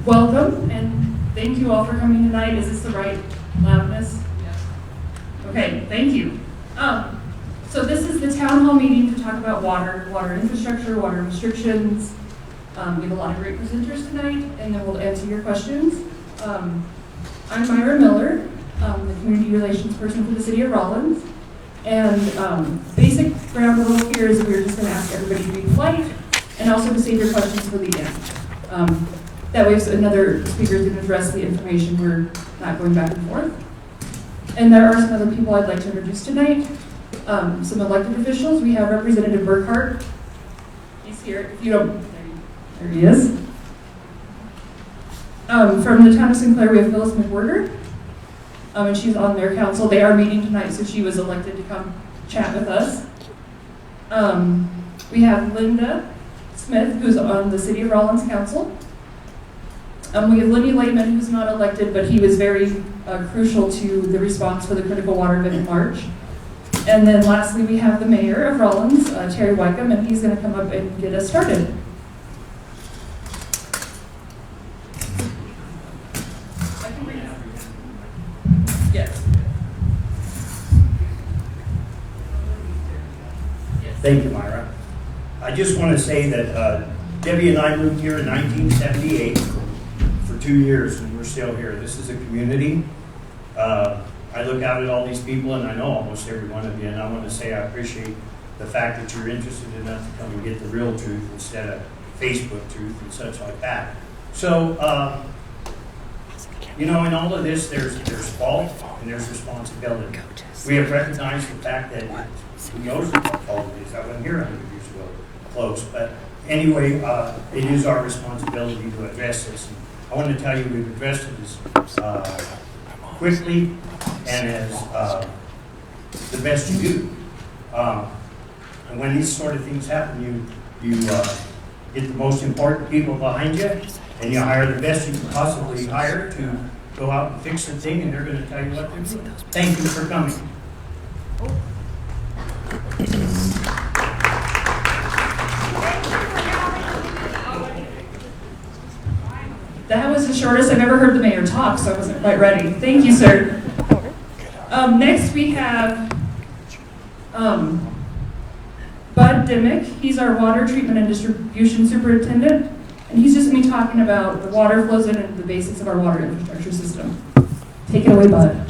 Welcome, and thank you all for coming tonight. Is this the right loudness? Yes. Okay, thank you. So this is the town hall meeting to talk about water infrastructure, water restrictions. We have a lot of great presenters tonight, and then we'll answer your questions. I'm Myra Miller, the community relations person for the city of Rollins. And basic ground rule here is we're just going to ask everybody to be polite and also to save your questions for the end. That way if another speaker is going to address the information, we're not going back and forth. And there are some other people I'd like to introduce tonight. Some elected officials. We have Representative Burkhart. He's here. If you don't, there he is. From the town of Sinclair, we have Phyllis Mcborger. And she's on their council. They are meeting tonight, so she was elected to come chat with us. We have Linda Smith, who's on the City of Rollins Council. We have Lenny Lehman, who's not elected, but he was very crucial to the response for the critical water event in March. And then lastly, we have the mayor of Rollins, Terry Weickum, and he's going to come up and get us started. Yes. Thank you, Myra. I just want to say that Debbie and I moved here in 1978 for 2 years, and we're still here. This is a community. I look out at all these people, and I know almost every one of you, and I want to say I appreciate the fact that you're interested enough to come and get the real truth instead of Facebook truth and such like that. So, you know, in all of this, there's fault and there's responsibility. We have recognized the fact that who knows what fault it is. I wasn't here 100 years ago, close. But anyway, it is our responsibility to address this. And I want to tell you we've addressed it as quickly and as the best you do. And when these sort of things happen, you get the most important people behind you, and you hire the best you can possibly hire to go out and fix the thing, and they're going to tell you what to do. Thank you for coming. That was the shortest I've ever heard the mayor talk, so I wasn't quite ready. Thank you, sir. Next we have Bud Dimick. He's our water treatment and distribution superintendent, and he's just going to be talking about the water flows in and the basics of our water infrastructure system. Take it away, Bud. I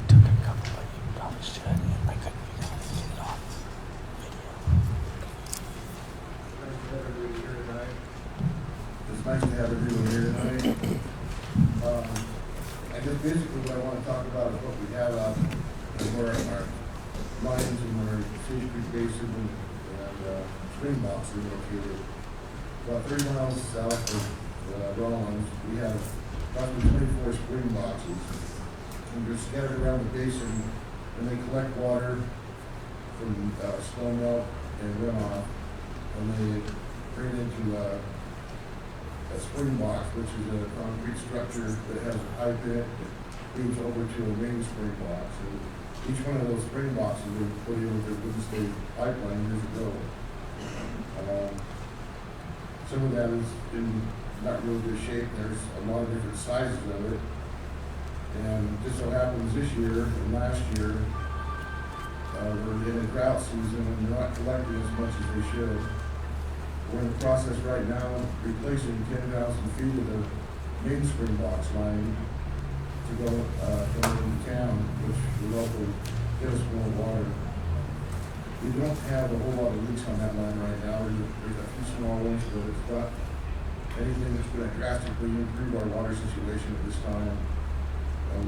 took a couple, but you probably should. I couldn't figure out how to get it off video. It's nice to have everyone here tonight. I guess basically what I want to talk about is what we have out and where our lines and where Cedar Creek Basin and spring box are located. About 30 miles south of Rollins, we have approximately 24 spring boxes. And they're scattered around the basin, and they collect water from snow melt and runoff, and they bring it into a spring box, which is a concrete structure that has a pipe in it that leads over to a main spring box. And each one of those spring boxes was put in with a wooden state pipeline years ago. Some of that is in not really good shape. There's a lot of different sizes of it. And just so happens this year and last year, we're in a drought season and they're not collecting as much as they should. We're in the process right now of replacing 10,000 feet of the main spring box line to go into town, which will also get us more water. We don't have a whole lot of leaks on that line right now. There's a few small ones, but it's not anything that's going to drastically improve our water situation at this time.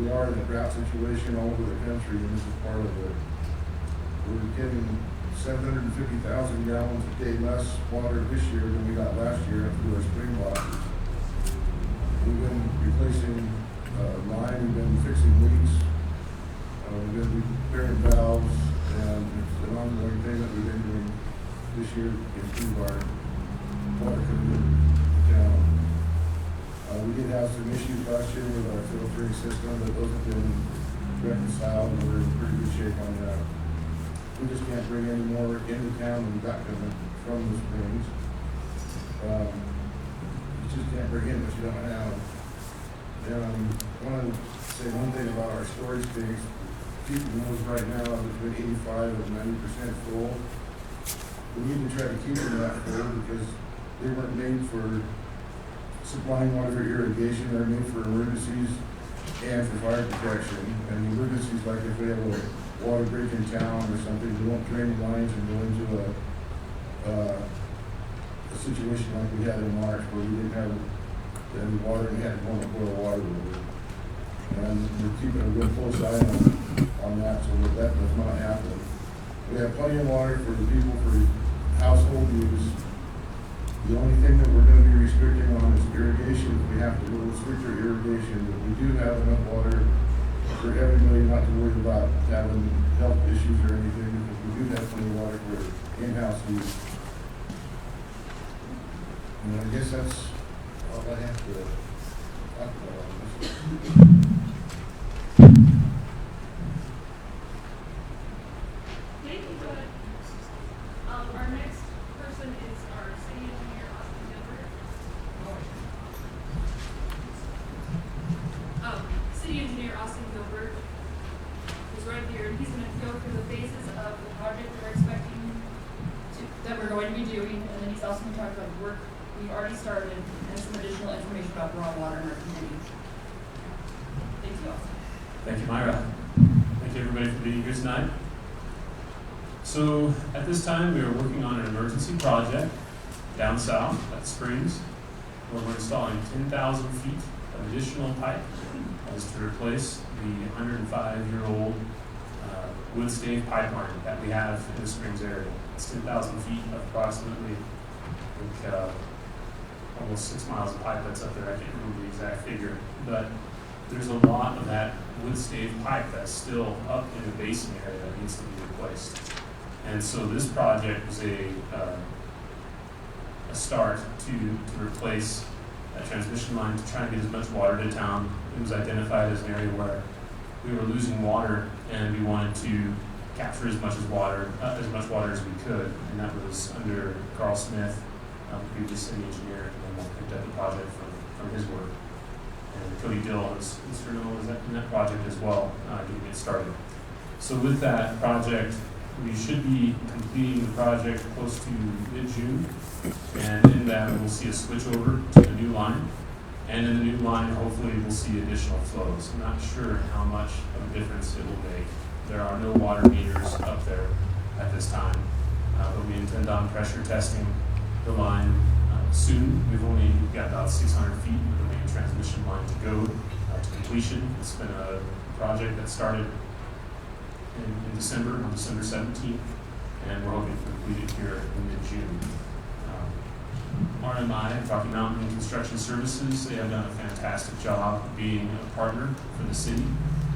We are in a drought situation all over the country, and this is part of it. We're getting 750,000 gallons a day less water this year than we got last year through our spring boxes. We've been replacing line, we've been fixing leaks, we've been repairing valves, and it's an ongoing thing that we've been doing this year to improve our water coming into town. We did have some issues last year with our filtering system, but those have been reconciled, and we're in pretty good shape on that. We just can't bring any more into town than we got coming from the springs. You just can't bring in what you don't have. And I want to say one thing about our storage tanks. Keeping those right now between 85 and 90% full. We need to try to keep them that full because they weren't made for supplying water for irrigation. They're made for emergencies and for fire protection. And emergencies, like if we have a water break in town or something, we won't drain the lines and go into a situation like we had in March where we didn't have any water and had to boil water over. And we're keeping a real close eye on that so that does not happen. We have plenty of water for the people for household use. The only thing that we're going to be restricting on is irrigation. We have to go stricter irrigation, but we do have enough water for everybody not to worry about having health issues or anything, because we do have plenty of water for in-house use. And I guess that's all I have to talk about on this. Thank you, Cody. Our next person is our city engineer, Gilbert. City engineer Austin Gilbert is right here, and he's going to go through the phases of the project that we're going to be doing, and then he's also going to talk about the work we've already started and some additional information about raw water in our community. Thank you, Austin. Thank you, Myra. Thank you, everybody, for being here tonight. So, at this time, we are working on an emergency project down south at Springs, where we're installing 10,000 feet of additional pipe. That is to replace the 105-year-old wood stave pipeline that we have in the Springs area. It's 10,000 feet of approximately, I think, almost 6 miles of pipe that's up there. I can't remember the exact figure, but there's a lot of that wood stave pipe that's still up in the basin area that needs to be replaced. And so this project was a start to replace that transmission line to try and get as much water to town. It was identified as an area where we were losing water, and we wanted to capture as much water as we could. And that was under Carl Smith, previous city engineer, and then picked up the project from his work. And Cody Dill is instrumental in that project as well, getting it started. So with that project, we should be completing the project close to mid-June, and in that we'll see a switch over to the new line. And in the new line, hopefully we'll see additional flows. I'm not sure how much of a difference it will make. There are no water meters up there at this time, but we intend on pressure testing the line soon. We've only got about 600 feet of the main transmission line to go to completion. It's been a project that started in December, on December 17th, and we're hoping to complete it here in mid-June. RMI, Rocky Mountain Construction Services, they have done a fantastic job being a partner for the city.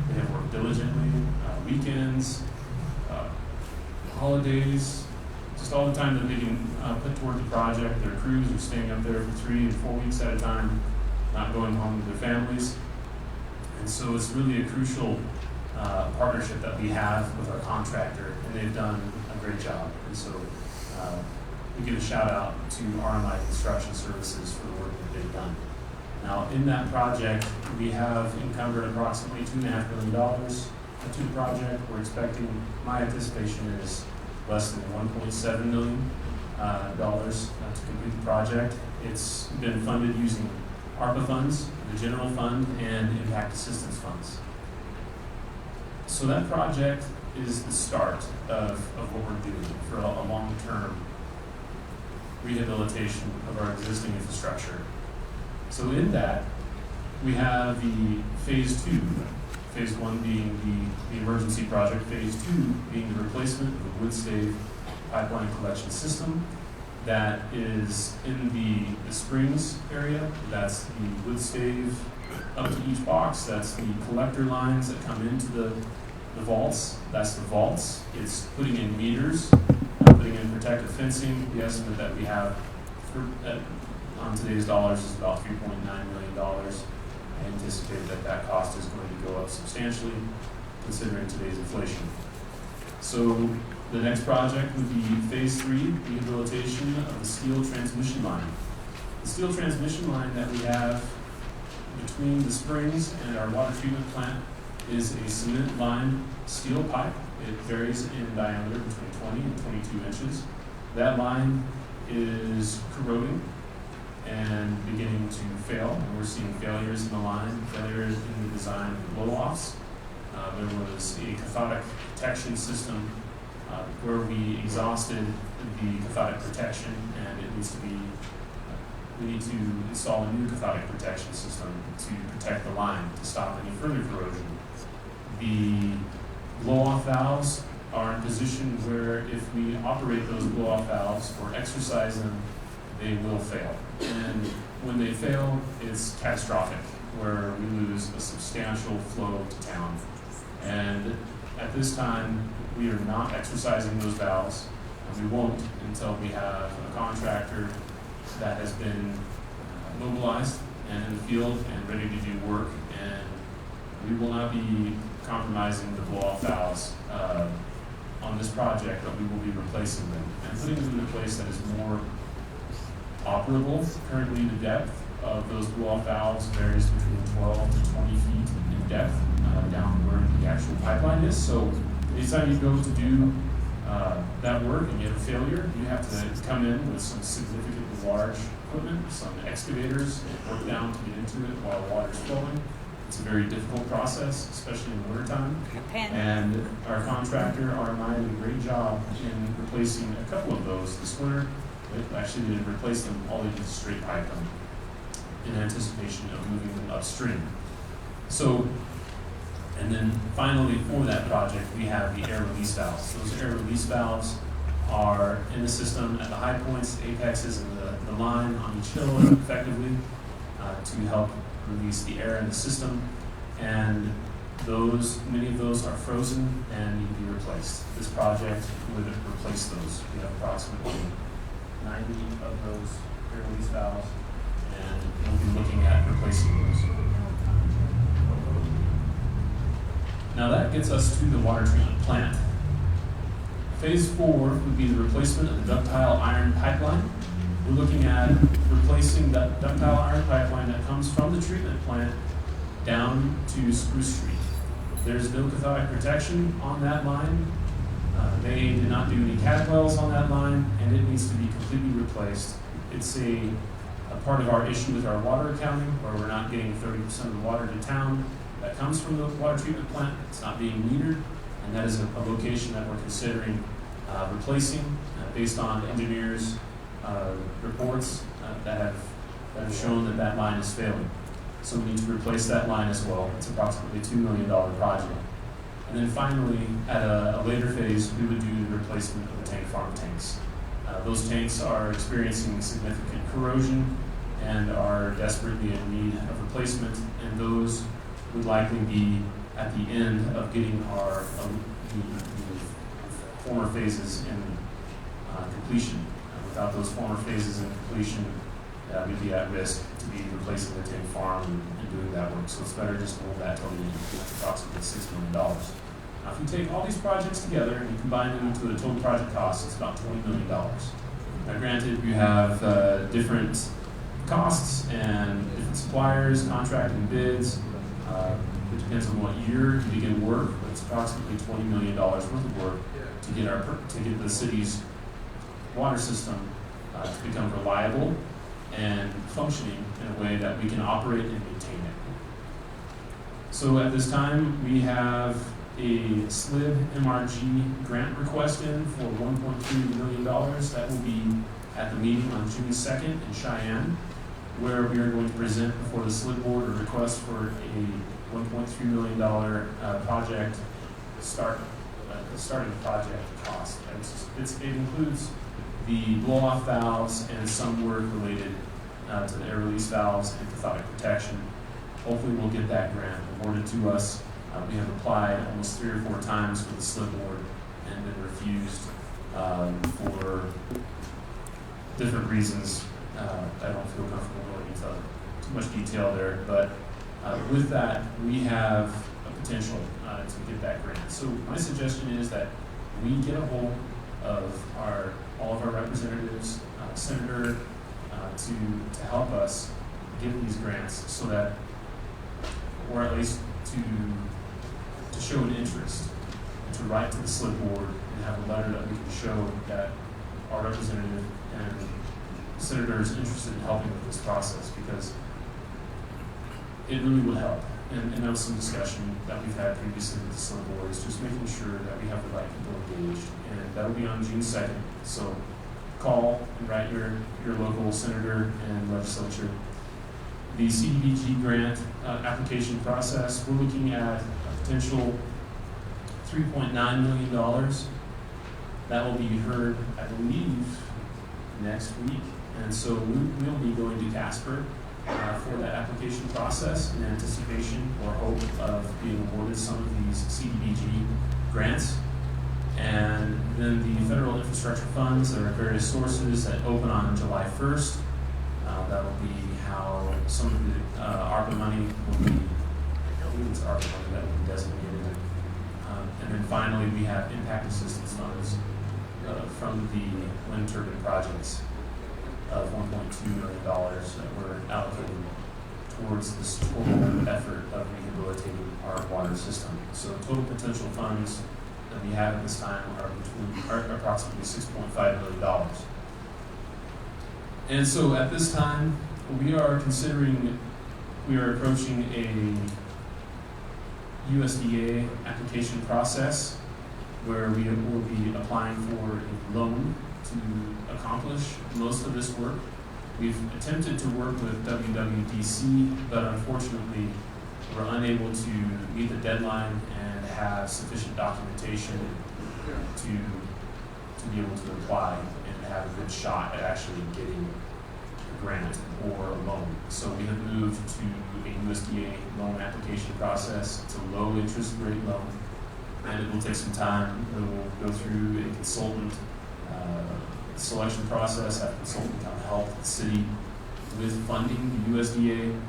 They have worked diligently, weekends, holidays, just all the time that they can put toward the project. Their crews are staying up there for 3 and 4 weeks at a time, not going home to their families. And so it's really a crucial partnership that we have with our contractor, and they've done a great job. And so we give a shout out to RMI Construction Services for the work that they've done. Now, in that project, we have encumbered approximately $2.5 million to the project. We're expecting, my anticipation is less than $1.7 million to complete the project. It's been funded using ARPA funds, the general fund, and impact assistance funds. So that project is the start of what we're doing for a long-term rehabilitation of our existing infrastructure. So in that, we have the phase 2, phase 1 being the emergency project, phase 2 being the replacement of the wood stave pipeline collection system that is in the springs area. That's the wood stave up to each box. That's the collector lines that come into the vaults. That's the vaults. It's putting in meters, putting in protective fencing. The estimate that we have on today's dollars is about $3.9 million. I anticipate that cost is going to go up substantially considering today's inflation. So the next project would be phase 3, rehabilitation of the steel transmission line. The steel transmission line that we have between the springs and our water treatment plant is a cement-lined steel pipe. It varies in diameter between 20 and 22 inches. That line is corroding and beginning to fail, and we're seeing failures in the line, failures in the design of blow-offs. There was a cathodic protection system where we exhausted the cathodic protection, and it needs to be, we need to install a new cathodic protection system to protect the line to stop any further corrosion. The blow-off valves are in a position where if we operate those blow-off valves or exercise them, they will fail. And when they fail, it's catastrophic, where we lose a substantial flow to town. And at this time, we are not exercising those valves, and we won't until we have a contractor that has been mobilized and in the field and ready to do work. And we will not be compromising the blow-off valves on this project, but we will be replacing them and putting them in a place that is more operable. Currently, the depth of those blow-off valves varies between 12 to 20 feet in depth down where the actual pipeline is. So anytime you go to do that work and you have a failure, you have to come in with some significantly large equipment, some excavators, and work down to get into it while water's flowing. It's a very difficult process, especially in the wintertime. And our contractor, RMI, did a great job in replacing a couple of those this winter. They actually didn't replace them, all they did is straight pipe them in anticipation of moving them upstream. So, and then finally for that project, we have the air release valves. Those air release valves are in the system at the high points, apexes, and the line on each hill effectively to help release the air in the system. And many of those are frozen and need to be replaced. This project would replace those. We have approximately 90 of those air release valves, and we'll be looking at replacing those. Now that gets us to the water treatment plant. Phase 4 would be the replacement of the ductile iron pipeline. We're looking at replacing that ductile iron pipeline that comes from the treatment plant down to Spruce Street. There's no cathodic protection on that line. They did not do any cat wells on that line, and it needs to be completely replaced. It's a part of our issue with our water accounting, where we're not getting 30% of the water to town that comes from the water treatment plant. It's not being metered, and that is a location that we're considering replacing based on engineers' reports that have shown that line is failing. So we need to replace that line as well. It's approximately $2 million project. And then finally, at a later phase, we would do the replacement of the tank farm tanks. Those tanks are experiencing significant corrosion and are desperately in need of replacement, and those would likely be at the end of getting our the former phases in completion. Without those former phases in completion, we'd be at risk to be replacing the tank farm and doing that work. So it's better just to hold that till the end, approximately $6 million. Now, if you take all these projects together and you combine them into a total project cost, it's about $20 million. Now, granted, you have different costs and different suppliers, contracting bids. It depends on what year you begin work, but it's approximately $20 million worth of work to get the city's water system to become reliable and functioning in a way that we can operate and maintain it. So at this time, we have a SLIB MRG grant request in for $1.3 million. That will be at the meeting on June 2nd in Cheyenne, where we are going to present before the SLIB board a request for a $1.3 million project starting project cost. It includes the blow-off valves and some work related to the air release valves and cathodic protection. Hopefully we'll get that grant awarded to us. We have applied almost 3 or 4 times for the SLIB board and been refused for different reasons. I don't feel comfortable going into too much detail there, but with that, we have a potential to get that grant. So my suggestion is that we get a hold of all of our representatives, Senator, to help us get these grants, so that, or at least to show an interest, and to write to the SLIB board and have a letter that we can show that our representative and Senator is interested in helping with this process, because it really would help. And that was some discussion that we've had previously with the SLIB board, is just making sure that we have the right people engaged. And that'll be on June 2nd. So call and write your local senator and legislature. The CDBG grant application process, we're looking at a potential $3.9 million. That will be heard, I believe, next week. And so we'll be going to Casper for that application process in anticipation or hope of being awarded some of these CDBG grants. And then the federal infrastructure funds, there are various sources that open on July 1st. That will be how some of the ARPA money will be, I believe it's ARPA money that will be designated. And then finally, we have impact assistance funds from the wind turbine projects of $1.2 million that were allocated towards this total effort of rehabilitating our water system. So total potential funds that we have at this time are approximately $6.5 million. And so at this time, we are approaching a USDA application process where we will be applying for a loan to accomplish most of this work. We've attempted to work with WWDC, but unfortunately we're unable to meet the deadline and have sufficient documentation to be able to apply and have a good shot at actually getting a grant or a loan. So we have moved to a USDA loan application process. It's a low interest rate loan, and it will take some time. We will go through a consultant selection process, have a consultant come help the city with funding the USDA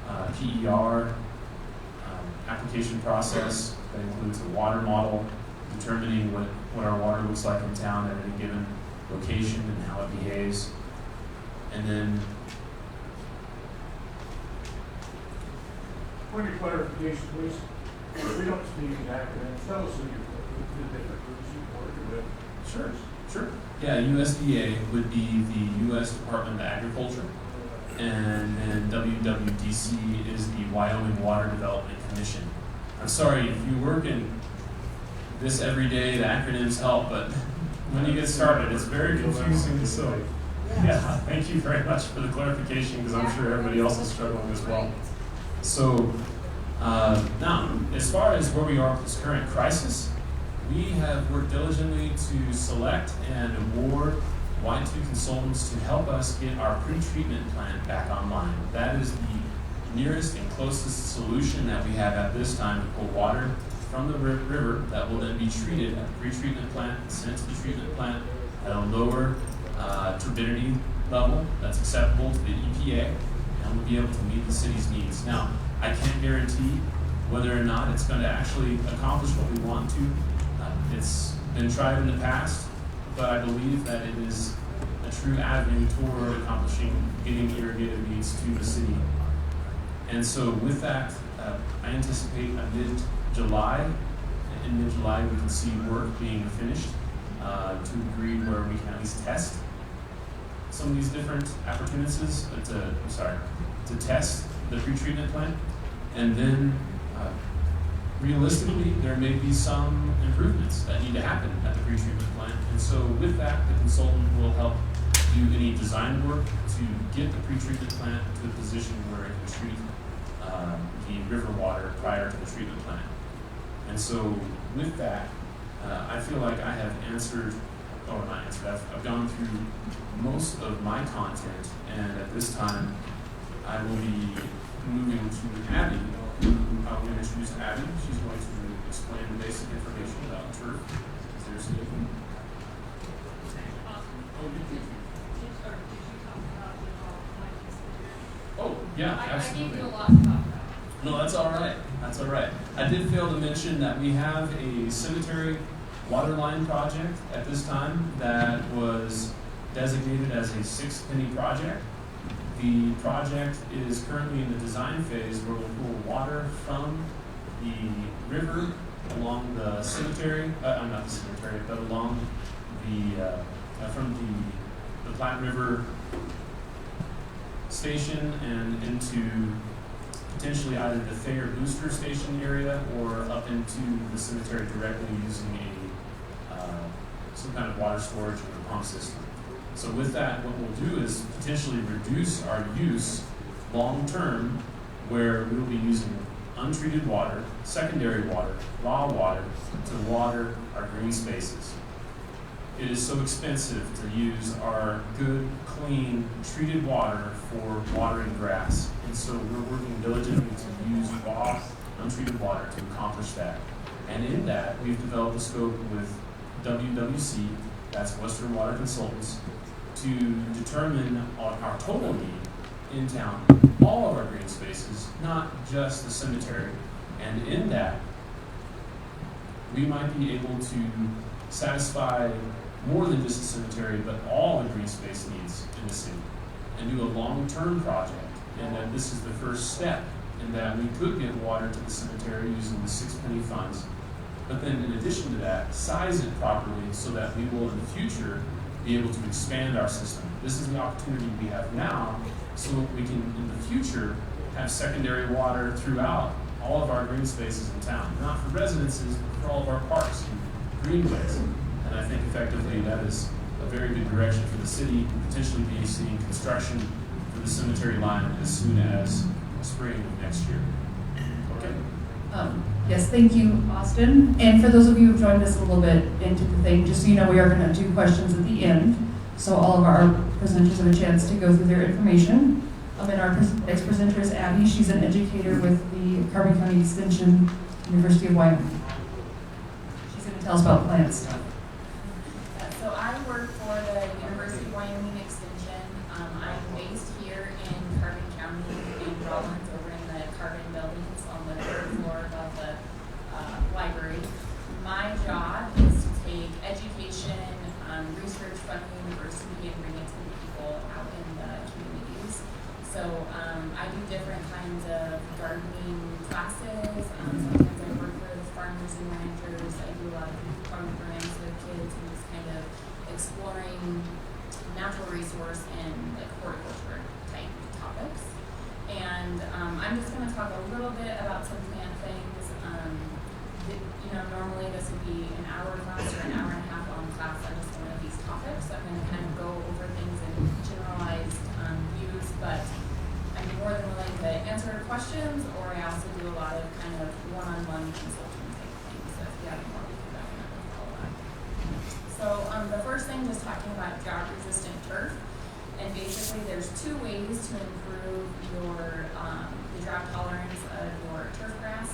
PER application process. That includes a water model, determining what our water looks like in town at any given location and how it behaves. And then Point of clarification, please. We don't speak in acronyms. Tell us who the different groups you work with. Sure. Yeah, USDA would be the U.S. Department of Agriculture, and then WWDC is the Wyoming Water Development Commission. I'm sorry, if you work in this every day, the acronyms help, but when you get started, it's very confusing. So, yeah, thank you very much for the clarification, because I'm sure everybody else is struggling as well. So now, as far as where we are with this current crisis, we have worked diligently to select and award Y2 consultants to help us get our pretreatment plant back online. That is the nearest and closest solution that we have at this time to pull water from the river that will then be treated at the pretreatment plant, sent to the treatment plant at a lower turbidity level that's acceptable to the EPA, and we'll be able to meet the city's needs. Now, I can't guarantee whether or not it's going to actually accomplish what we want to. It's been tried in the past, but I believe that it is a true avenue toward accomplishing getting irrigated needs to the city. And so with that, I anticipate a mid-July. In mid-July, we can see work being finished to a degree where we can at least test some of these different appurtenances, to test the pretreatment plant. And then realistically, there may be some improvements that need to happen at the pretreatment plant. And so with that, the consultant will help do any design work to get the pretreatment plant to a position where it can treat the river water prior to the treatment plant. And so with that, I feel like I have answered, or not answered, I've gone through most of my content, and at this time, I will be moving to Abby, who I'm going to introduce Abby. She's going to explain the basic information about turf. Xeriscaping. Oh, yeah, absolutely. I gave you a lot to talk about. No, that's all right. That's all right. I did fail to mention that we have a cemetery water line project at this time that was designated as a 6 penny project. The project is currently in the design phase where we'll pull water from the river along the cemetery, not the cemetery, but along the, from the Platte River station and into potentially either the Thayer Booster Station area or up into the cemetery directly using some kind of water storage or pump system. So with that, what we'll do is potentially reduce our use long-term, where we'll be using untreated water, secondary water, raw water, to water our green spaces. It is so expensive to use our good, clean, treated water for watering grass. And so we're working diligently to use raw, untreated water to accomplish that. And in that, we've developed a scope with WWC, that's Western Water Consultants, to determine our total need in town, all of our green spaces, not just the cemetery. And in that, we might be able to satisfy more than just the cemetery, but all the green space needs in the city, and do a long-term project. And that this is the first step in that we could get water to the cemetery using the 6 penny funds. But then in addition to that, size it properly so that we will in the future be able to expand our system. This is the opportunity we have now, so we can in the future have secondary water throughout all of our green spaces in town, not for residences, but for all of our parks and greenways. And I think effectively that is a very good direction for the city, potentially be seeing construction for the cemetery line as soon as spring of next year. Okay. Yes, thank you, Austin. And for those of you who joined us a little bit into the thing, just so you know, we are going to do questions at the end. So all of our presenters have a chance to go through their information. And our next presenter is Abby. She's an educator with the Carbon County Extension, University of Wyoming. She's going to tell us about plant stuff. So I work for the University of Wyoming Extension. I'm based here in Carbon County in Rollins, over in the Carbon buildings on the 3rd floor above the library. My job is to take education, research from the university and bring it to the people out in the communities. So I do different kinds of gardening classes. Sometimes I work with farmers and ranchers. I do a lot of farm programs with kids and just kind of exploring natural resource and like horticulture type topics. And I'm just going to talk a little bit about some plant things. Normally this would be an hour class or an hour and a half long class on just one of these topics. I'm going to kind of go over things in generalized views, but I'm more than willing to answer questions, or I also do a lot of kind of one-on-one consulting type things. So if you have more, we can definitely follow up. So the first thing, just talking about drought-resistant turf. And basically, there's two ways to improve your the drought tolerance of your turf grass.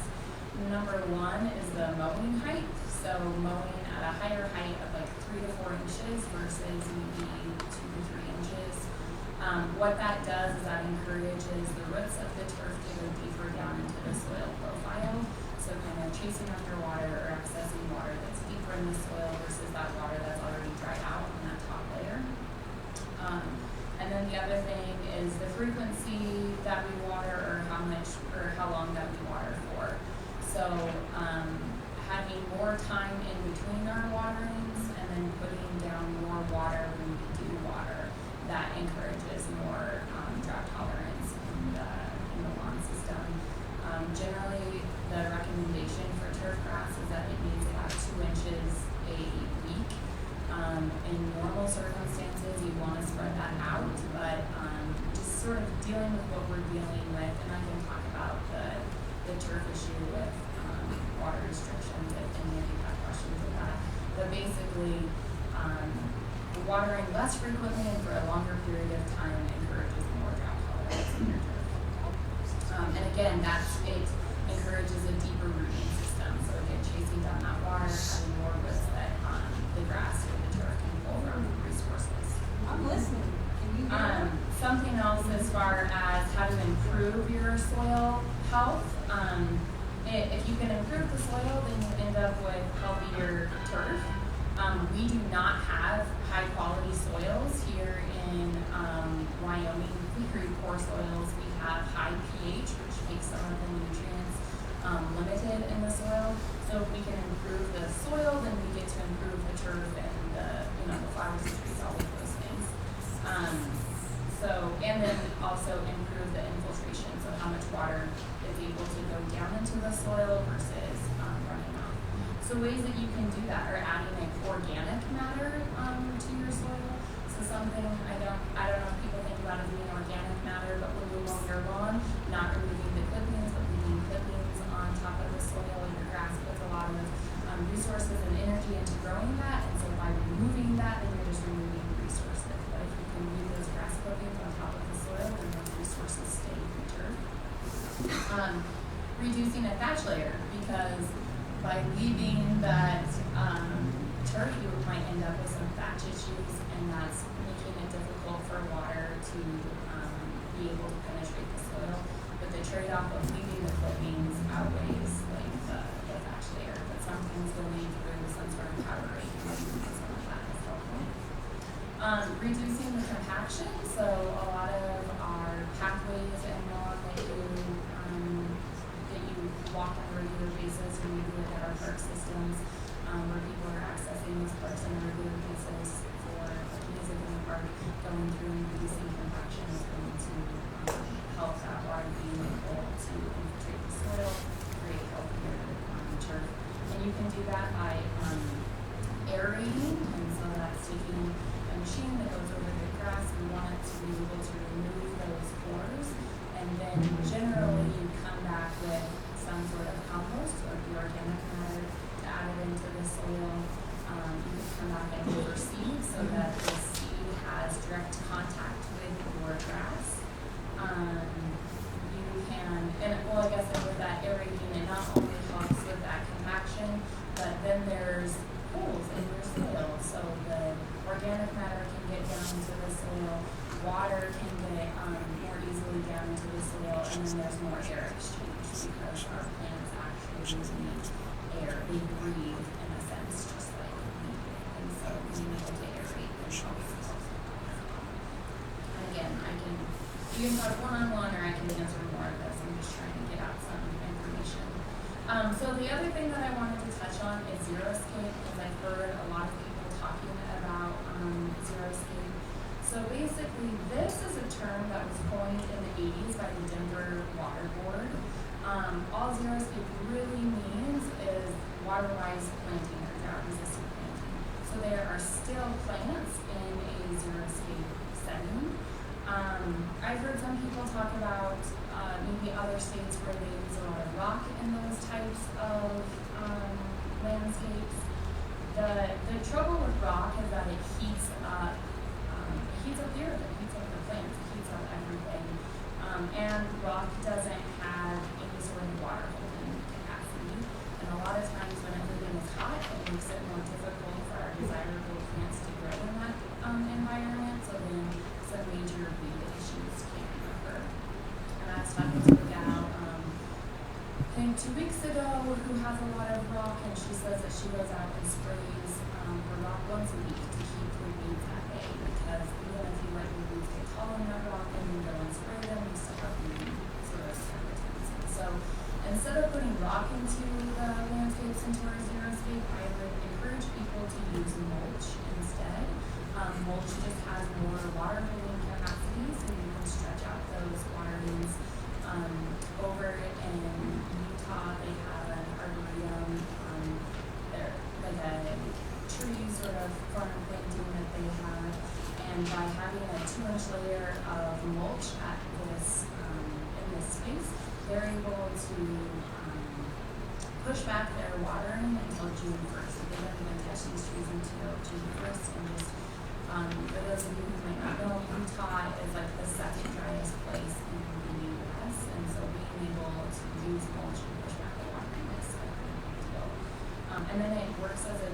Number one is the mowing height. So mowing at a higher height of like 3 to 4 inches versus maybe 2 to 3 inches. What that does is that encourages the roots of the turf to go deeper down into the soil profile. So kind of chasing after water or accessing water that's deeper in the soil versus that water that's already dried out on that top layer. And then the other thing is the frequency that we water, or how much or how long that we water for. So having more time in between our waterings and then putting down more water when we do water, that encourages more drought tolerance in the lawn system. Generally, the recommendation for turf grass is that it needs about 2 inches a week. In normal circumstances, you want to spread that out, but just sort of dealing with what we're dealing with, and I can talk about the turf issue with water restrictions if any of you have questions of that. But basically, watering less frequently and for a longer period of time encourages more drought tolerance in your turf. And again, it encourages a deeper rooting system. So again, chasing down that water, having more roots that the grass or the turf can pull from resources. I'm listening. Can you hear me? Something else as far as how to improve your soil health. If you can improve the soil, then you end up with healthier turf. We do not have high quality soils here in Wyoming. Very poor soils. We have high pH, which makes some of the nutrients limited in the soil. So if we can improve the soil, then we get to improve the turf and the flowers and trees, all of those things. And then also improve the infiltration, so how much water is able to go down into the soil versus running off. So ways that you can do that are adding like organic matter to your soil. So something I don't know if people think about it being organic matter, but when you mow your lawn, not removing the clippings, but leaving clippings on top of the soil. Your grass puts a lot of resources and energy into growing that, and so by removing that, then you're just removing resources. But if you can leave those grass clippings on top of the soil, then those resources stay in the turf. Reducing a thatch layer, because by leaving that turf, you might end up with some thatch issues, and that's making it difficult for water to be able to penetrate the soil. But the trade-off of leaving the clippings outweighs like the thatch layer. But sometimes going through some sort of powder rate, some of that is helpful. Reducing the compaction, so a lot of our pathways and lawn that you walk on a regular basis, or maybe look at our park systems, where people are accessing those parks on a regular basis for music in the park, going through and reducing compaction is going to help that water being able to infiltrate the soil, create healthier turf. And you can do that by aerating, and so that's taking a machine that goes over the grass. We want it to be able to remove those pores, and then generally you come back with some sort of compost or the organic matter to add it into the soil. You can come back and overseed so that the seed has direct contact with your grass. You can, I guess with that aerating, it not only helps with that compaction, but then there's holes in your soil, so the organic matter can get down into the soil, water can get more easily down into the soil, and then there's more air exchange because our plants actually need air. They breathe in a sense, just like we do. And so being able to aerate and helps. And again, you can talk one-on-one, or I can answer more of this. I'm just trying to get out some information. So the other thing that I wanted to touch on is Xeriscaping, because I've heard a lot of people talking about Xeriscaping. So basically, this is a term that was coined in the 80s by the Denver Water Board. All Xeriscaping really means is water-wise planting or drought-resistant planting. So there are still plants in a xeriscape setting. I've heard some people talk about maybe other states where they use a lot of rock in those types of landscapes. The trouble with rock is that it heats up the earth, it heats up the plants, it heats up everything. And rock doesn't have any sort of water holding capacity. And a lot of times when everything is hot, it makes it more difficult for our desirable plants to grow in that environment. So then some major weed issues can occur. And I was talking to a gal, I think 2 weeks ago, who has a lot of rock, and she says that she goes out and sprays her rock once a week to keep the weeds at bay. Because even if you let your weeds get tall in that rock and you go and spray them, you still have weed sort of skeletons. So instead of putting rock into the landscapes into our xeriscape, I would encourage people to use mulch instead. Mulch just has more water holding capacity, so you can stretch out those waterings. Over in Utah, they have an arboretum, they're like a tree sort of farm planting that they have, and by having a 2-inch layer of mulch at this in this space, they're able to push back their watering until June 1st. So they don't even touch these trees until June 1st, and just for those of you who might not know, Utah is like the second driest place in the U.S., and so being able to use mulch and push back the watering is a pretty big deal. And then it works as a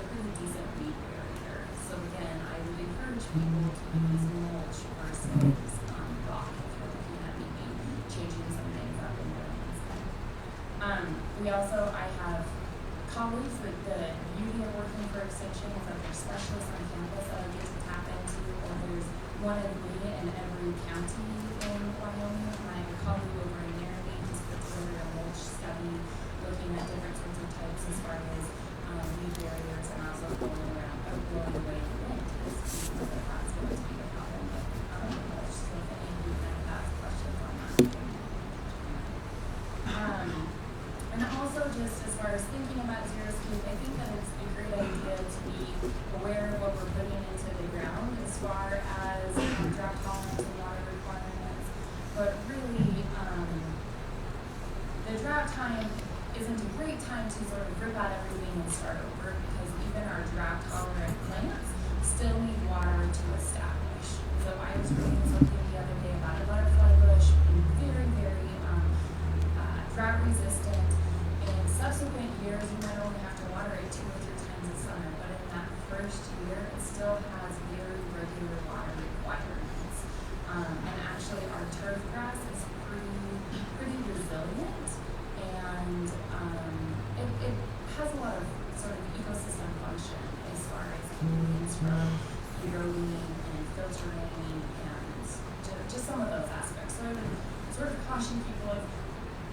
pretty decent weed barrier. So again, I would encourage people to use mulch versus rock if you're looking at maybe changing some things up in their landscape. I have colleagues that the beauty of working for Extension is that there's specialists on campus that I get to tap into, or there's one of me in every county in Wyoming. My colleague over in Laramie just put together a mulch study looking at different sorts of types as far as weed barriers, and also blowing away the wind to see whether that's going to be a problem with mulch. So if any of you kind of have questions on that. And also just as far as thinking about xeriscape, I think that it's a great idea to be aware of what we're putting into the ground as far as drought tolerance and water requirements. But really, the drought time isn't a great time to sort of rip out everything and start over, because even our drought tolerant plants still need water to establish. So I was reading something the other day about a butterfly bush being very, very drought resistant. In subsequent years, you might only have to water it 2 or 3 times a summer, but in that first year, it still has very regular water requirements. And actually, our turf grass is pretty resilient, and it has a lot of sort of ecosystem function as far as keeping things from eroding and filtering and just some of those aspects. So I would sort of caution people of,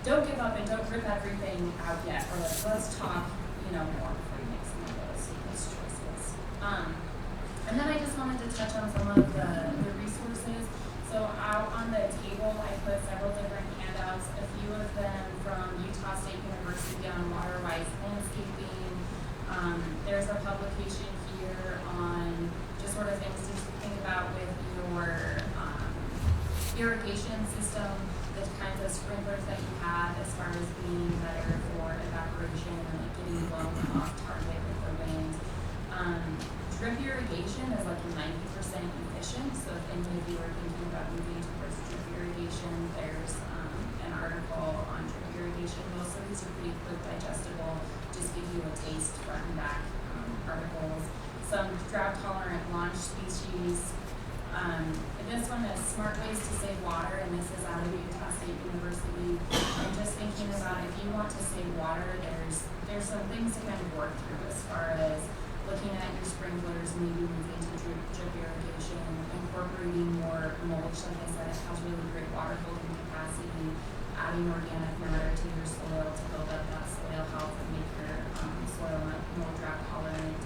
don't give up and don't rip everything out yet, or let's talk, more before you make some of those choices. And then I just wanted to touch on some of the resources. So out on the table, I put several different handouts, a few of them from Utah State University on water-wise landscaping. There's a publication here on just sort of things to think about with your irrigation system, the kinds of sprinklers that you have as far as being better for evaporation and like getting blown off target with the wind. Drip irrigation is like 90% efficient, so if any of you are thinking about moving towards drip irrigation, there's an article on drip irrigation. Most of these are pretty quick digestible, just give you a taste front and back articles. Some drought tolerant launch species. This one is Smart Ways to Save Water, and this is out of Utah State University. I'm just thinking about if you want to save water, there's some things to kind of work through as far as looking at your sprinklers, maybe moving to drip irrigation, incorporating more mulch. Like I said, it has really great water holding capacity, adding organic matter to your soil to build up that soil health and make your soil more drought tolerant.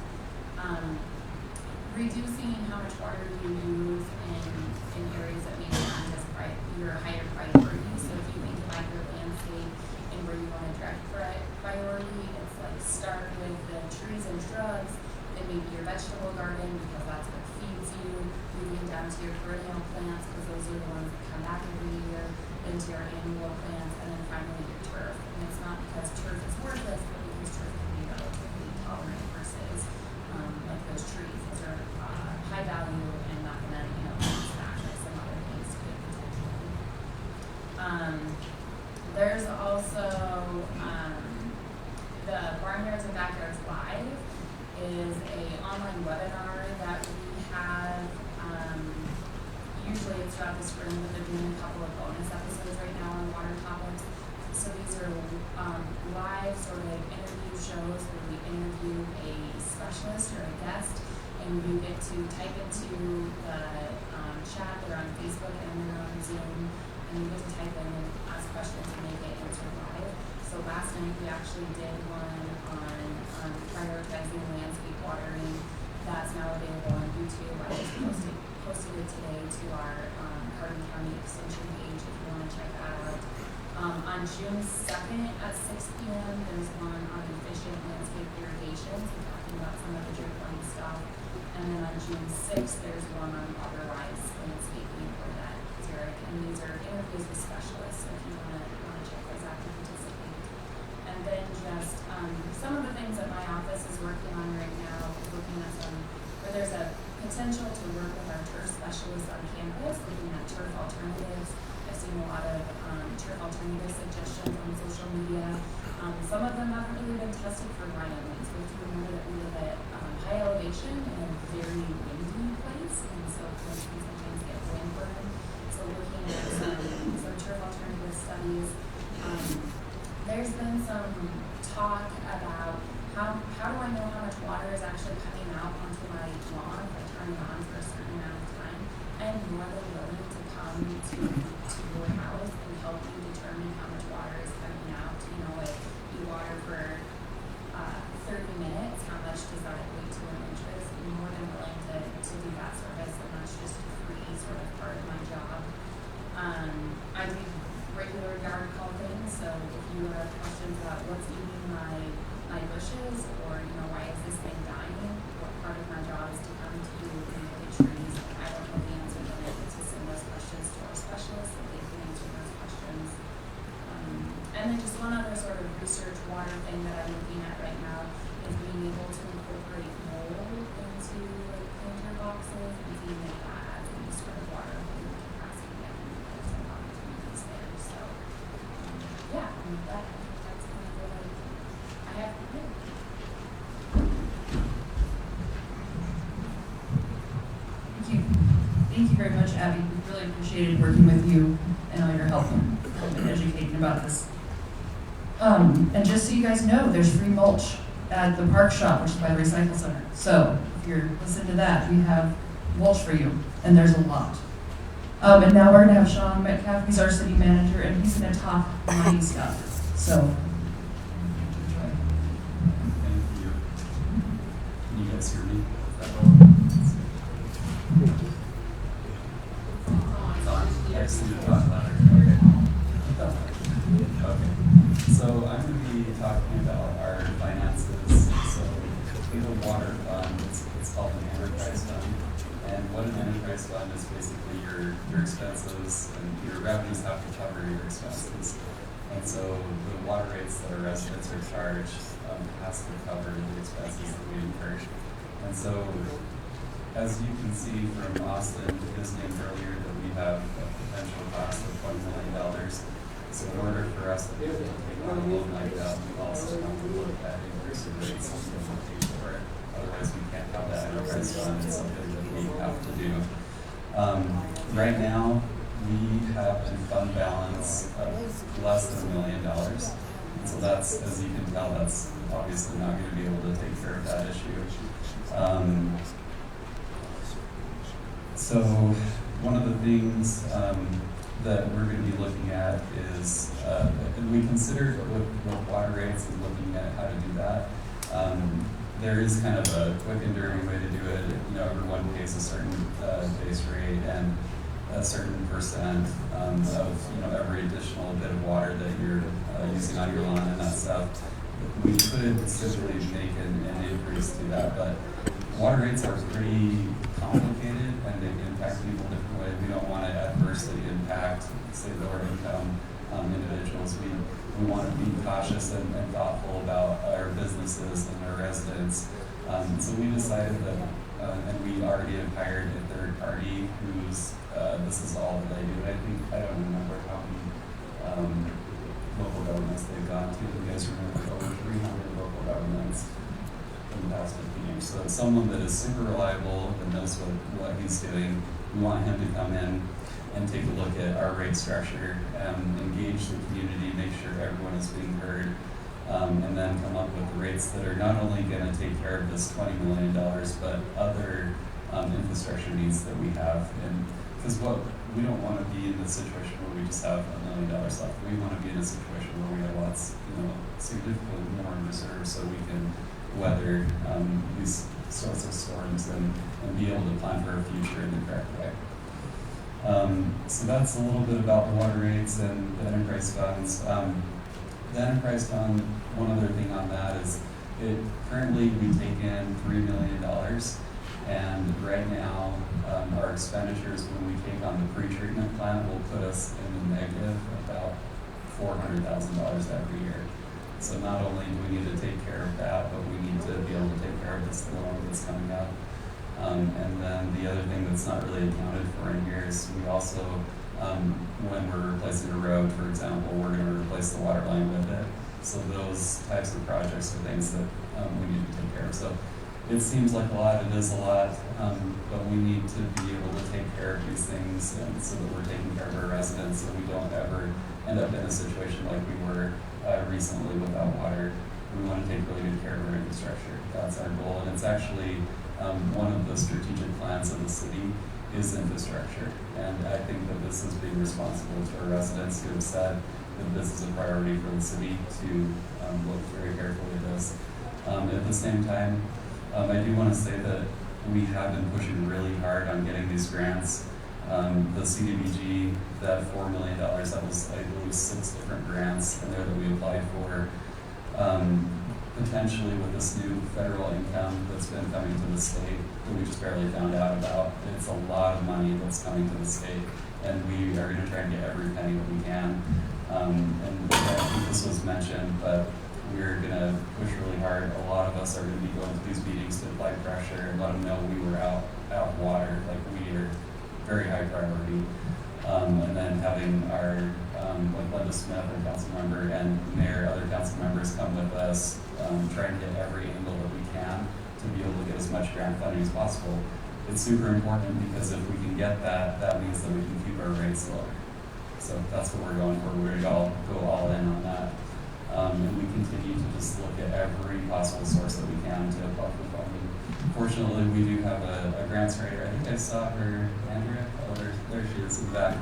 Reducing how much water you use in areas that maybe aren't as your higher priority. So if you think about your landscape and where you want to direct priority, it's like start with the trees and shrubs, then maybe your vegetable garden, because that's what feeds includes you moving down to your perennial plants, because those are the ones that come back every year, into your annual plants, and then finally your turf. And it's not because turf is worthless, but because turf can be relatively tolerant versus like those trees. Those are high value and not going to, lose back as some other things could potentially. There's also the Barnyards and Backyards Live is a online webinar that we have. Usually it's throughout the spring, but they're doing a couple of bonus episodes right now on water topics. So these are live sort of interview shows where we interview a specialist or a guest, and you get to type into the chat. They're on Facebook and they're on Zoom, and you get to type in and ask questions and they get answered live. So last night we actually did one on prioritizing landscape watering. That's now available on YouTube. I just posted it today to our Carbon County Extension page if you want to check that out. On June 2nd at 6 p.m. there's one on efficient landscape irrigation, so talking about some of the drip line stuff. And then on June 6th there's one on otherwise landscaping for that Xeric. And these are interviews with specialists, so if you want to check those out and participate. And then just some of the things that my office is working on right now, looking at where there's a potential to work with our turf specialists on campus, looking at turf alternatives. I've seen a lot of turf alternative suggestions on social media. Some of them haven't really been tested for rhino winds. We have to remember that we live at high elevation in a very windy place, and so plants can sometimes get windburned. So looking at some turf alternative studies. There's been some talk about how do I know how much water is actually coming out onto my lawn if I turn it on for a certain amount of time. I'm more than willing to come to your house and help you determine how much water is coming out. If you water for 30 minutes, how much does that equate to in interest? I'm more than willing to do that service, and that's just a free sort of part of my job. I do regular yard call things, so if you have questions about what's eating my bushes, or why is this thing dying, what part of my job is to come to you and look at trees. I don't know the answer, but I get to send those questions to our specialists so they can answer those questions. And then just one other sort of research water thing that I'm looking at right now is being able to incorporate mold into like planter boxes and seeing if that adds any sort of water capacity, and there's some opportunities there. So yeah, and with that, that's kind of what I have to do. Thank you very much, Abby. We really appreciated working with you and all your help in educating about this. And just so you guys know, there's free mulch at the park shop, which is by the Recycle Center. So if you're listening to that, we have mulch for you, and there's a lot. And now we're going to have Shawn Metcalf. He's our city manager, and he's going to talk money stuff. So enjoy. Thank you. Can you guys hear me? Yes, you talk louder. Okay. So I'm going to be talking about our finances. So we have a water fund. It's called an enterprise fund. And what an enterprise fund is basically your expenses, and your revenues have to cover your expenses. And so the water rates that our residents are charged has to cover the expenses that we incur. And so, as you can see from Austin, his name earlier, that we have a potential cost of $20 million. So in order for us to be able to take on a loan like that, we also have to look at increasing rates and pay for it. Otherwise, we can't have that enterprise fund. It's something that we have to do. Right now, we have a fund balance of less than $1 million. So that's, as you can tell, that's obviously not going to be able to take care of that issue. So one of the things that we're going to be looking at is, and we considered with water rates and looking at how to do that. There is kind of a quick and dirty way to do it. Everyone pays a certain base rate and a certain percent of every additional bit of water that you're using on your lawn and that stuff. We could simply make an increase to that, but water rates are pretty complicated and they impact people different ways. We don't want to adversely impact, say, lower income individuals. We want to be cautious and thoughtful about our businesses and our residents. So we decided that, and we already have hired a third party who's, this is all that they do. I don't remember how many local governments they've gone to. You guys remember over 300 local governments in the past 15 years. So it's someone that is super reliable and knows what he's doing. We want him to come in and take a look at our rate structure, engage the community, make sure everyone is being heard, and then come up with rates that are not only going to take care of this $20 million, but other infrastructure needs that we have. And because we don't want to be in the situation where we just have $1 million left. We want to be in a situation where we have lots, significantly more in reserve, so we can weather these sorts of storms and be able to plan for a future in the correct way. So that's a little bit about the water rates and the enterprise funds. The enterprise fund, one other thing on that is currently we take in $3 million, and right now our expenditures when we take on the pre-treatment plant will put us in the negative about $400,000 every year. So not only do we need to take care of that, but we need to be able to take care of this loan that's coming up. And then the other thing that's not really accounted for in here is we also, when we're replacing a road, for example, we're going to replace the water line with it. So those types of projects are things that we need to take care of. So it seems like a lot, it is a lot, but we need to be able to take care of these things and so that we're taking care of our residents so we don't ever end up in a situation like we were recently without water. We want to take really good care of our infrastructure. That's our goal, and it's actually one of the strategic plans of the city is infrastructure. And I think that this is being responsible to our residents who have said that this is a priority for the city to look very carefully at this. At the same time, I do want to say that we have been pushing really hard on getting these grants. The CDBG, that $4 million, that was, I believe, 6 different grants in there that we applied for. Potentially with this new federal income that's been coming to the state that we just barely found out about. It's a lot of money that's coming to the state, and we are going to try and get every penny that we can. And I think this was mentioned, but we're going to push really hard. A lot of us are going to be going to these meetings to apply pressure and let them know we were out of water, like we are very high priority. And then having our, like Linda Smith, our council member, and Mayor, other council members come with us, try and get every angle that we can to be able to get as much grant funding as possible. It's super important because if we can get that, that means that we can keep our rates lower. So that's what we're going for. We're going to go all in on that. And we continue to just look at every possible source that we can to apply for funding. Fortunately, we do have a grants writer. I think I saw her, Andrea. Oh, there she is in the back.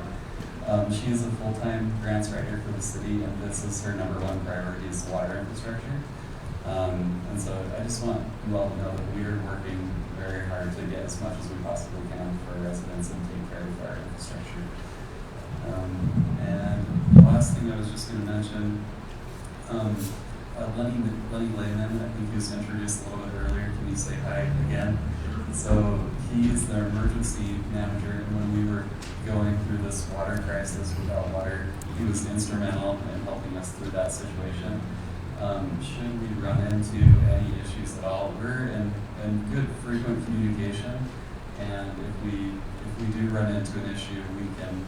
She is a full-time grants writer for the city, and this is her #1 priority is water infrastructure. And so I just want you all to know that we are working very hard to get as much as we possibly can for our residents and take care of our infrastructure. And the last thing I was just going to mention, Lenny Lehman, I think he was introduced a little bit earlier. Can you say hi again? So he is the emergency manager, and when we were going through this water crisis without water, he was instrumental in helping us through that situation. Should we run into any issues at all, we're in good frequent communication, and if we do run into an issue, we can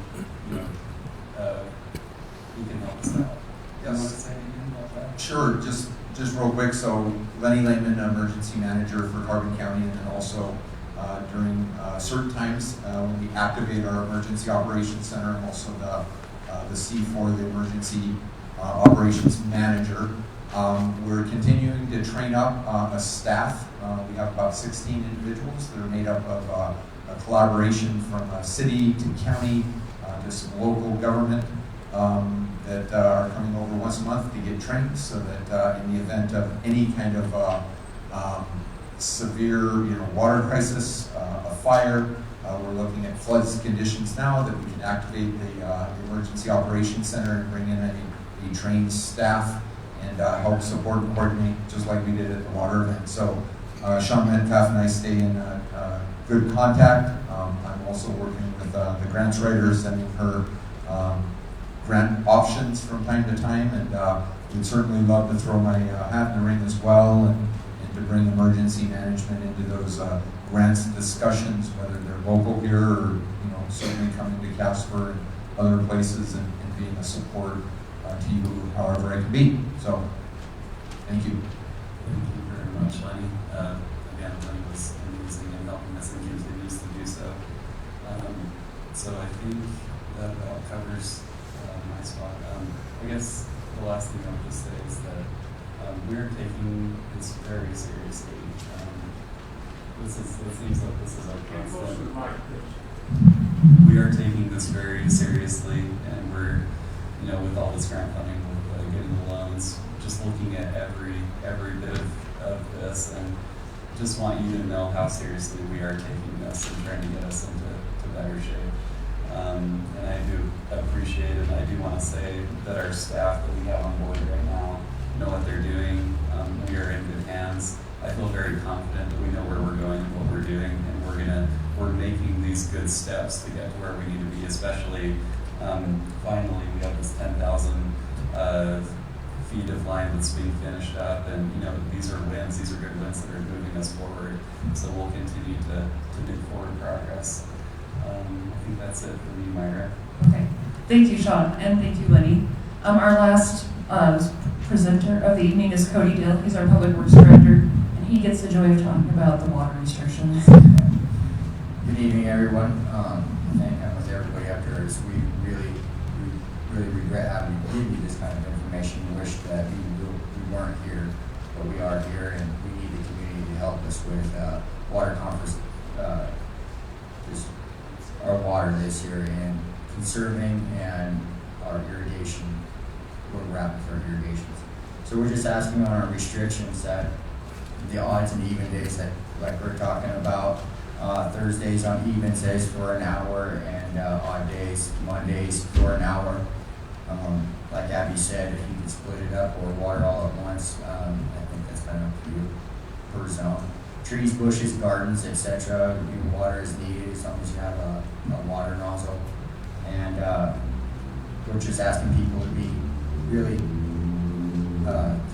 help us out. Yes. You want to say anything about that? Sure, just real quick. So Lenny Lehman, emergency manager for Carbon County, and then also during certain times when we activate our emergency operations center, and also the C4, the emergency operations manager. We're continuing to train up a staff. We have about 16 individuals that are made up of a collaboration from city to county to some local government that are coming over once a month to get trained, so that in the event of any kind of severe water crisis, a fire, we're looking at floods conditions now, that we can activate the emergency operations center and bring in a trained staff and help support and coordinate, just like we did at the water event. So Shawn Metcalf and I stay in good contact. I'm also working with the grants writer, sending her grant options from time to time, and we'd certainly love to throw my hat in the ring as well, and to bring emergency management into those grants discussions, whether they're local here or certainly coming to Casper and other places, and being a support to you however I can be. So, thank you. Thank you very much, Lenny. Again, Lenny was amazing in helping us and continues to do so. So I think that about covers my spot. I guess the last thing I'll just say is that we're taking this very seriously. It seems like this is our Get close to the constant. mic, please. We are taking this very seriously, and we're, with all this grant funding, with getting the loans, just looking at every bit of this, and just want you to know how seriously we are taking this and trying to get us into better shape. And I do appreciate it, and I do want to say that our staff that we have on board right now know what they're doing. We are in good hands. I feel very confident that we know where we're going and what we're doing, and we're making these good steps to get to where we need to be, especially finally we have this 10,000 feet of line that's being finished up, and these are wins, these are good wins that are moving us forward, so we'll continue to make forward progress. I think that's it for me, Myra. Okay, thank you, Shawn, and thank you, Lenny. Our last presenter of the evening is Cody Dill. He's our Public Works Director, and he gets the joy of talking about the water restrictions. Good evening, everyone. Hanging out with everybody after is we really regret having to give you this kind of information. We wish that we weren't here, but we are here, and we need the community to help us with water conference, just our water this year, and conserving and our irrigation. We're wrapping for irrigations. So we're just asking on our restrictions that the odds and even days that, like we're talking about, Thursdays on even days for an hour, and odd days, Mondays for an hour. Like Abby said, if you can split it up or water all at once, I think that's kind of cute per zone. Trees, bushes, gardens, etc. Water is needed as long as you have a water nozzle. And we're just asking people to be really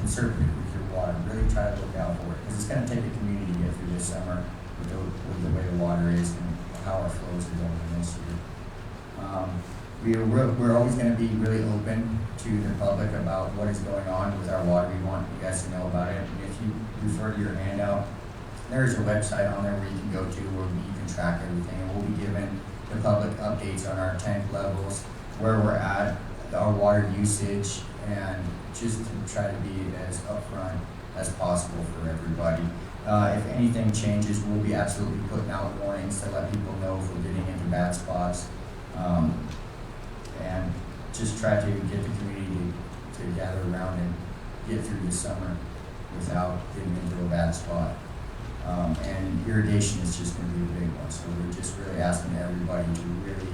conservative with your water. Really try to look out for it, because it's going to take a community to get through this summer with the way the water is and how our flows are going this year. We're always going to be really open to the public about what is going on with our water. We want you guys to know about it. And if you refer to your handout, there's a website on there where you can go to where you can track everything, and we'll be giving the public updates on our tank levels, where we're at, our water usage, and just to try to be as upfront as possible for everybody. If anything changes, we'll be absolutely putting out warnings to let people know if we're getting into bad spots, and just try to get the community to gather around and get through the summer without getting into a bad spot. And irrigation is just going to be a big one, so we're just really asking everybody to really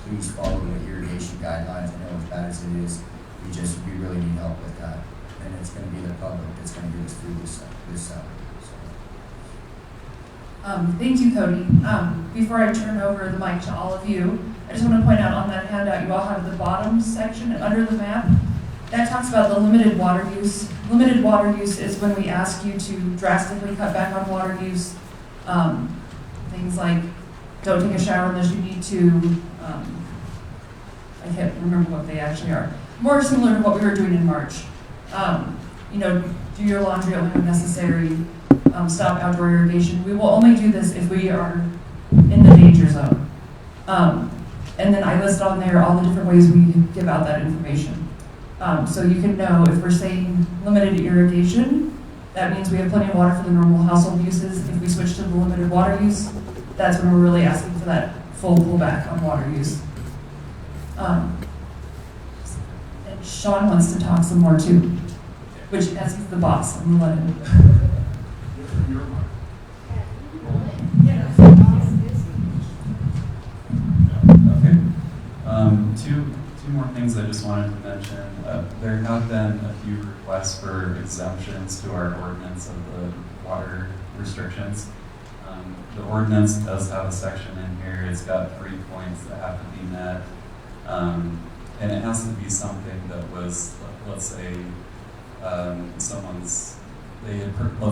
please follow the irrigation guidelines. I know as bad as it is, we really need help with that, and it's going to be the public that's going to get us through this summer. Thank you, Cody. Before I turn over the mic to all of you, I just want to point out on that handout, you all have the bottom section under the map. That talks about the limited water use. Limited water use is when we ask you to drastically cut back on water use. Things like don't take a shower unless you need to. I can't remember what they actually are. More similar to what we were doing in March. Do your laundry only when necessary. Stop outdoor irrigation. We will only do this if we are in the danger zone. And then I list on there all the different ways we give out that information. So you can know if we're saying limited irrigation, that means we have plenty of water for the normal household uses. If we switch to the limited water use, that's when we're really asking for that full pullback on water use. And Shawn wants to talk some more too, which as he's the boss, I'm gonna let him. Okay. Two more things things I just wanted to mention. There have been a few requests for exemptions to our ordinance of the water restrictions. The ordinance does have a section in here. It's got 3 points that have to be met. And it has to be something that was, let's say, let's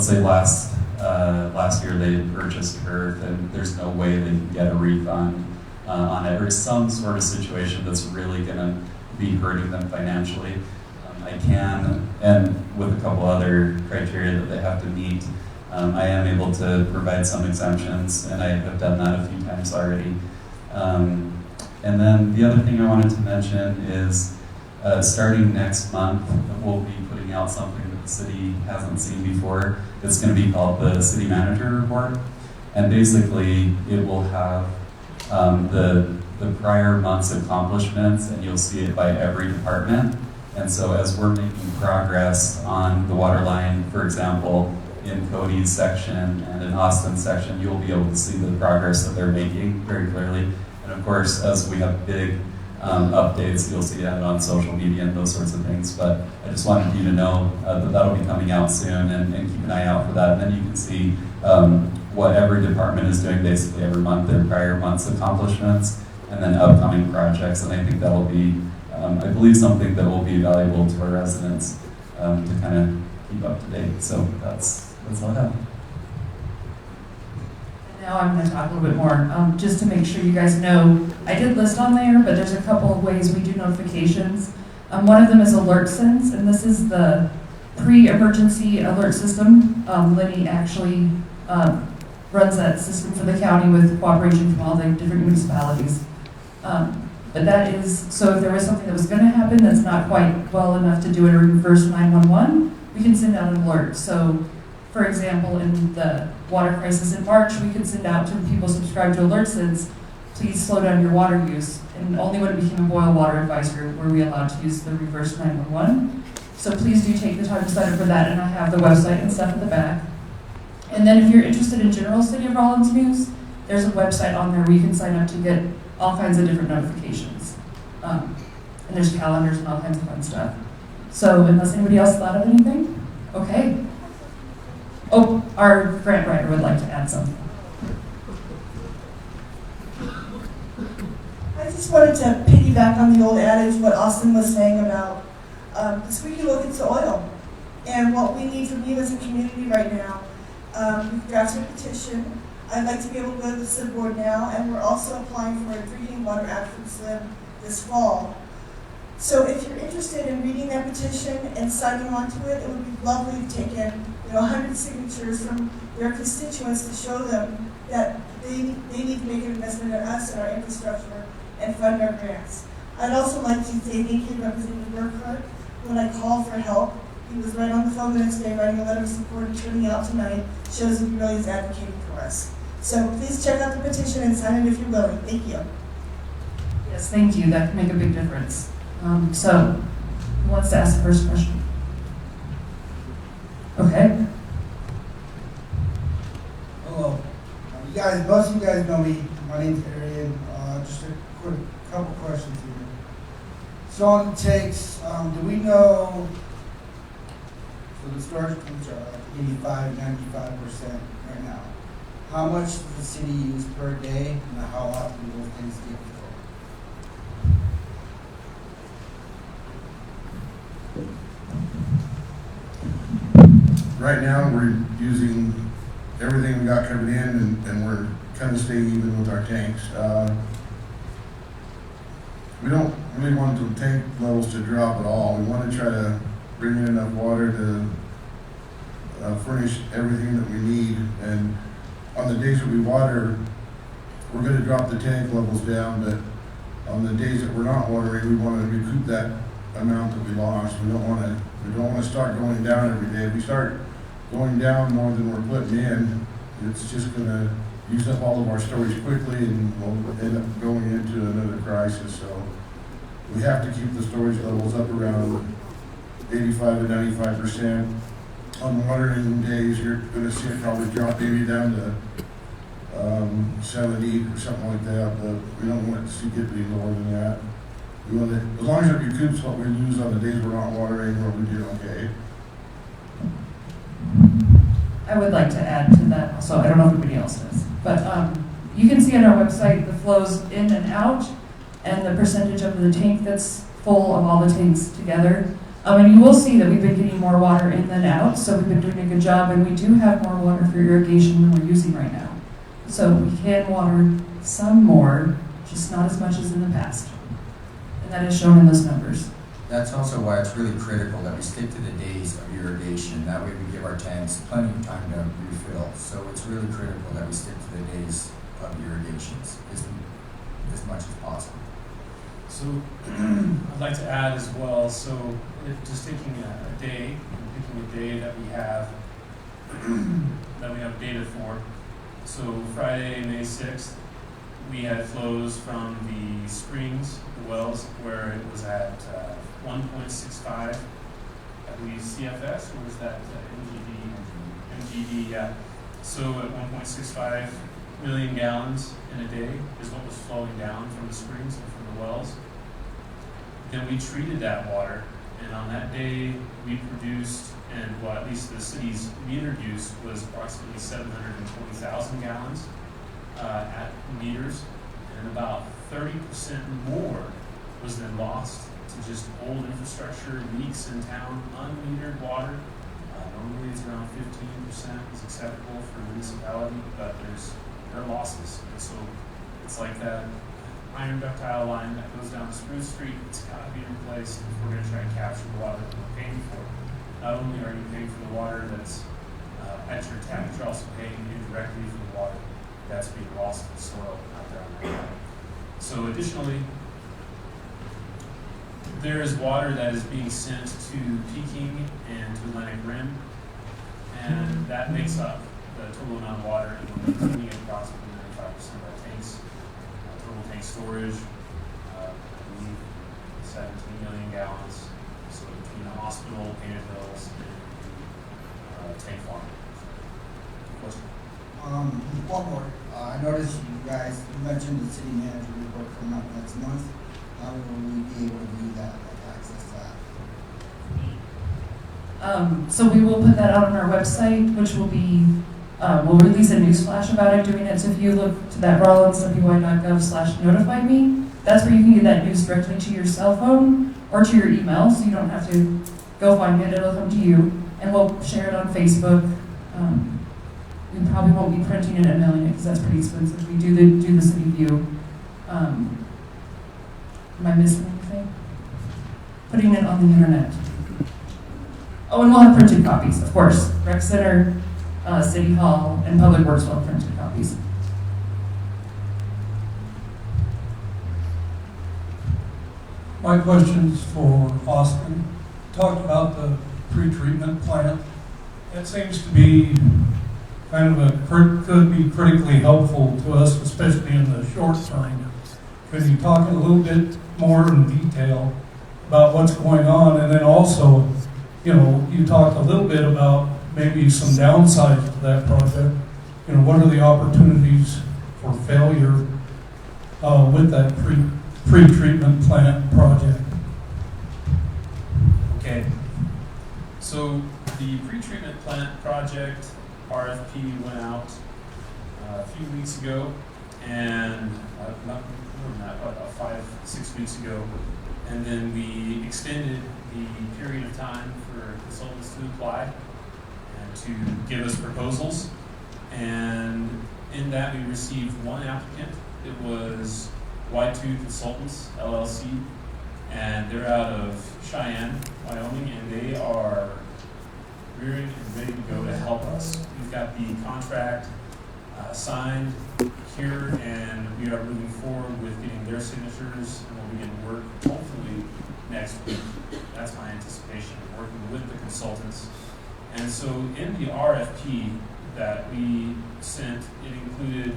say last year they had purchased earth and there's no way they can get a refund on it, or some sort of situation that's really going to be hurting them financially. I can, and with a couple other criteria that they have to meet, I am able to provide some exemptions, and I have done that a few times already. And then the other thing I wanted to mention is starting next month, we'll be putting out something that the city hasn't seen before. It's going to be called the City Manager Report. And basically, it will have the prior month's accomplishments, and you'll see it by every department. And so as we're making progress on the water line, for example, in Cody's section and in Austin's section, you'll be able to see the progress that they're making very clearly. And of course, as we have big updates, you'll see that on social media and those sorts of things. But I just wanted you to know that that'll be coming out soon, and keep an eye out for that. And then you can see what every department is doing basically every month, their prior month's accomplishments, and then upcoming projects. And I think that'll be, I believe, something that will be valuable to our residents to kind of keep up to date. So that's all I have. Now I'm going to talk a little bit more, just to make sure you guys know. I did list on there, but there's a couple of ways we do notifications. One of them is AlertSense, and this is the pre-emergency alert system. Lenny actually runs that system for the county with cooperation from all the different municipalities. But that is, so if there was something that was going to happen that's not quite well enough to do a reverse 911, we can send out an alert. So, for example, in the water crisis in March, we could send out to the people subscribed to AlertSense, please slow down your water use. And only when it became a boil water advisory were we allowed to use the reverse 911. So please do take the time to sign up for that, and I have the website and stuff at the back. And then if you're interested in general City of Rawlins news, there's a website on there where you can sign up to get all kinds of different notifications. And there's calendars and all kinds of fun stuff. So unless anybody else thought of anything, okay. Oh, our grant writer would like to add something. I just wanted to piggyback on the old adage, what Austin was saying about the squeaky wheel gets the oil. And what we need from you as a community right now, we've drafted a petition. I'd like to be able to go to the SLIB board now, and we're also applying for a drinking water act from SLIB this fall. So if you're interested in reading that petition and signing on to it, it would be lovely to take in 100 signatures from their constituents to show them that they need to make an investment in us and our infrastructure and fund our grants. I'd also like to say thank you to Representative Burkhart. When I called for help, he was right on the phone the next day writing a letter of support and turning out tonight. Shows that he really is advocating for us. So please check out the petition and sign it if you're willing. Thank you. Yes, thank you. That can make a big difference. So, who wants to ask the first question? Okay. Hello. Most of you guys know me. My name's Arian. Just a quick couple questions here. So on the tanks, do we know, so the storage tanks are like 85, 95% right now. How much does the city use per day, and how often do those things get filled? Right now, we're using everything we got coming in, and we're kind of staying even with our tanks. We don't really want the tank levels to drop at all. We want to try to bring in enough water to furnish everything that we need. And on the days that we water, we're going to drop the tank levels down, but on the days that we're not watering, we want to recoup that amount that we lost. We don't want to start going down every day. If we start going down more than we're putting in, it's just going to use up all of our storage quickly, and we'll end up going into another crisis. So we have to keep the storage levels up around 85 to 95%. On watering days, you're going to see it probably drop maybe down to 70 or something like that, but we don't want it to get any lower than that. You know, that as long as it recoups what we lose on the days we're not watering, we'll be doing okay. I would like to add to that, so I don't know if anybody else does, but you can see on our website the flows in and out and the percentage of the tank that's full of all the tanks together. And you will see that we've been getting more water in than out, so we've been doing a good job, and we do have more water for irrigation than we're using right now. So we can water some more, just not as much as in the past. And that is shown in those numbers. That's also why it's really critical that we stick to the days of irrigation. That way we give our tanks plenty of time to refill. So it's really critical that we stick to the days of irrigations as much as possible. So I'd like to add as well, so just taking a day, picking a day that we have data for. So Friday, May 6th, we had flows from the springs, the wells, where it was at 1.65, I believe CFS, or was that MGD, yeah. So at 1.65 million gallons in a day is what was flowing down from the springs and from the wells. Then we treated that water, and on that day we produced, and well, at least the city's meter use was approximately 720,000 gallons at meters, and about 30% more was then lost to just old infrastructure, leaks in town, unmetered water. Normally it's around 15% is acceptable for a municipality, but there are losses. And so it's like that iron ductile line that goes down Spruce Street. It's got to be replaced if we're going to try and capture the water that we're paying for. Not only are you paying for the water that's at your tap, but you're also paying indirectly for the water that's being lost in the soil out there on that line. So additionally, there is water that is being sent to Peking and to Atlantic Rim, and that makes up the total amount of water, and we're cleaning approximately 95% of our tanks. Total tank storage, I believe 17 million gallons. So between the hospital, Painted Hills, and tank farm. Question? One more. I noticed you guys, you mentioned the city manager report coming up next month. How will we be able to view that, like access that? So we will put that out on our website, which will be, we'll release a news flash about it doing it. So if you look to that rollins.wy.gov/notify-me, that's where you can get that news directly to your cell phone or to your email, so you don't have to go find it, it'll come to you. And we'll share it on Facebook. We probably won't be printing it and mailing it because that's pretty expensive. We do the city view. Am I missing anything? Putting it on the internet. Oh, and we'll have printed copies, of course. Rec Center, City Hall, and Public Works will have printed copies. My question's for Austin. Talked about the pre-treatment plant. It seems to be kind of could be critically helpful to us, especially in the short term. Could you talk a little bit more in detail about what's going on? And then also, you talked a little bit about maybe some downsides to that project. What are the opportunities for failure with that pre-treatment plant project? Okay. So the pre-treatment plant project RFP went out a few weeks ago, and not more than that, about 5-6 weeks ago. And then we extended the period of time for consultants to apply and to give us proposals. And in that, we received one applicant. It was Y2 Consultants, LLC, and they're out of Cheyenne, Wyoming, and they are rearing and ready to go to help us. We've got the contract signed here, and we are moving forward with getting their signatures, and we'll begin work hopefully next week. That's my anticipation, working with the consultants. And so in the RFP that we sent, it included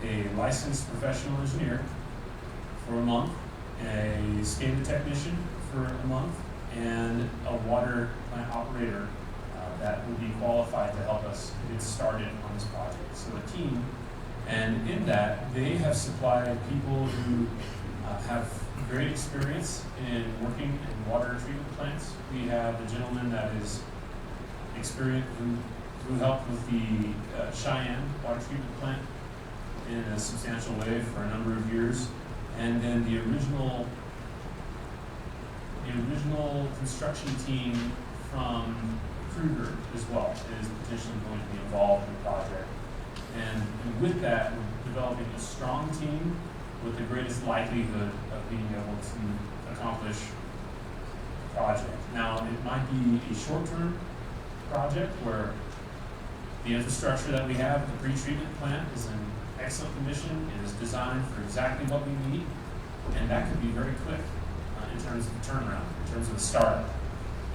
a licensed professional engineer for a month, a SCADA technician for a month, and a water plant operator that will be qualified to help us get started on this project. So a team, and in that, they have supplied people who have great experience in working in water treatment plants. We have a gentleman that is experienced who helped with the Cheyenne water treatment plant in a substantial way for a number of years. And then the original construction team from Kruger as well is potentially going to be involved in the project. And with that, we're developing a strong team with the greatest likelihood of being able to accomplish the project. Now, it might be a short-term project where the infrastructure that we have at the pretreatment plant is in excellent condition and is designed for exactly what we need, and that could be very quick in terms of the turnaround, in terms of the startup.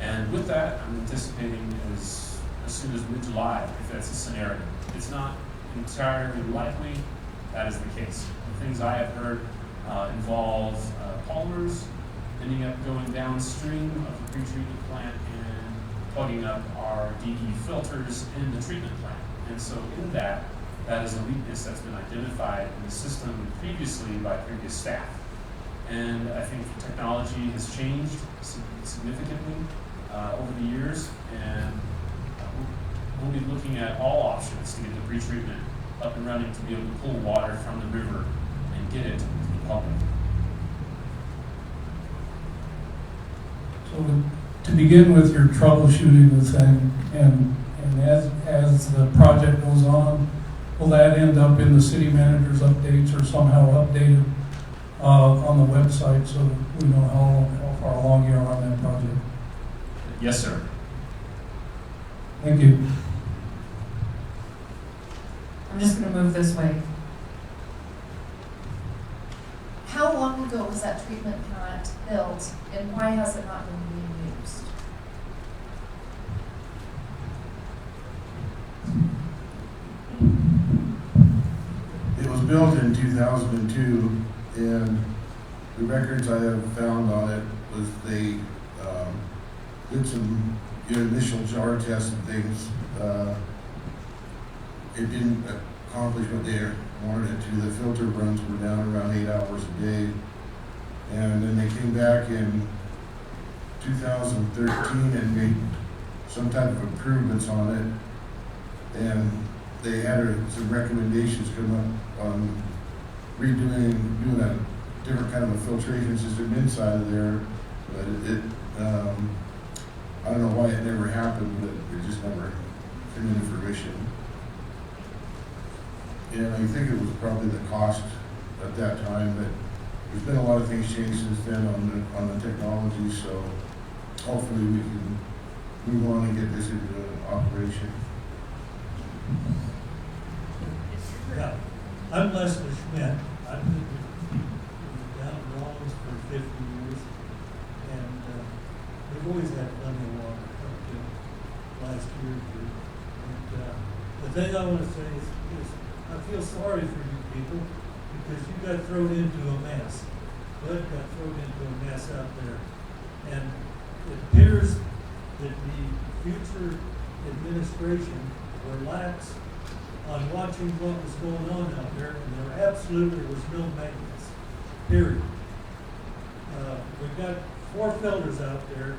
And with that, I'm anticipating as soon as mid-July, if that's a scenario. It's not entirely likely that is the case. The things I have heard involve polymers ending up going downstream of the pretreatment plant and plugging up our DE filters in the treatment plant. And so in that is a weakness that's been identified in the system previously by previous staff. And I think technology has changed significantly over the years, and we'll be looking at all options to get the pretreatment up and running to be able to pull water from the river and get it to the public. So to begin with, you're troubleshooting the thing, and as the project goes on, will that end up in the city manager's updates or somehow updated on the website so that we know how far along you are on that project? Yes, sir. Thank you. I'm just going to move this way. How long ago was that treatment plant built, and why has it not been being used? It was built in 2002, and the records I have found on it was they did some initial jar tests and things. It didn't accomplish what they wanted it to. The filter runs were down around 8 hours a day. And then they came back in 2013 and made some type of improvements on it. And they had some recommendations come up on doing a different kind of a filtration system inside of there. But I don't know why it never happened, but it just never came into fruition. And I think it was probably the cost at that time, but there's been a lot of things changed since then on the technology, so hopefully we can move on and get this into operation. Yeah, I'm Leslie Schmidt. I've been down in Rollins for 50 years, and we've always had plenty of water up to last year or two. And the thing I want to say is I feel sorry for you people because you got thrown into a mess. Bud got thrown into a mess out there. And it appears that the future administration were lax on watching what was going on out there, and there absolutely was no maintenance, period. We've got 4 filters out there,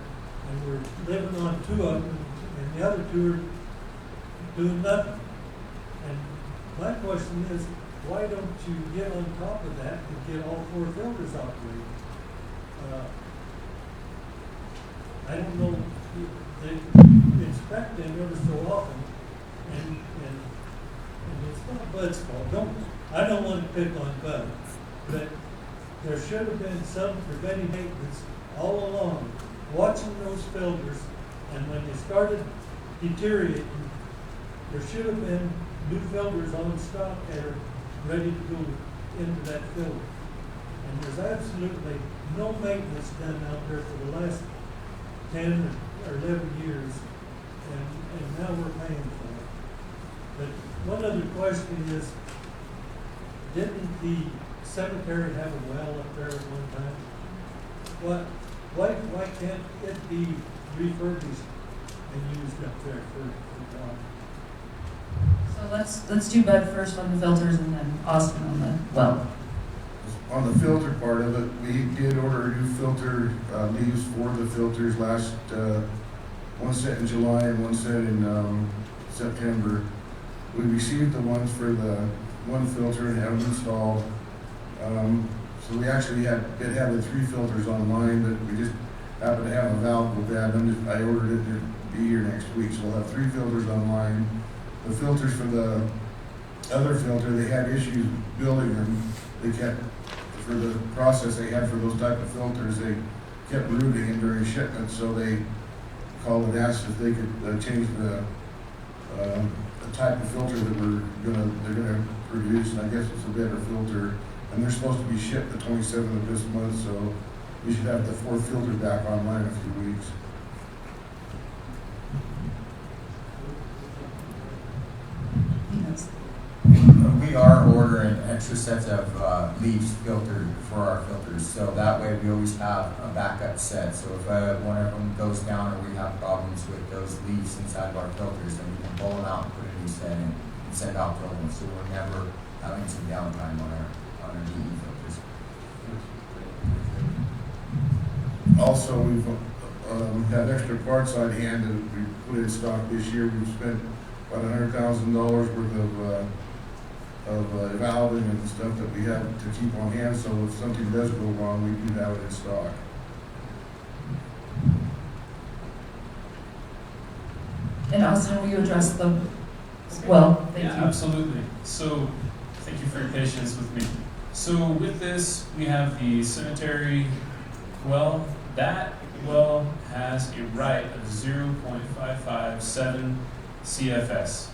and we're living on 2 of them, and the other 2 are doing nothing. And my question is, why don't you get on top of that and get all 4 filters operating? I don't know, they inspect them ever so often, and it's not Bud's fault. I don't want to pick on Bud, but there should have been some preventive maintenance all along, watching those filters, and when they started deteriorating, there should have been new filters on stock that are ready to go into that filter. And there's absolutely no maintenance done out there for the last 10 or 11 years, and now we're paying for it. But one other question is, didn't the cemetery have a well up there at one time? Why can't it be refurbished and used up there for water? So let's do Bud first on the filters and then Austin on the well. On the filter part of it, we did order a new filter, leaves for the filters last, one set in July and one set in, September. We received the ones for the one filter and have them installed. So we actually been having 3 filters online, but we just happen to have a valve with that. I ordered it to be here next week, so we'll have 3 filters online. The filters for the other filter, they had issues building them. They kept, for the process they had for those type of filters, they kept rooting in during shipment, so they called and asked if they could change the type of filter that they're gonna produce, and I guess it's a better filter. And they're supposed to be shipped the 27th of this month, so we should have the 4th filter back online in a few weeks. We are ordering extra sets of leaves filtered for our filters, so that way we always have a backup set. So if one of them goes down or we have problems with those leaves inside of our filters, then we can pull them out and put a new set in and send out to them. So we're never having some downtime on our DE filters. Also, we've had extra parts on hand that we put in stock this year. We've spent about $100,000 worth of valving and stuff that we have to keep on hand, so if something does go wrong, we do have it in stock. And Austin, will you address the well? Thank Yeah, you. absolutely. So, thank you for your patience with me. So with this, we have the cemetery well. That well has a right of 0.557 CFS.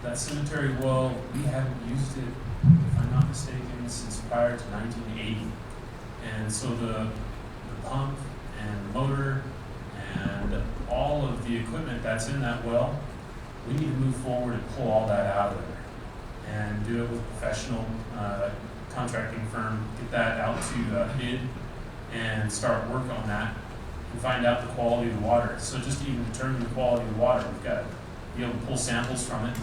That cemetery well, we haven't used it, if I'm not mistaken, since prior to 1980. And so the pump and motor and all of the equipment that's in that well, we need to move forward and pull all that out of there and do it with a professional contracting firm, get that out to bid and start work on that and find out the quality of the water. So just to even determine the quality of the water, we've got to be able to pull samples from it.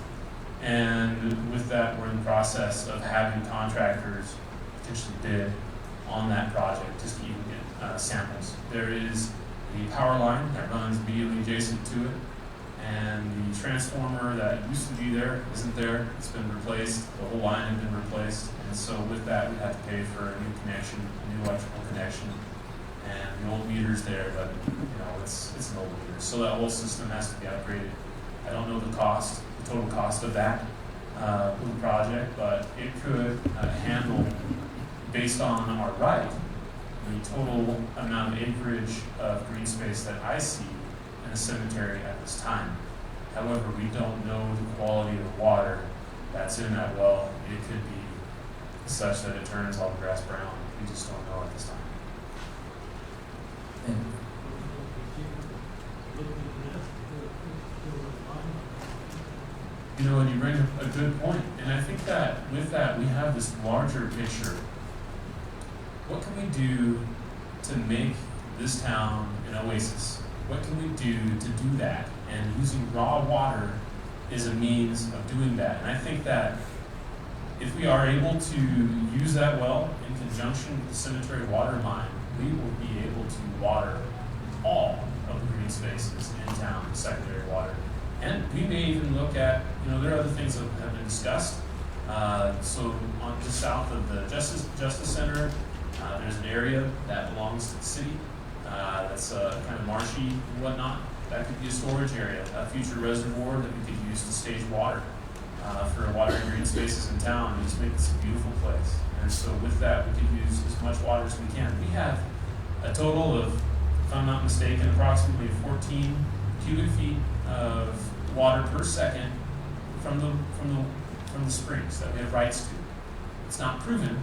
And with that, we're in the process of having contractors potentially bid on that project just to even get samples. There is the power line that runs immediately adjacent to it, and the transformer that used to be there isn't there. It's been replaced. The whole line had been replaced, and so with that, we have to pay for a new connection, a new electrical connection, and the old meter's there, but it's an old meter, so that whole system has to be upgraded. I don't know the cost, the total cost of that for the project, but it could handle, based on our right, the total amount of acreage of green space that I see in the cemetery at this time. However, we don't know the quality of the water that's in that well. It could be such that it turns all the grass brown. We just don't know at this time. And you bring a good point. And I think that with that, we have this larger picture. What can we do to make this town an oasis? What can we do to do that? And using raw water is a means of doing that. And I think that if we are able to use that well in conjunction with the cemetery water line, we will be able to water all of the green spaces in town with secondary water. And we may even look at, there are other things that have been discussed. So on just south of the Justice Center, there's an area that belongs to the city that's kind of marshy and whatnot. That could be a storage area, a future reservoir that we could use to stage water for watering green spaces in town and just make this a beautiful place. And so with that, we could use as much water as we can. We have a total of, if I'm not mistaken, approximately 14 cubic feet of water per second from the springs that we have rights to. It's not proven,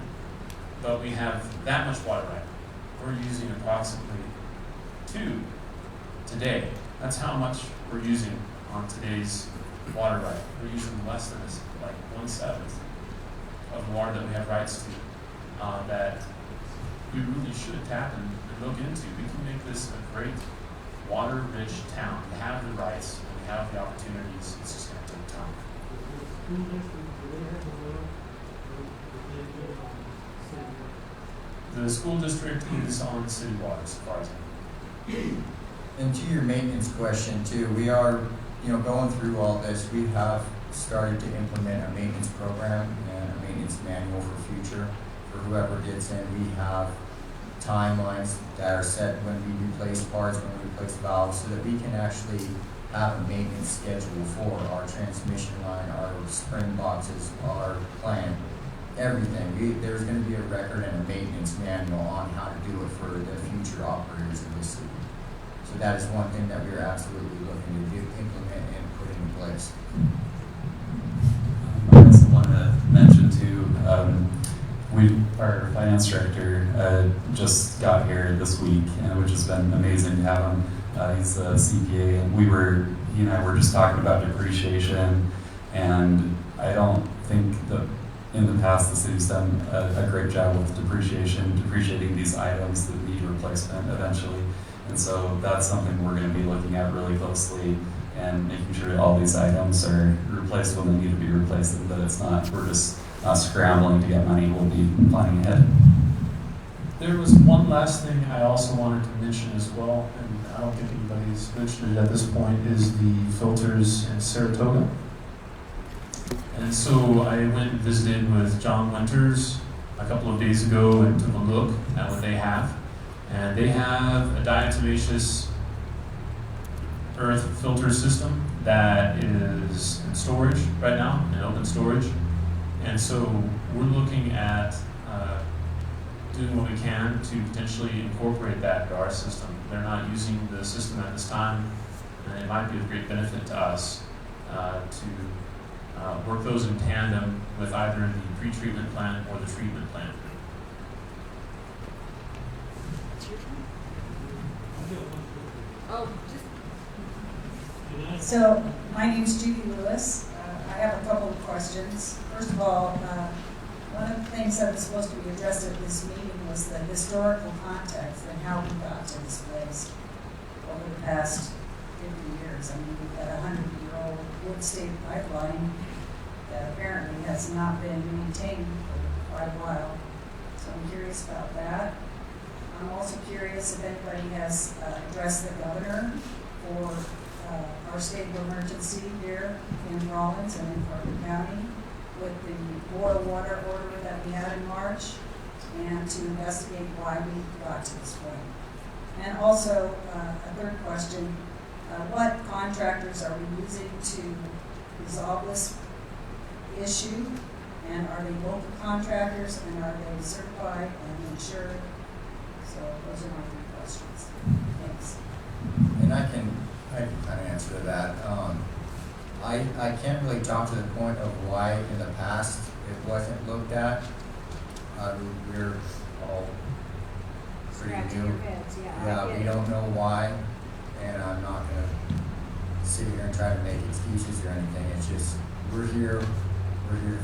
but we have that much water right. We're using approximately 2 today. That's how much we're using on today's water right. We're using less than this, like 1/7 of the water that we have rights to that we really should tap and look into. We can make this a great water-rich town. We have the rights and we have the opportunities. It's just going to take time. The school district is on city water, as far as I know. And to your maintenance question too, we are, going through all this, we have started to implement a maintenance program and a maintenance manual for future. For whoever gets in, we have timelines that are set when we replace parts, when we replace valves, so that we can actually have a maintenance schedule for our transmission line, our spring boxes, our plant, everything. There's going to be a record and a maintenance manual on how to do it for the future operators in the city. So that is one thing that we are absolutely looking to do, implement and put into place. I also want to mention too, our finance director just got here this week, which has been amazing to have him. He's a CPA, and he and I were just talking about depreciation, and I don't think that in the past the city's done a great job with depreciating these items that need replacement eventually. And so that's something we're going to be looking at really closely and making sure that all these items are replaced when they need to be replaced, and that we're just not scrambling to get money, we'll be planning ahead. There was one last thing I also wanted to mention as well, and I don't think anybody's mentioned it at this point, is the filters in Saratoga. And so I went and visited with John Winters a couple of days ago and took a look at what they have. And they have a diatomaceous earth filter system that is in storage right now, in open storage. And so we're looking at doing what we can to potentially incorporate that into our system. They're not using the system at this time, and it might be of great benefit to us to work those in tandem with either the pre-treatment plant or the treatment plant. So, my name's Judy Lewis. I have a couple of questions. First of all, one of the things that was supposed to be addressed at this meeting was the historical context and how we got to this place over the past 50 years. I mean, we've got a 100-year-old wood state pipeline that apparently has not been maintained for quite a while. So I'm curious about that. I'm also curious if anybody has addressed the governor for our state of emergency here in Rollins and in Carter County with the boil water order that we had in March, and to investigate why we got to this point. And also, a third question, what contractors are we using to resolve this issue? And are they local contractors, and are they certified and insured? So those are my three questions. Thanks. And I can kind of answer to that. I can't really talk to the point of why in the past it wasn't looked at. We're all pretty new. Yeah, we don't know why, and I'm not going to sit here and try to make excuses or anything. It's just, we're here to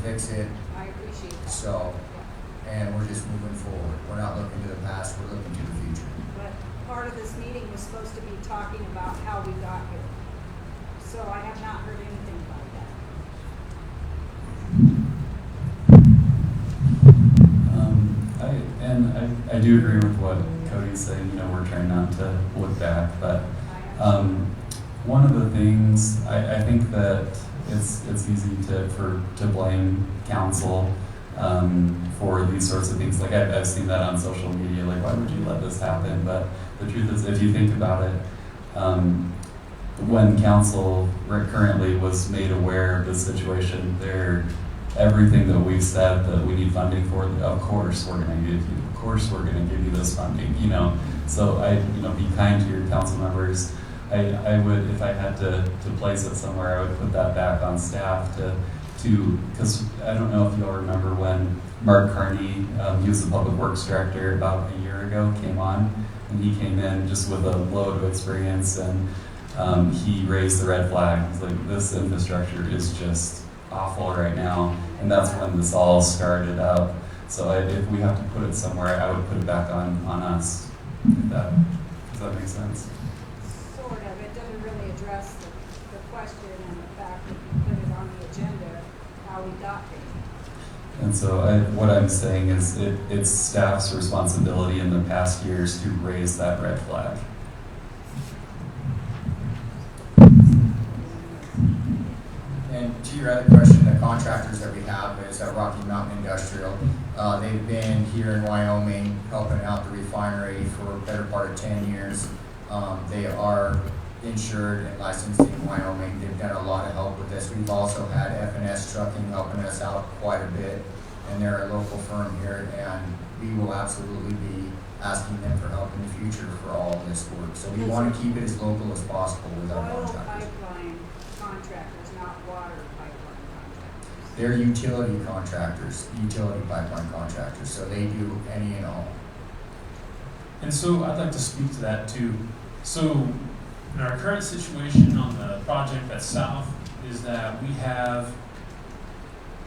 fix it. I appreciate that. So, and we're just moving forward. We're not looking to the past, we're looking to the future. But part of this meeting was supposed to be talking about how we got here. So I have not heard anything about that. I do agree with what Cody's saying. We're trying not to look back, but one of the things I think that it's easy to blame council for these sorts of things. Like I've seen that on social media. Like, why would you let this happen? But the truth is, if you think about it, when council currently was made aware of the situation, everything that we've said that we need funding for, of course we're going to give you. Of course we're going to give you this funding. So be kind to your council members. I would, if I had to place it somewhere, I would put that back on staff because I don't know if you'll remember when Mark Carney, he was the public works director about a year ago, came on, and he came in just with a load of experience, and he raised the red flag. He's like, this infrastructure is just awful right now, and that's when this all started up. So if we have to put it somewhere, I would put it back on us. Does that make sense? Sort of. It doesn't really address the question and the fact that you put it on the agenda, how we got there. And so what I'm saying is it's staff's responsibility in the past years to raise that red flag. And to your other question, the contractors that we have is Rocky Mountain Industrial. They've been here in Wyoming helping out the refinery for a better part of 10 years. They are insured and licensed in Wyoming. They've done a lot of help with this. We've also had F&S Trucking helping us out quite a bit, and they're a local firm here, and we will absolutely be asking them for help in the future for all of this work. So we want to keep it as local as possible with our Oil contractors. pipeline contractors, not water pipeline contractors. They're utility contractors, utility pipeline contractors, so they do any and all. And so I'd like to speak to that too. So in our current situation on the project that's south is that we have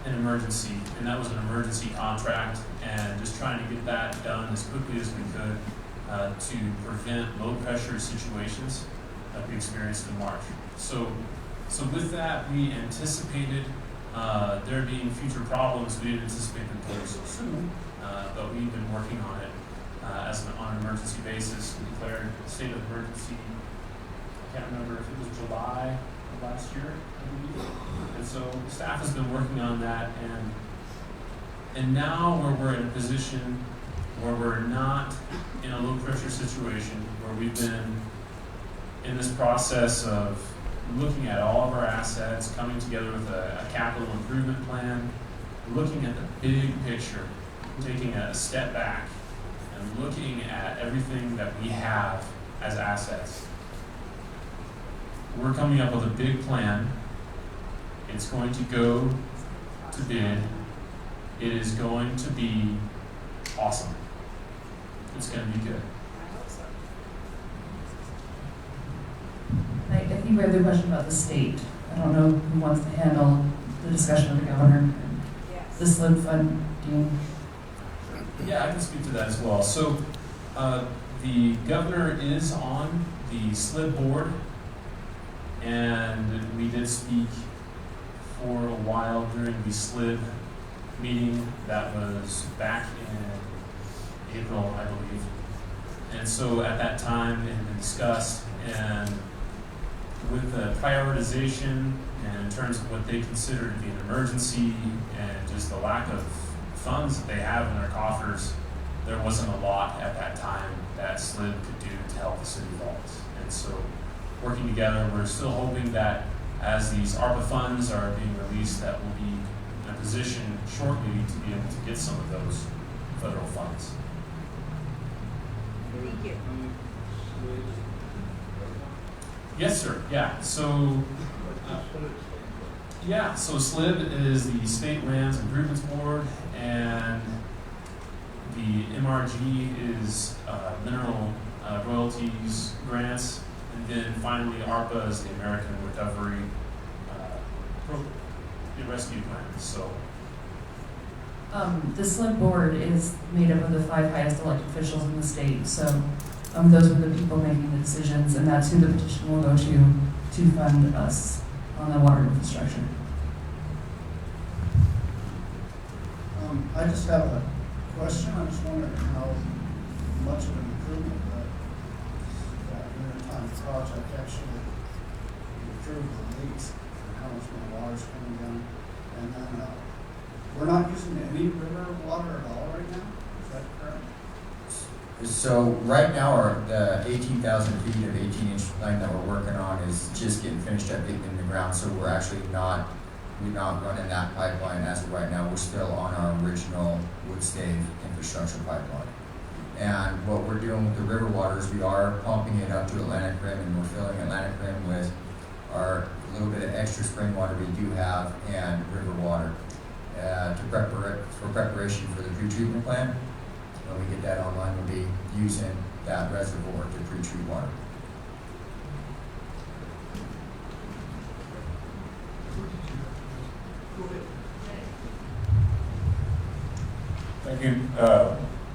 an emergency, and that was an emergency contract, and just trying to get that done as quickly as we could to prevent low pressure situations like we experienced in March. So with that, we anticipated there being future problems. We didn't anticipate them coming so soon, but we've been working on it on an emergency basis. We declared a state of emergency. I can't remember if it was July of last year, I believe. And so the staff has been working on that, and now where we're in a position where we're not in a low pressure situation, where we've been in this process of looking at all of our assets, coming together with a capital improvement plan, looking at the big picture, taking a step back and looking at everything that we have as assets. We're coming up with a big plan. It's going to go to bid. It is going to be awesome. It's going to be good. I think we have the question about the state. I don't know who wants to handle the discussion with the governor. The SLIB funding. Yeah, I can speak to that as well. So the governor is on the SLIB board, and we did speak for a while during the SLIB meeting that was back in April, I believe. And so at that time it had been discussed, and with the prioritization and in terms of what they consider to be an emergency and just the lack of funds that they have in their coffers, there wasn't a lot at that time that SLIB could do to help the city vaults. And so working together, we're still hoping that as these ARPA funds are being released, that we'll be in a position shortly to be able to get some of those federal funds. Thank you. Yes, sir. Yeah. So SLIB is the State Lands Improvements Board, and the MRG is mineral royalties grants, and then finally ARPA is the American Recovery Rescue Plan. So the SLIB board is made up of the 5 highest elected officials in the state. So those are the people making the decisions, and that's who the petition will go to fund us on the water infrastructure. I just have a question. I just wondering how much of an improvement that wintertime project actually improved the leaks and how much more water's coming down. And then we're not using any river water at all right now. Is that correct? So right now, the 18,000 feet of 18-inch line that we're working on is just getting finished up, getting in the ground. So we're actually not running that pipeline as of right now. We're still on our original wood stave infrastructure pipeline. And what we're doing with the river waters, we are pumping it up to Atlantic Rim, and we're filling Atlantic Rim with our little bit of extra spring water we do have and river water for preparation for the pre-treatment plant. When we get that online, we'll be using that reservoir to pre-treat water. Thank you.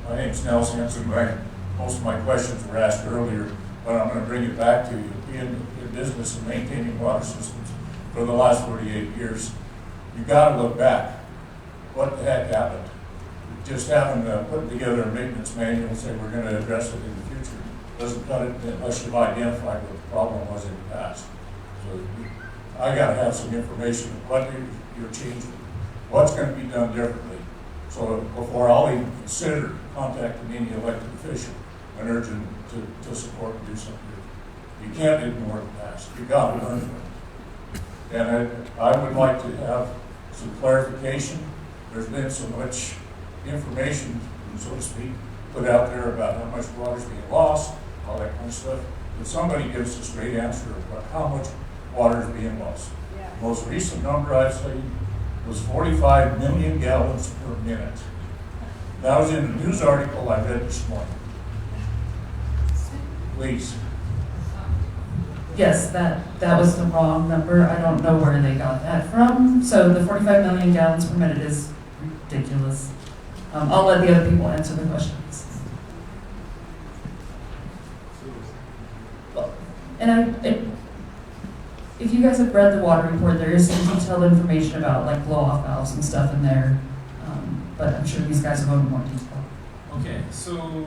My name's Nelson Hanson. Most of my questions were asked earlier, but I'm going to bring it back to you. Being in business and maintaining water systems for the last 48 years, you've got to look back. what the heck happened? Just having put together a maintenance manual and say we're gonna address it in the future doesn't cut it unless you've identified what the problem was in the past. So I gotta have some information of what you're changing, what's gonna be done differently. So before I'll even consider contacting any elected official and urging to support and do something. You can't ignore the past. You got to learn from it. And I would like to have some clarification. There's been so much information, so to speak, put out there about how much water's being lost, all that kind of stuff. But somebody gives us a straight answer about how much water is being lost. Yeah. The most recent number I've seen was 45 million gallons per minute. That was in a news article I read this morning. Please. Yes, that was the wrong number. I don't know where they got that from. So the 45 million gallons per minute is ridiculous. I'll let the other people answer the questions. And if you guys have read the water report, there is some detailed information about like blow-off valves and stuff in there. But I'm sure these guys will go into more detail. Okay, so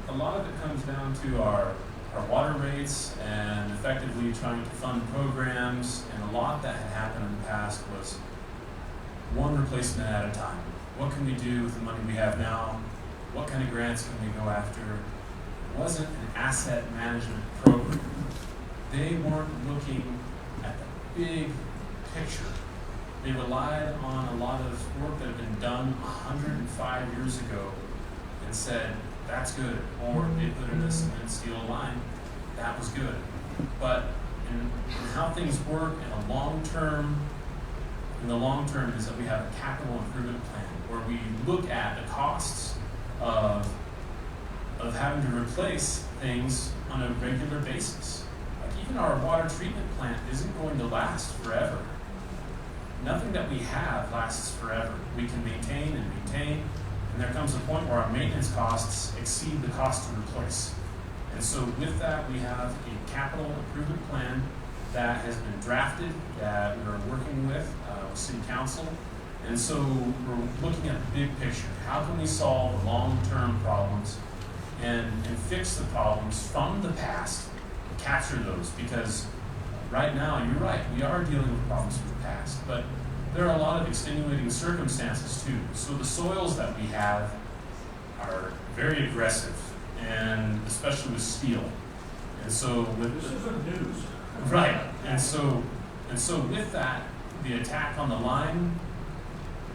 a lot of it comes down to our water rates and effectively trying to fund programs, and a lot that had happened in the past was one replacement at a time. What can we do with the money we have now? What kind of grants can we go after? It wasn't an asset management program. They weren't looking at the big picture. They relied on a lot of work that had been done 105 years ago and said, that's good. Or they put in a cement steel line, that was good. But in how things work in the long term is that we have a capital improvement plan where we look at the costs of having to replace things on a regular basis. Like even our water treatment plant isn't going to last forever. Nothing that we have lasts forever. We can maintain and maintain, and there comes a point where our maintenance costs exceed the cost to replace. And so with that, we have a capital improvement plan that has been drafted, that we're working with City Council. And so we're looking at the big picture. How can we solve the long-term problems and fix the problems from the past, capture those? Because right now, you're right, we are dealing with problems from the past, but there are a lot of extenuating circumstances too. So the soils that we have are very aggressive, and especially with steel. And so with This isn't news. right, and so with that, the attack on the line,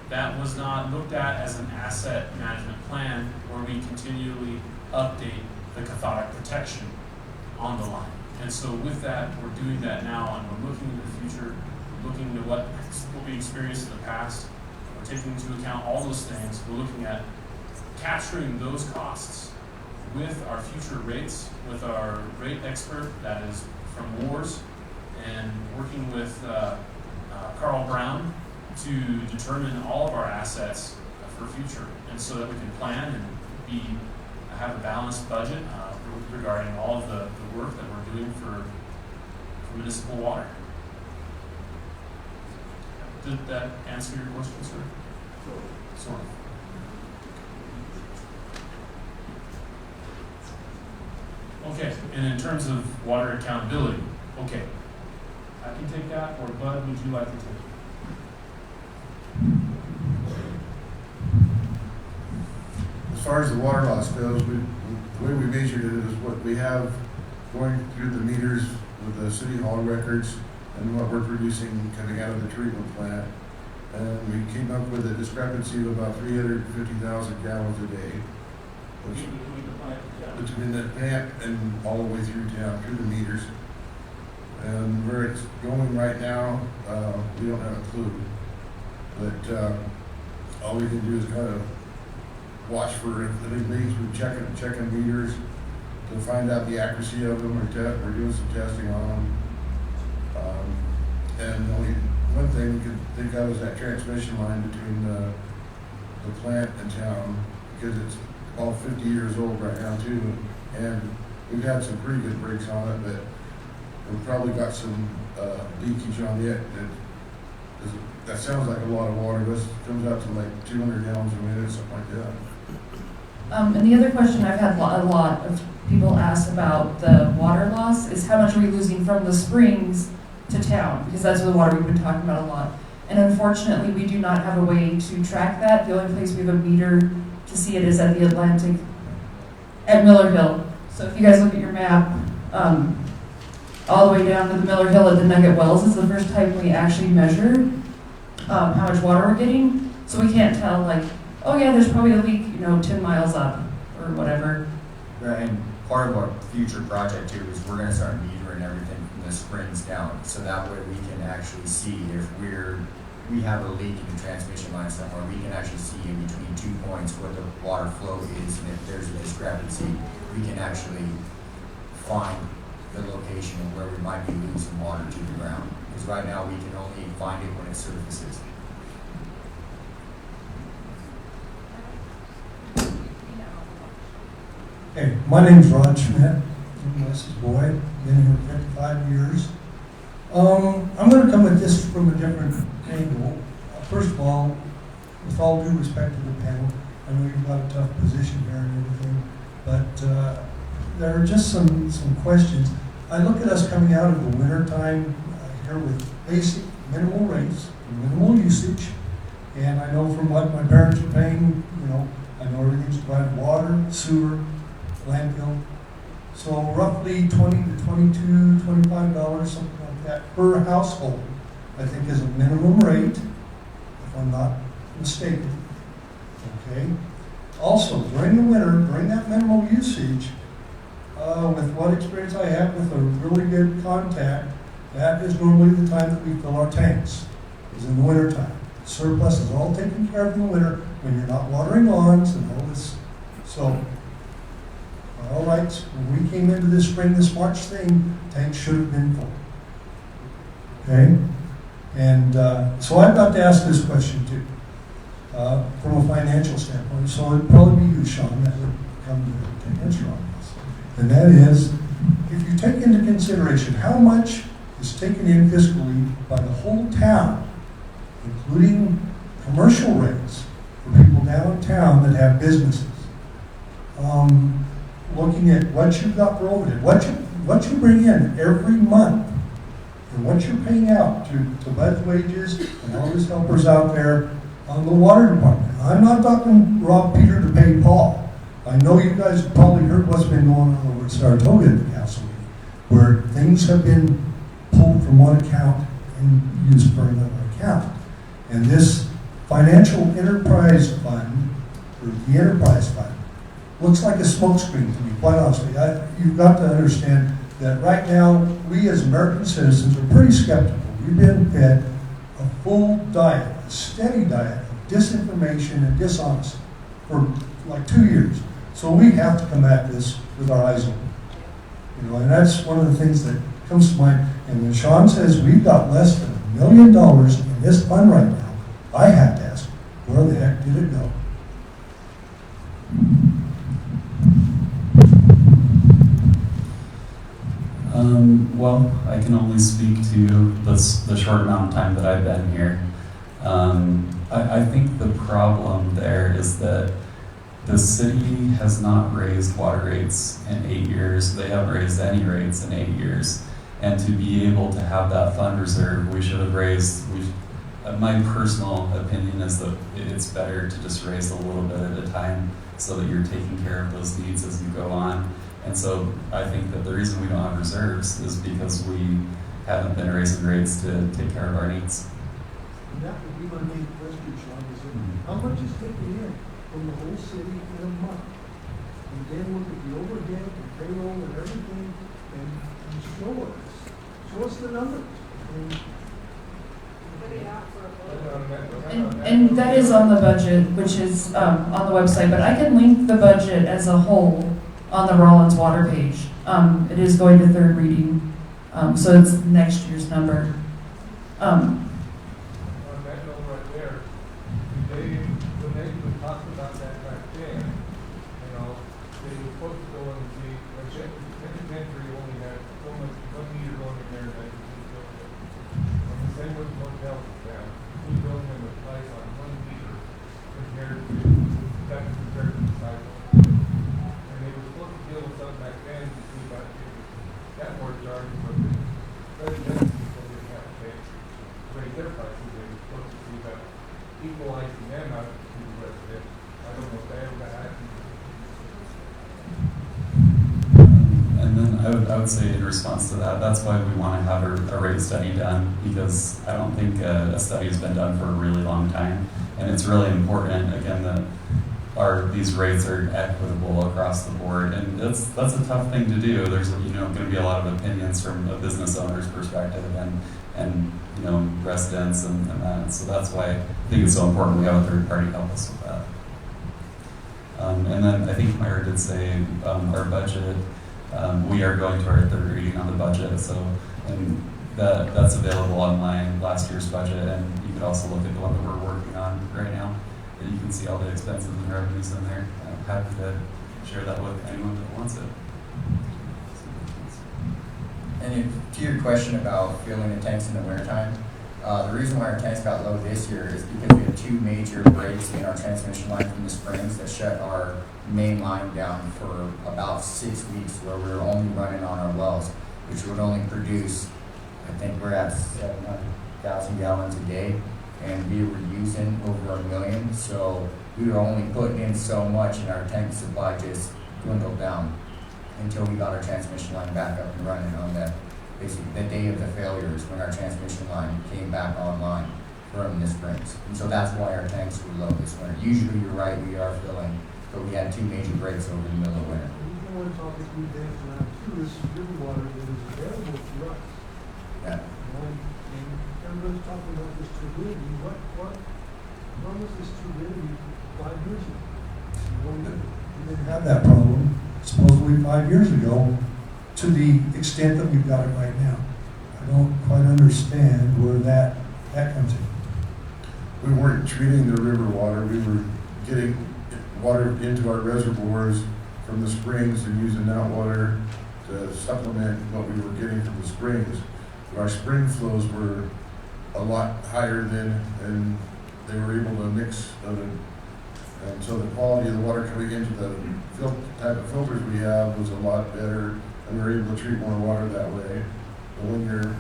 that was not looked at as an asset management plan where we continually update the cathodic protection on the line. And so with that, we're doing that now, and we're looking into the future, looking to what we experienced in the past. We're taking into account all those things. We're looking at capturing those costs with our future rates, with our rate expert that is from WARS, and working with Carl Brown to determine all of our assets for future, and so that we can plan and have a balanced budget regarding all of the work that we're doing for municipal water. Did that answer your question, sir? Sort of. Okay, and in terms of water accountability, okay, I can take that, or Bud, would you like to take it? As far as the water loss goes, the way we measured it is what we have going through the meters with the city hall records and what we're producing coming out of the treatment plant. And we came up with a discrepancy of about 350,000 gallons a day, which between the plant and all the way through town, through the meters. And where it's going right now, we don't have a clue. But all we can do is kind of watch for any leaks. We're checking meters to find out the accuracy of them. We're doing some testing on them. And only one thing we could think of is that transmission line between the plant and town, because it's all 50 years old right now too. And we've had some pretty good breaks on it, but we've probably got some leakage on it that That sounds like a lot of water. This comes out to like 200 gallons a minute, something like that. And the other question I've had a lot of people ask about the water loss is how much are we losing from the springs to town? Because that's the water we've been talking about a lot. And unfortunately, we do not have a way to track that. The only place we have a meter to see it is at the Atlantic, at Miller Hill. So if you guys look at your map, all the way down to the Miller Hill at the Nugget Wells is the first time we actually measure how much water we're getting. So we can't tell, like, oh yeah, there's probably a leak, 10 miles up or whatever. Right, and part of our future project too is we're gonna start metering everything from the springs down, so that way we can actually see if we have a leak in the transmission line somewhere, we can actually see in between 2 points what the water flow is, and if there's a discrepancy, we can actually find the location of where we might be losing water to the ground. Because right now we can only find it when it surfaces. Hey, my name's Rod Schmidt. I'm Wes's boy. Been here 55 years. I'm going to come at this from a different angle. First of all, with all due respect to the panel, I know you've got a tough position here and everything, but there are just some questions. I look at us coming out of the winter time here with basic minimal rates, minimal usage, and I know from what my parents are paying, I know everything's provided: water, sewer, landfill. So roughly $20 to $22, $25, something like that per household, I think is a minimum rate, if I'm not mistaken. Okay. Also, during the winter, during that minimal usage, with what experience I have with a really good contact, that is normally the time that we fill our tanks, is in the winter time. Surplus is all taken care of in the winter when you're not watering lawns and all this. So, all right, when we came into this spring, this March thing, tanks should have been full. Okay? And so I've got to ask this question too, from a financial standpoint. So it'd probably be you, Shawn, that would come to answer on this. And that is, if you take into consideration how much is taken in fiscally by the whole town, including commercial rates for people downtown that have businesses, looking at what you've got for overhead, what you bring in every month, and what you're paying out to Bud's wages and all his helpers out there on the water department. I'm not talking rob Peter to pay Paul. I know you guys have probably heard what's been going on over at Saratoga at the council meeting, where things have been pulled from one account and used for another account. And this financial enterprise fund, or the enterprise fund, looks like a smokescreen to me, quite honestly. You've got to understand that right now, we as American citizens are pretty skeptical. We've been fed a full diet, a steady diet of disinformation and dishonesty for like 2 years. So we have to come at this with our eyes open. And that's one of the things that comes to mind. And when Shawn says we've got less than $1 million in this fund right now, I have to ask, where the heck did it go? Well, I can only speak to the short amount of time that I've been here. I think the problem there is that the city has not raised water rates in 8 years. They haven't raised any rates in 8 years. And to be able to have that fund reserve, we should have raised, my personal opinion is that it's better to just raise a little bit at a time so that you're taking care of those needs as you go on. And so I think that the reason we don't have reserves is because we haven't been raising rates to take care of our needs. And that would be my main question, Shawn, is how much is taken in from the whole city in a month? And then look at the overhead, the payroll, and everything, and show us the numbers. And that is on the budget, which is on the website, but I can link the budget as a whole on the Rollins Water page. It is going to third reading, so it's next year's number. On that note right there, when they even talked about that back then, they were supposed to go and see, like, Penitentiary only had so much, 1 meter going in there, and that was the same with the motels down. raise their prices, they were supposed to see that equalizing them out to the residents. I don't know if they ever got action. And then I would say in response to that, that's why we want to have a rate study done, because I don't think a study has been done for a really long time. And it's really important, again, that these rates are equitable across the board. And that's a tough thing to do. There's going to be a lot of opinions from a business owner's perspective and residents and that. So that's why I think it's so important we have a third party help us with that. And then I think Myra did say our budget. We are going to our third reading on the budget, and that's available online, last year's budget, and you could also look at the one that we're working on right now, and you can see all the expenses and revenues in there. I'm happy to share that with anyone that wants it. And to your question about filling the tanks in the wintertime, the reason why our tanks got low this year is because we had two major breaks in our transmission line from the springs that shut our main line down for about 6 weeks, where we were only running on our wells, which would only produce, I think we're at 700,000 gallons a day, and we were using over 1 million, so we were only putting in so much, and our tank supply just dwindled down until we got our transmission line back up and running on basically the day of the failures, when our transmission line came back online from the springs. And so that's why our tanks were low this winter. Usually, you're right, we are filling, but we had two major breaks over the middle of winter. You want to talk if we dance around too, this is river water that is available to us. Yeah. And everybody's talking about this turbidity. When was this turbidity 5 years ago? We didn't have that problem supposedly 5 years ago to the extent that we've got it right now. I don't quite understand where that comes in. We weren't treating the river water, we were getting water into our reservoirs from the springs and using that water to supplement what we were getting from the springs. Our spring flows were a lot higher then, and they were able to mix and so the quality of the water coming into the type of filters we have was a lot better, and we were able to treat more water that way. But when your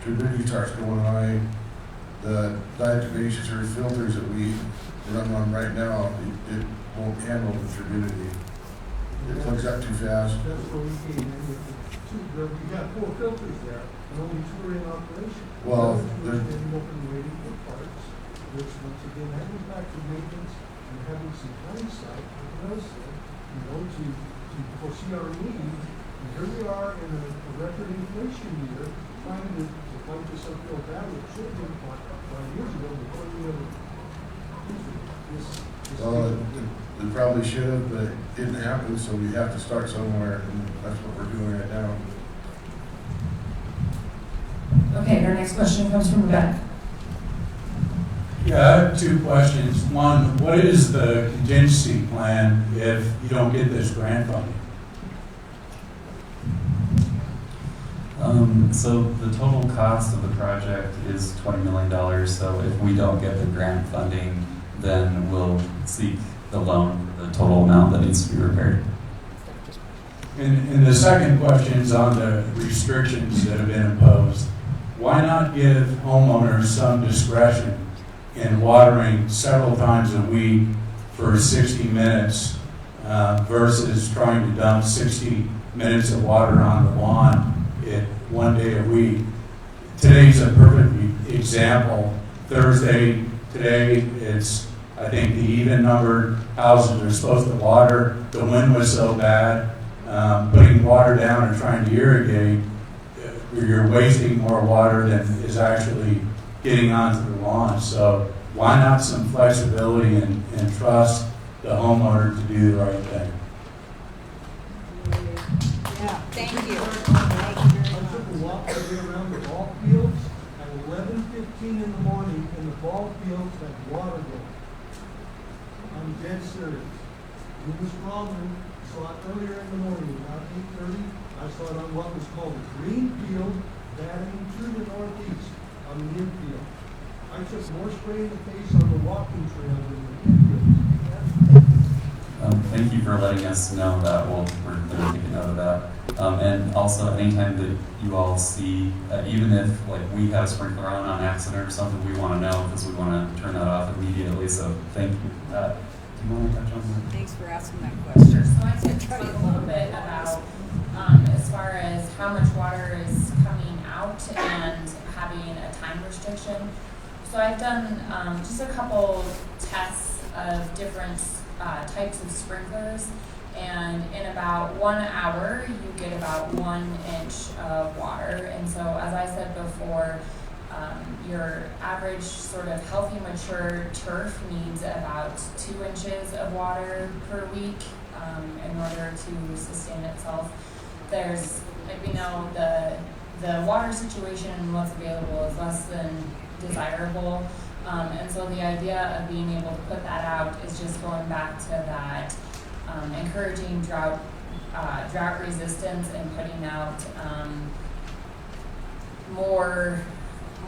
turbidity starts going high, the diatomaceous or filters that we run on right now, it won't handle the turbidity. It plugs up too fast. That's where we came in with we got 4 filters there, and only 2 are in operation. Well, there's been open waiting for parts, which once again, that goes back to maintenance and having some hindsight, like Bill said, to foresee our needs. And here we are in a record inflation year, trying to fight this uphill battle. It should have been 5 years ago before we ever this. Well, it probably should have, but it didn't happen, so we have to start somewhere, and that's what we're doing right now. Okay, our next question comes from Rebecca. Yeah, I have 2 questions. One, what is the contingency plan if you don't get this grant funding? So the total cost of the project is $20 million. So if we don't get the grant funding, then we'll seek the loan for the total amount that needs to be repaired. And the second question is on the restrictions that have been imposed. Why not give homeowners some discretion in watering several times a week for 60 minutes versus trying to dump 60 minutes of water on the lawn one day a week? Today's a perfect example. Thursday, today, it's, I think, the even numbered houses are supposed to water. The wind was so bad, putting water down and trying to irrigate, you're wasting more water than is actually getting onto the lawn. So why not some flexibility and trust the homeowner to do the right thing? Yeah, thank you. I took a walk today around the ball fields at 11:15 in the morning, and the ball fields had water going. I'm dead serious. It was Strongman saw it earlier in the morning, about 8:30. I saw it on what was called a green field, batting to the northeast on the infield. I took more spray in the face on the walking trail than the infield. Thank you for letting us know that. We're going to take a note of that. And also, anytime that you all see, even if like we have a sprinkler on accident or something, we want to know because we want to turn that off immediately. So thank you for that. Do you want to touch on that? Thanks for asking that question. So I can talk a little bit about as far as how much water is coming out and having a time restriction. So I've done just a couple tests of different types of sprinklers, and in about 1 hour you get about 1 inch of water. And so as I said before, your average sort of healthy mature turf needs about 2 inches of water per week in order to sustain itself. There's, like we know, the water situation and what's available is less than desirable. And so the idea of being able to put that out is just going back to that, encouraging drought resistance and putting out more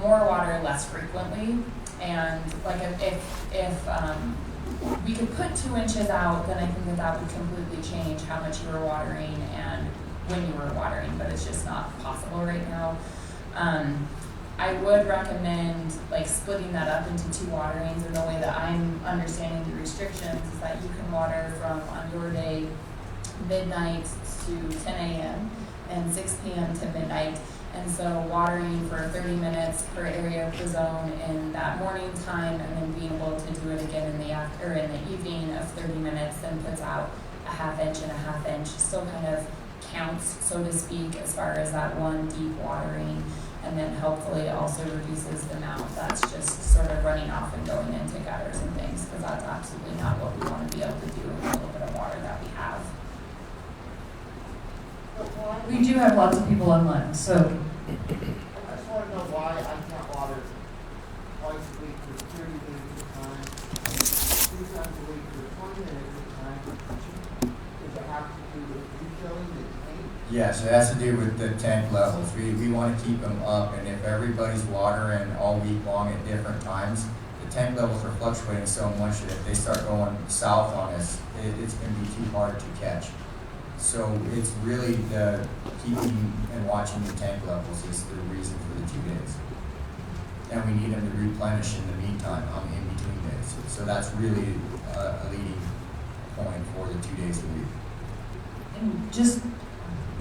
water less frequently. And like if we could put 2 inches out, then I think that would completely change how much you were watering and when you were watering, but it's just not possible right now. I would recommend like splitting that up into 2 waterings, and the way that I'm understanding the restrictions is that you can water from on your day midnight to 10 a.m. and 6 p.m. to midnight. And so watering for 30 minutes per area of the zone in that morning time, and then being able to do it again in the evening of 30 minutes, then puts out a 1/2 inch and a 1/2 inch. Still kind of counts, so to speak, as far as that one deep watering, and then hopefully also reduces the amount that's just sort of running off and going into gutters and things, because that's absolutely not what we want to be able to do with a little bit of water that we have. We do have lots of people online, so. I just want to know why I can't water twice a week for 30 minutes at a time, 3 times a week for 20 minutes at a time. Does it have to do with refilling the tank? Yeah, so it has to do with the tank levels. We want to keep them up, and if everybody's watering all week long at different times, the tank levels are fluctuating so much that if they start going south on us, it's going to be too hard to catch. So it's really the keeping and watching the tank levels is the reason for the 2 days. And we need them to replenish in the meantime, in between days. So that's really a leading point for the 2 days a week. And just,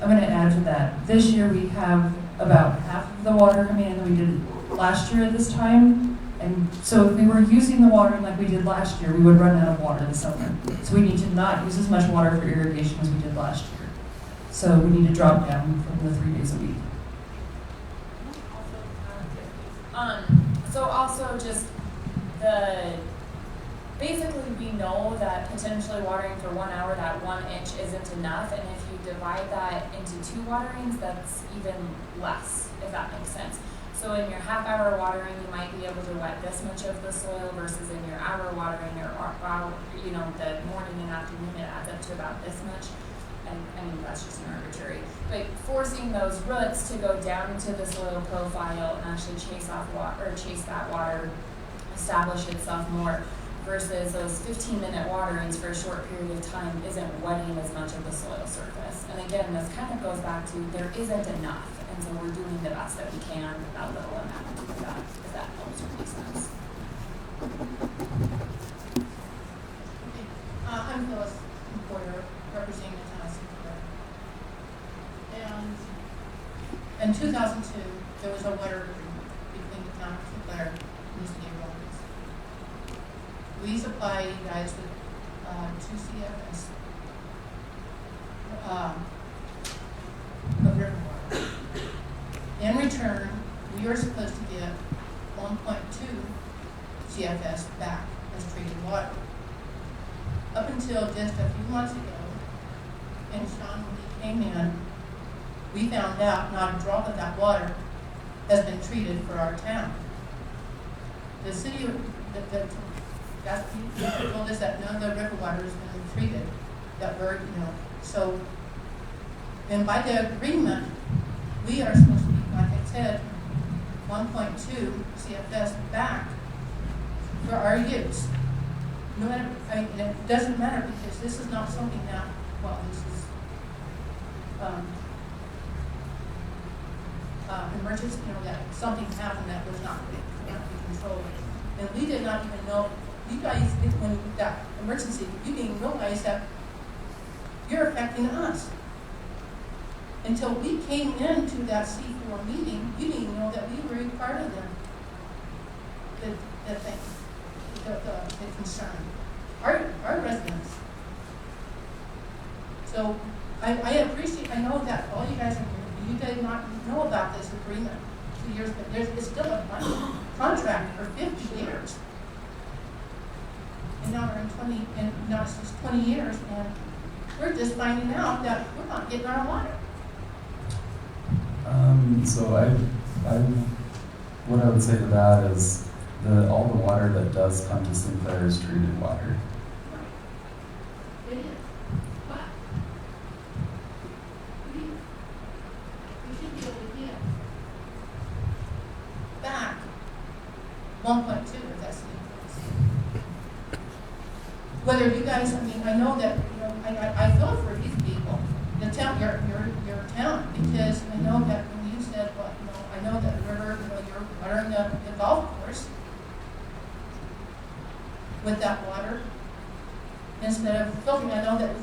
I'm going to add to that. This year we have about half of the water coming in than we did last year at this time. And so if we were using the water like we did last year, we would run out of water this summer. So we need to not use as much water for irrigation as we did last year. So we need to drop down from the 3 days a week. So also just basically we know that potentially watering for 1 hour, that 1 inch isn't enough, and if you divide that into 2 waterings, that's even less, if that makes sense. So in your 1/2 hour watering, you might be able to wet this much of the soil versus in your hour watering or the morning and afternoon, it adds up to about this much. And I mean, that's just an arbitrary. But forcing those roots to go down into the soil profile and actually chase that water, establish itself more, versus those 15-minute waterings for a short period of time isn't wetting as much of the soil surface. And again, this kind of goes back to there isn't enough. And so we're doing the best that we can with that little amount, if that helps or makes sense. I'm Phyllis Mcborger, representing the town of Superintendent. And in 2002, there was a water agreement between the town of Superintendent and the city of Romans. We supply you guys with 2 CFS of river water. In return, we are supposed to get 1.2 CFS back as treated water. Up until just a few months ago, and Shawn, when he came in, we found out not a drop of that water has been treated for our town. The city, he told us that none of the river water has been treated, so, and by the agreement, we are supposed to be, like I said, 1.2 CFS back for our use. no matter, it doesn't matter because this is not something that, well, this is, emergency, that something happened that was not controlled. And we did not even know, you guys, when that emergency, you didn't realize that you're affecting us. Until we came into that C4 meeting, you didn't know that we were a part of the thing, the concern. Our residents. So I appreciate, I know that all you guys are, you did not know about this agreement 2 years, but it's still a contract for 50 years. And now we're in 20, and now it's just 20 years, and we're just finding out that we're not getting our water. So what I would say to that is all the water that does come to Sinclair is treated water. It is. But we should be able to get back 1.2 if that's the increase. Whether you guys, I know that, I feel for these people, the town, your town, because I know that when you said, well, I know that the river, you're watering the golf course with that water instead of filtering. I know that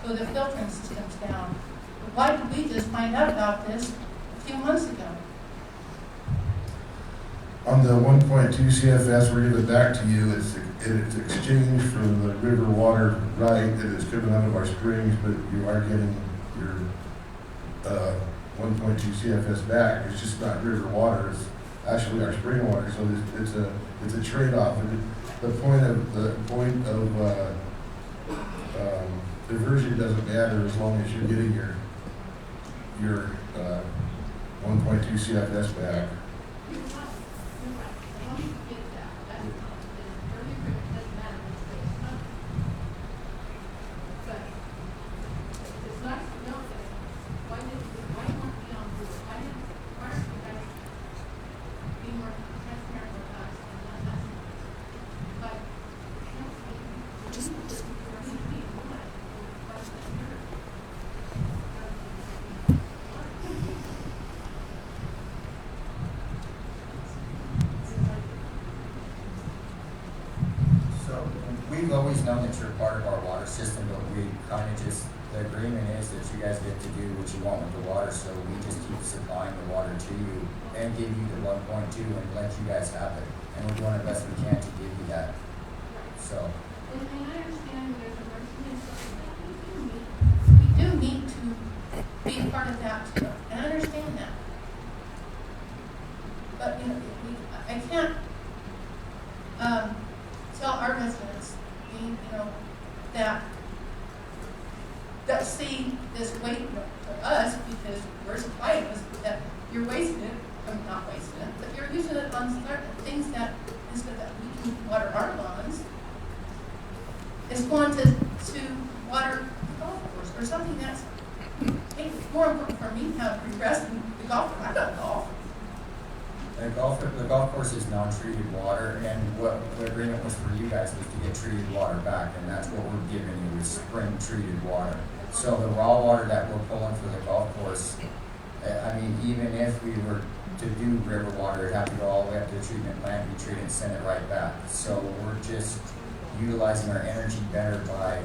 so the filtering system's down. But why did we just find out about this a few months ago? On the 1.2 CFS, we're giving it back to you. It's exchanged for the river water right that is coming out of our springs, but you are getting your 1.2 CFS back. It's just not river water. It's actually our spring water. So it's a trade-off. The point of diversion doesn't matter as long as you're getting your 1.2 CFS back. We've always known that you're part of our water system, but we kind of the agreement is that you guys get to do what you want with the water, so we just keep supplying the water to you and give you the 1.2 and let you guys have it. And we're doing our best we can to give you that. So. And I understand there's a mercy and something that we do need to be part of that too. And I understand that. But, I can't tell our residents, that see this weight to us because we're supplying this, that you're wasting it, not wasting it, but you're using it on certain things that instead that we can water our lawns, it's going to water the golf course or something that's more important for me to progress than the golf course. I don't golf. The golf course is non-treated water, and what the agreement was for you guys was to get treated water back, and that's what we're giving you is spring treated water. So the raw water that we're pulling for the golf course, even if we were to do river water, it'd have to go all the way up to the treatment plant, be treated and send it right back. So we're just utilizing our energy better by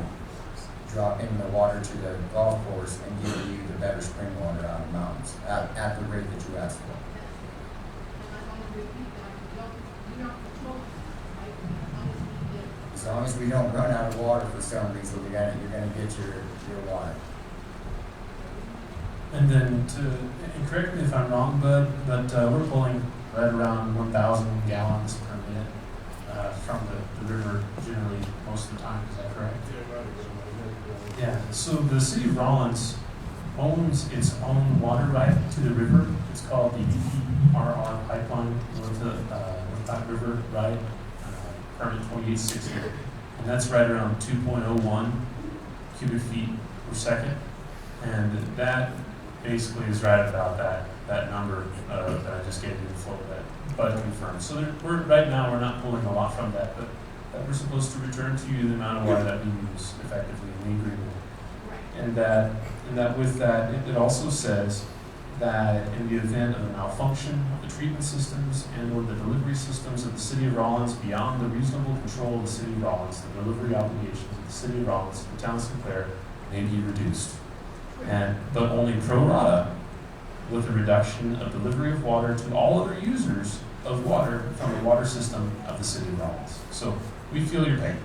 dropping the water to the golf course and giving you the better spring water out of the mountains at the rate that you asked for. As long as we don't run out of water for some reason, you're gonna get your water. And then and correct me if I'm wrong, Bud, but we're pulling right around 1,000 gallons per minute from the river generally most of the time. Is that correct? Yeah. So the city of Rollins owns its own water right to the river. It's called the DPRR pipeline, North Platte River right, permit 2860, and that's right around 2.01 cubic feet per second, and that basically is right about that number that I just gave you before that Bud confirmed. So right now we're not pulling a lot from that, but that we're supposed to return to you the amount of water that we use effectively in the agreement. And that with that, it also says that in the event of a malfunction of the treatment systems and or the delivery systems of the City of Rollins beyond the reasonable control of the City of Rollins, the delivery obligations of the City of Rollins and the Town of Sinclair may be reduced. But only pro rata, with a reduction of delivery of water to all other users of water from the water system of the City of Rollins. So we feel your pain.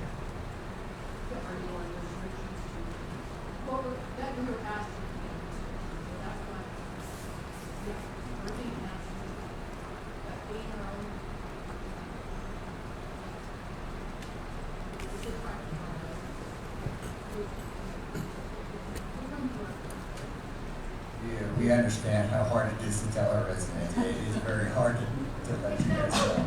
We understand how hard it is to tell our residents. It is very hard to let you guys know.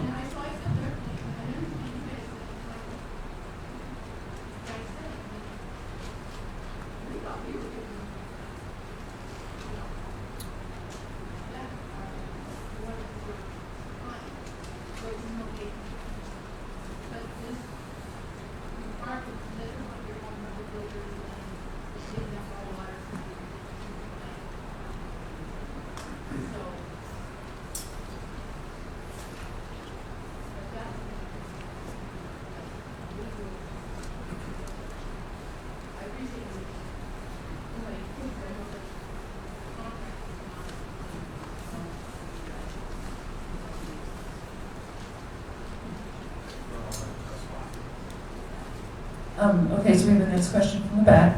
Okay, so we have the next question from the back.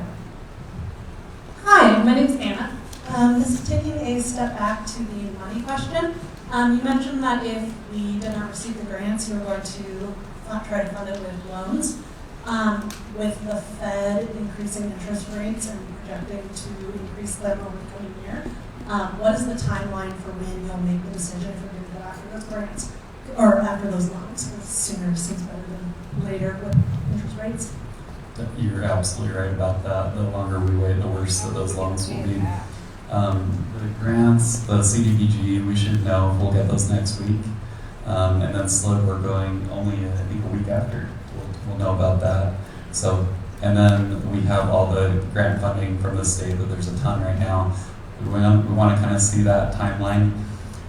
Hi, my name's Anna. This is taking a step back to the money question. You mentioned that if we did not receive the grants, you were going to try to fund it with loans. With the Fed increasing interest rates and projecting to increase them over the coming year, what is the timeline for when you'll make the decision if we're going to go after those grants or after those loans? Because sooner seems better than later with interest rates. You're absolutely right about that. The longer we wait, the worse that those loans will be. The grants, the CDBG, we should know. We'll get those next week. And then SLIB, we're going only, I think, a week after. We'll know about that. So, and then we have all the grant funding from the state, that there's a ton right now. We want to kind of see that timeline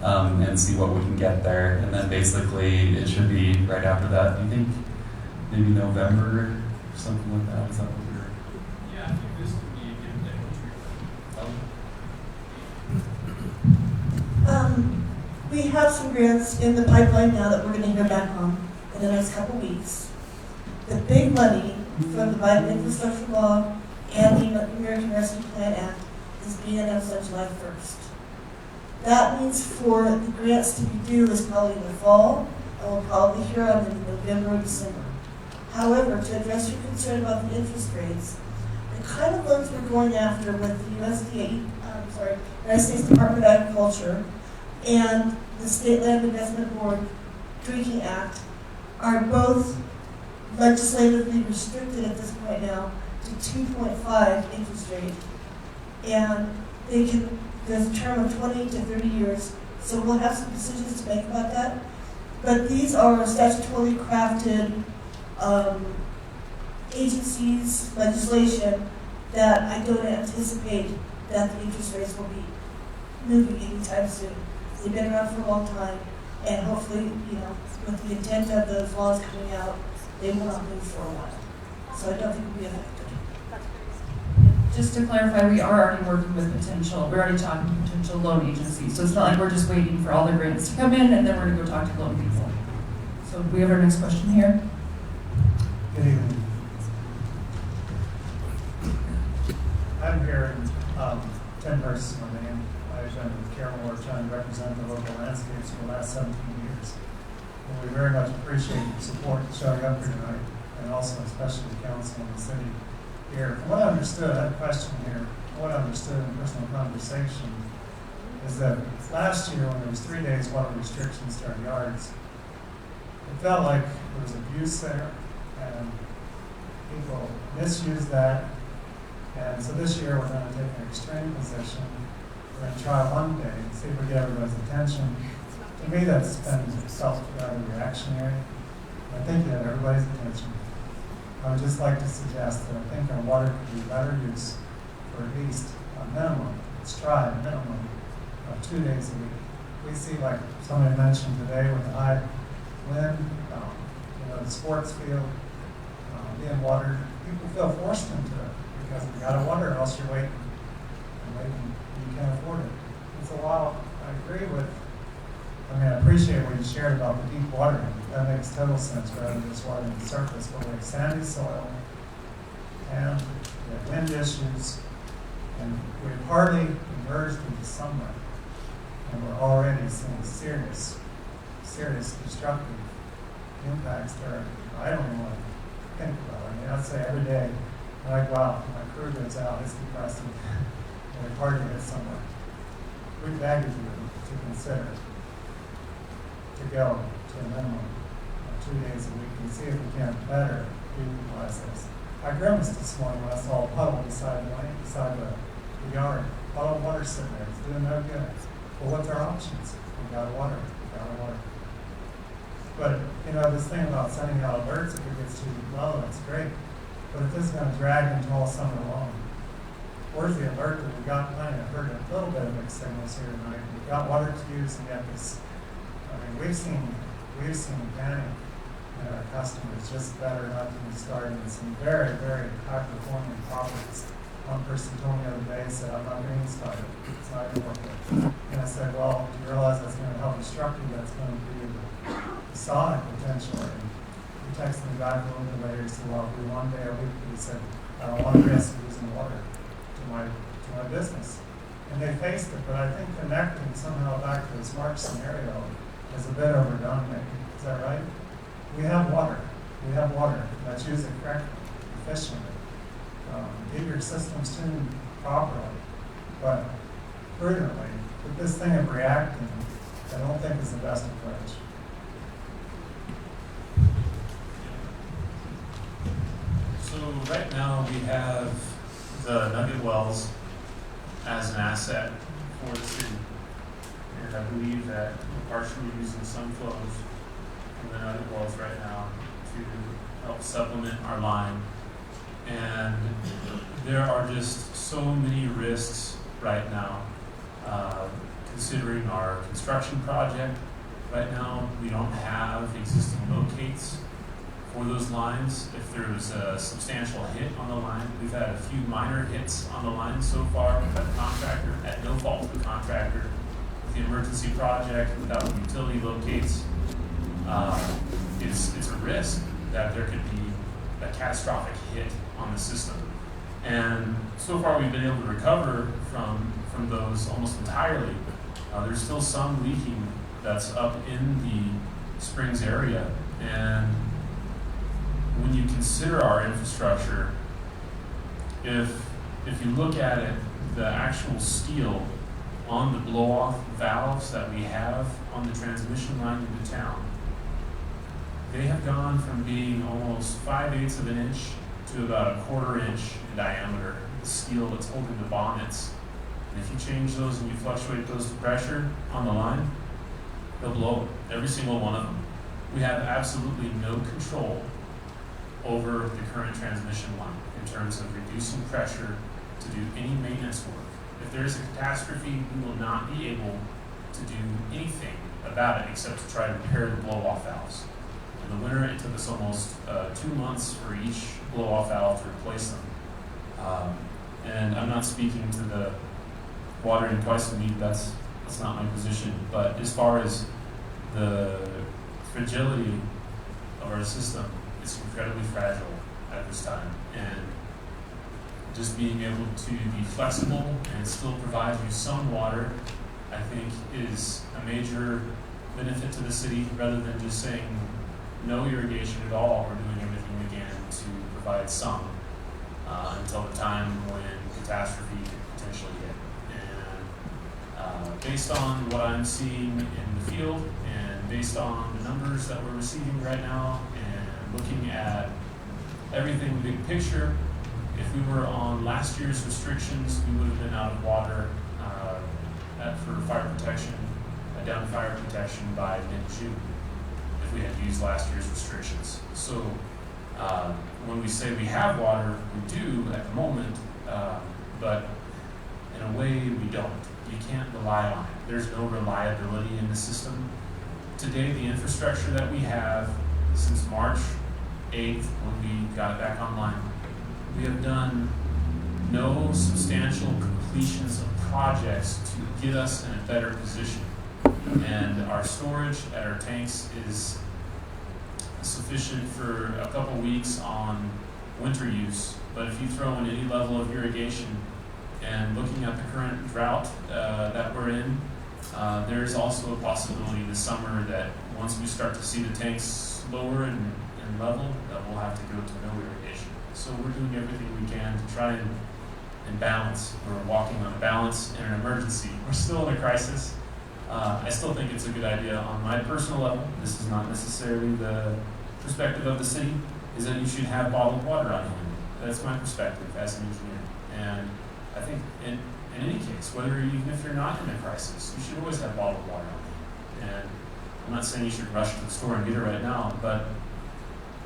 and see what we can get there. And then basically, it should be right after that. Do you think maybe November? Something like that. Is that what we're? Yeah, I think this could be a good day. We have some grants in the pipeline now that we're going to hear back on in the next couple weeks. The big money from the Biden Infrastructure Law and the American Rescue Plan Act is being announced on July 1st. That means for the grants to be due is probably in the fall, and we'll probably hear on them in November or December. However, to address your concern about the interest rates, the kind of loans we're going after with the United States Department of Agriculture and the State Land Investment Board Drinking Act are both legislatively restricted at this point now to 2.5 interest rate. And there's a term of 20 to 30 years, so we'll have some decisions to make about that. But these are statutorily crafted agencies, legislation, that I don't anticipate that the interest rates will be moving anytime soon. They've been around for a long time, and hopefully, with the intent of those laws coming out, they will not move for a while. So I don't think we'll be affected. Just to clarify, we are already working with we're already talking to potential loan agencies. So it's not like we're just waiting for all the grants to come in and then we're going to go talk to loan people. So we have our next question here. Good evening. I'm here in 10 verses my name. I've been with Carol Moore trying to represent the local landscapes for the last 17 years. And we very much appreciate your support in showing up here tonight, and also especially the council and the city here. From what I understood, I have a question here. From what I understood in personal conversation is that last year when there was 3 days water restrictions to our yards, it felt like there was abuse there. And people misuse that. And so this year we're going to take an extreme position. We're going to try one day and see if we get everybody's attention. To me, that's been self-reactionary. I think you have everybody's attention. I would just like to suggest that I think our water could be better used for at least a minimum, let's try a minimum of 2 days a week. We see, like somebody mentioned today, with the high wind, the sports field being watered, people feel forced into it because you got to water, or else you're waiting and waiting. You can't afford it. And so while I agree with, I appreciate what you shared about the deep watering. That makes total sense rather than just watering the surface. But we have sandy soil, and we have wind issues, and we've hardly emerged into summer, and we're already seeing serious destructive impacts there. I don't even want to think about it. I'd say every day, I'm like, wow, my crew gets out, it's depressing. And it's hard to get somewhere. We beg of you to consider to go to a minimum of 2 days a week and see if we can better utilize this. I grimaced this morning when I saw a puddle beside the yard. Puddle of water sitting there, it's doing no good. Well, what's our options? We gotta water. But, this thing about sending out alerts if it gets too low, that's great. But if this is going to drag into all summer long, where's the alert that we got plenty? I've heard a little bit of mixed signals here tonight. We've got water queues and yet this, we've seen panic in our customers just better not to be starting some very, very high-performing properties. One person told me the other day, said, I'm not getting started. It's not going to work. And I said, well, do you realize that's going to help instruct you? That's going to be the sonic potential. And he texted me back a little bit later. He said, well, we one day a week, he said, I don't want to risk losing water to my business. And they faced it, but I think connecting somehow back to this March scenario is a bit overdone, maybe. Is that right? We have water. Let's use it correctly, efficiently. Get your systems tuned properly, but prudently. But this thing of reacting, I don't think is the best approach. So right now we have the nugget wells as an asset for the city. And I believe that we're partially using some flows from the nugget wells right now to help supplement our line. And there are just so many risks right now. Considering our construction project, right now we don't have existing locates for those lines. If there was a substantial hit on the line, we've had a few minor hits on the line so far by the contractor, at no fault of the contractor. With the emergency project, without utility locates, it's a risk that there could be a catastrophic hit on the system. And so far we've been able to recover from those almost entirely. There's still some leaking that's up in the Springs area. And when you consider our infrastructure, if you look at it, the actual steel on the blow-off valves that we have on the transmission line into town, they have gone from being almost 5/8 of an inch to about 1/4 inch in diameter. The steel that's holding the bonnets. And if you change those and you fluctuate those to pressure on the line, they'll blow, every single one of them. We have absolutely no control over the current transmission line in terms of reducing pressure to do any maintenance work. If there is a catastrophe, we will not be able to do anything about it except to try to repair the blow-off valves. In the winter, it took us almost 2 months for each blow-off valve to replace them. And I'm not speaking to the watering twice a week, that's not my position. But as far as the fragility of our system, it's incredibly fragile at this time. And just being able to be flexible and still provide you some water, I think, is a major benefit to the city, rather than just saying no irrigation at all. We're doing everything we can to provide some until the time when catastrophe could potentially hit. And based on what I'm seeing in the field, and based on the numbers that we're receiving right now, and looking at everything big picture, if we were on last year's restrictions, we would have been out of water for fire protection, down fire protection by mid-June. If if we had used last year's restrictions. So when we say we have water, we do at the moment, but in a way we don't. You can't rely on it. There's no reliability in the system. Today, the infrastructure that we have since March 8th, when we got it back online, we have done no substantial completions of projects to get us in a better position. And our storage at our tanks is sufficient for a couple weeks on winter use, but if you throw in any level of irrigation, and looking at the current drought that we're in, there's also a possibility this summer that once we start to see the tanks lower in level, that we'll have to go to no irrigation. So we're doing everything we can to try and balance. We're walking on a balance in an emergency. We're still in a crisis. I still think it's a good idea on my personal level. This is not necessarily the perspective of the city, is that you should have bottled water on hand. That's my perspective as an engineer. And I think in any case, even if you're not in a crisis, you should always have bottled water on hand. And I'm not saying you should rush to the store and get it right now, but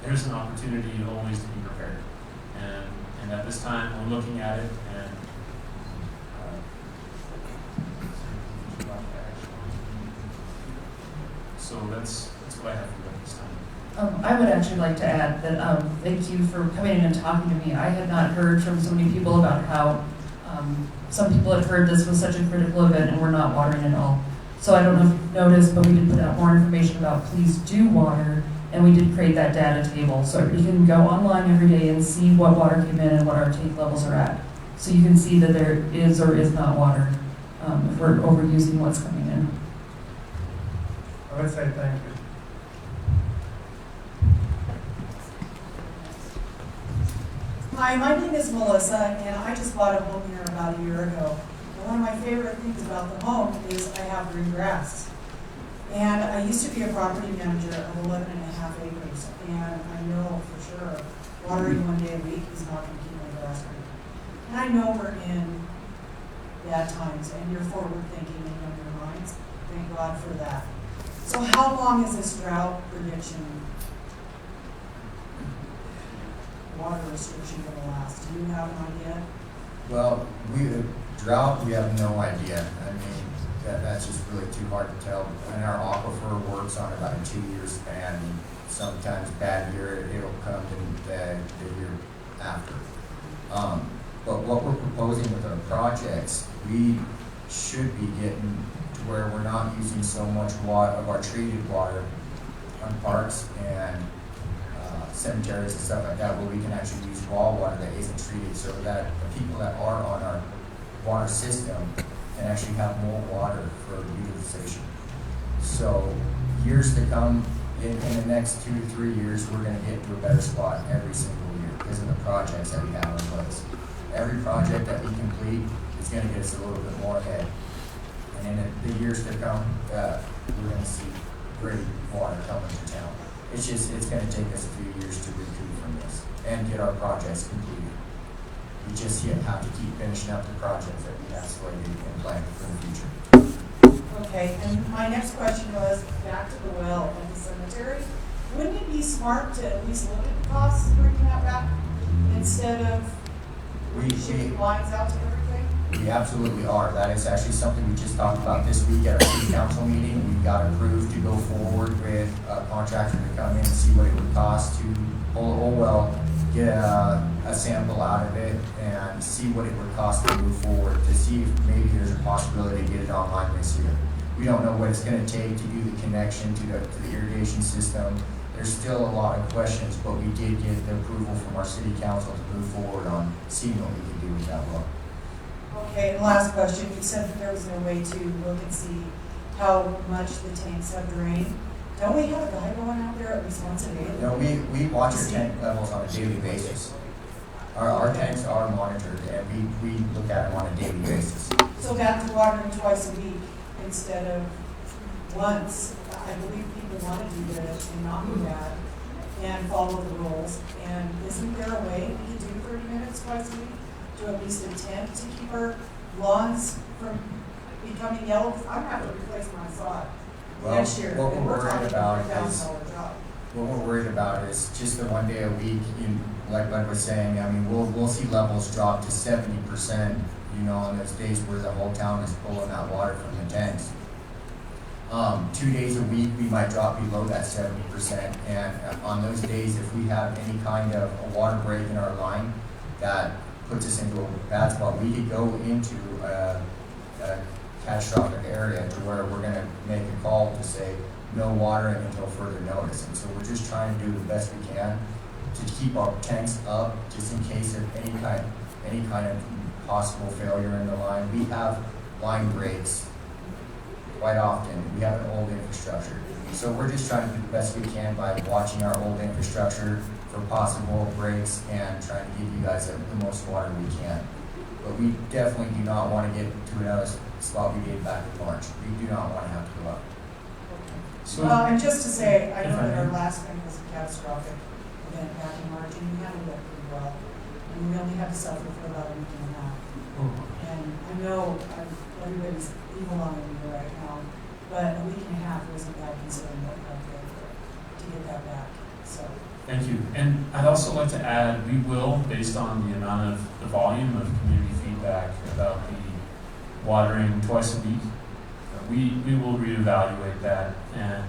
there's an opportunity always to be prepared. And at this time, we're looking at it, and so that's what I have for you at this time. I would actually like to add that thank you for coming in and talking to me. I had not heard from so many people about how some people had heard this was such a critical event and we're not watering at all. So I don't know if you've noticed, but we did put out more information about please do water, and we did create that data table. So you can go online every day and see what water came in and what our tank levels are at. So you can see that there is or is not water if we're overusing what's coming in. I would say thank you. Hi, my name is Melissa, and I just bought a home here about a year ago. And one of my favorite things about the home is I have green grass. And I used to be a property manager of 11.5 acres, and I know for sure watering one day a week is not going to keep my grass green. And I know we're in bad times, and you're forward thinking in your minds. Thank God for that. So how long is this drought prediction water restriction going to last? Do you have an idea? Well, drought, we have no idea. I mean, that's just really too hard to tell. And our aquifer works on about a 2-year span. And sometimes bad year, it'll come in the year after. But what we're proposing with our projects, we should be getting to where we're not using so much water of our treated water on parks and cemeteries and stuff like that, where we can actually use raw water that isn't treated, so that the people that are on our water system can actually have more water for utilization. So years to come, in the next 2 to 3 years, we're going to get to a better spot every single year because of the projects that we have in place. Every project that we complete is going to get us a little bit more ahead. And in the years to come, we're going to see great water coming to town. It's going to take us a few years to recoup from this and get our projects completed. We just have to keep finishing up the projects that we have slated and planned for the future. Okay, and my next question was back to the well at the cemetery. Wouldn't it be smart to at least look at the costs of bringing that back instead of shooting lines out to everything? We absolutely are. That is actually something we just talked about this week at our city council meeting. We got approved to go forward with a contractor to come in and see what it would cost to pull a whole well, get a sample out of it, and see what it would cost to move forward, to see if maybe there's a possibility to get it online this year. We don't know what it's going to take to do the connection to the irrigation system. There's still a lot of questions, but we did get the approval from our city council to move forward on seeing what we could do with that well. Okay, and last question. You said that there was no way to look and see how much the tanks have drained. Don't we have a guy going out there at least once a day? No, we watch our tank levels on a daily basis. Our tanks are monitored, and we look at them on a daily basis. So back to watering twice a week instead of once. I believe people want to do this and not do that and follow the rules. And isn't there a way we can do 30 minutes twice a week to at least attempt to keep our lawns from becoming yellow? I'm going to have to replace my sod Well, next year. what And we're worried talking about $1,000 is, job. what we're worried about is just the 1 day a week, like Bud was saying, I mean, we'll see levels drop to 70%, you know, on those days where the whole town is pulling that water from the tanks. 2 days a week, we might drop below that 70%, and on those days, if we have any kind of a water break in our line that puts us into a bad spot, we could go into a catastrophic area to where we're gonna make a call to say no watering until further notice. And so we're just trying to do the best we can to keep our tanks up, just in case of any kind of possible failure in the line. We have line breaks quite often. We have an old infrastructure. So we're just trying to do the best we can by watching our old infrastructure for possible breaks and trying to give you guys the most water we can. But we definitely do not want to get to another spot we did back in March. We do not want to have to go up. So, And just to say, I know If I that our may. last thing was a catastrophic event back in March, and we handled it pretty well. And we only had to suffer for about a week and a half. And I know everybody's evil on me right now, but a week and a half wasn't that concerned what I did to get that back, so. thank you. And I'd also like to add, we will, based on the amount of the volume of community feedback about the watering twice a week, we will reevaluate that and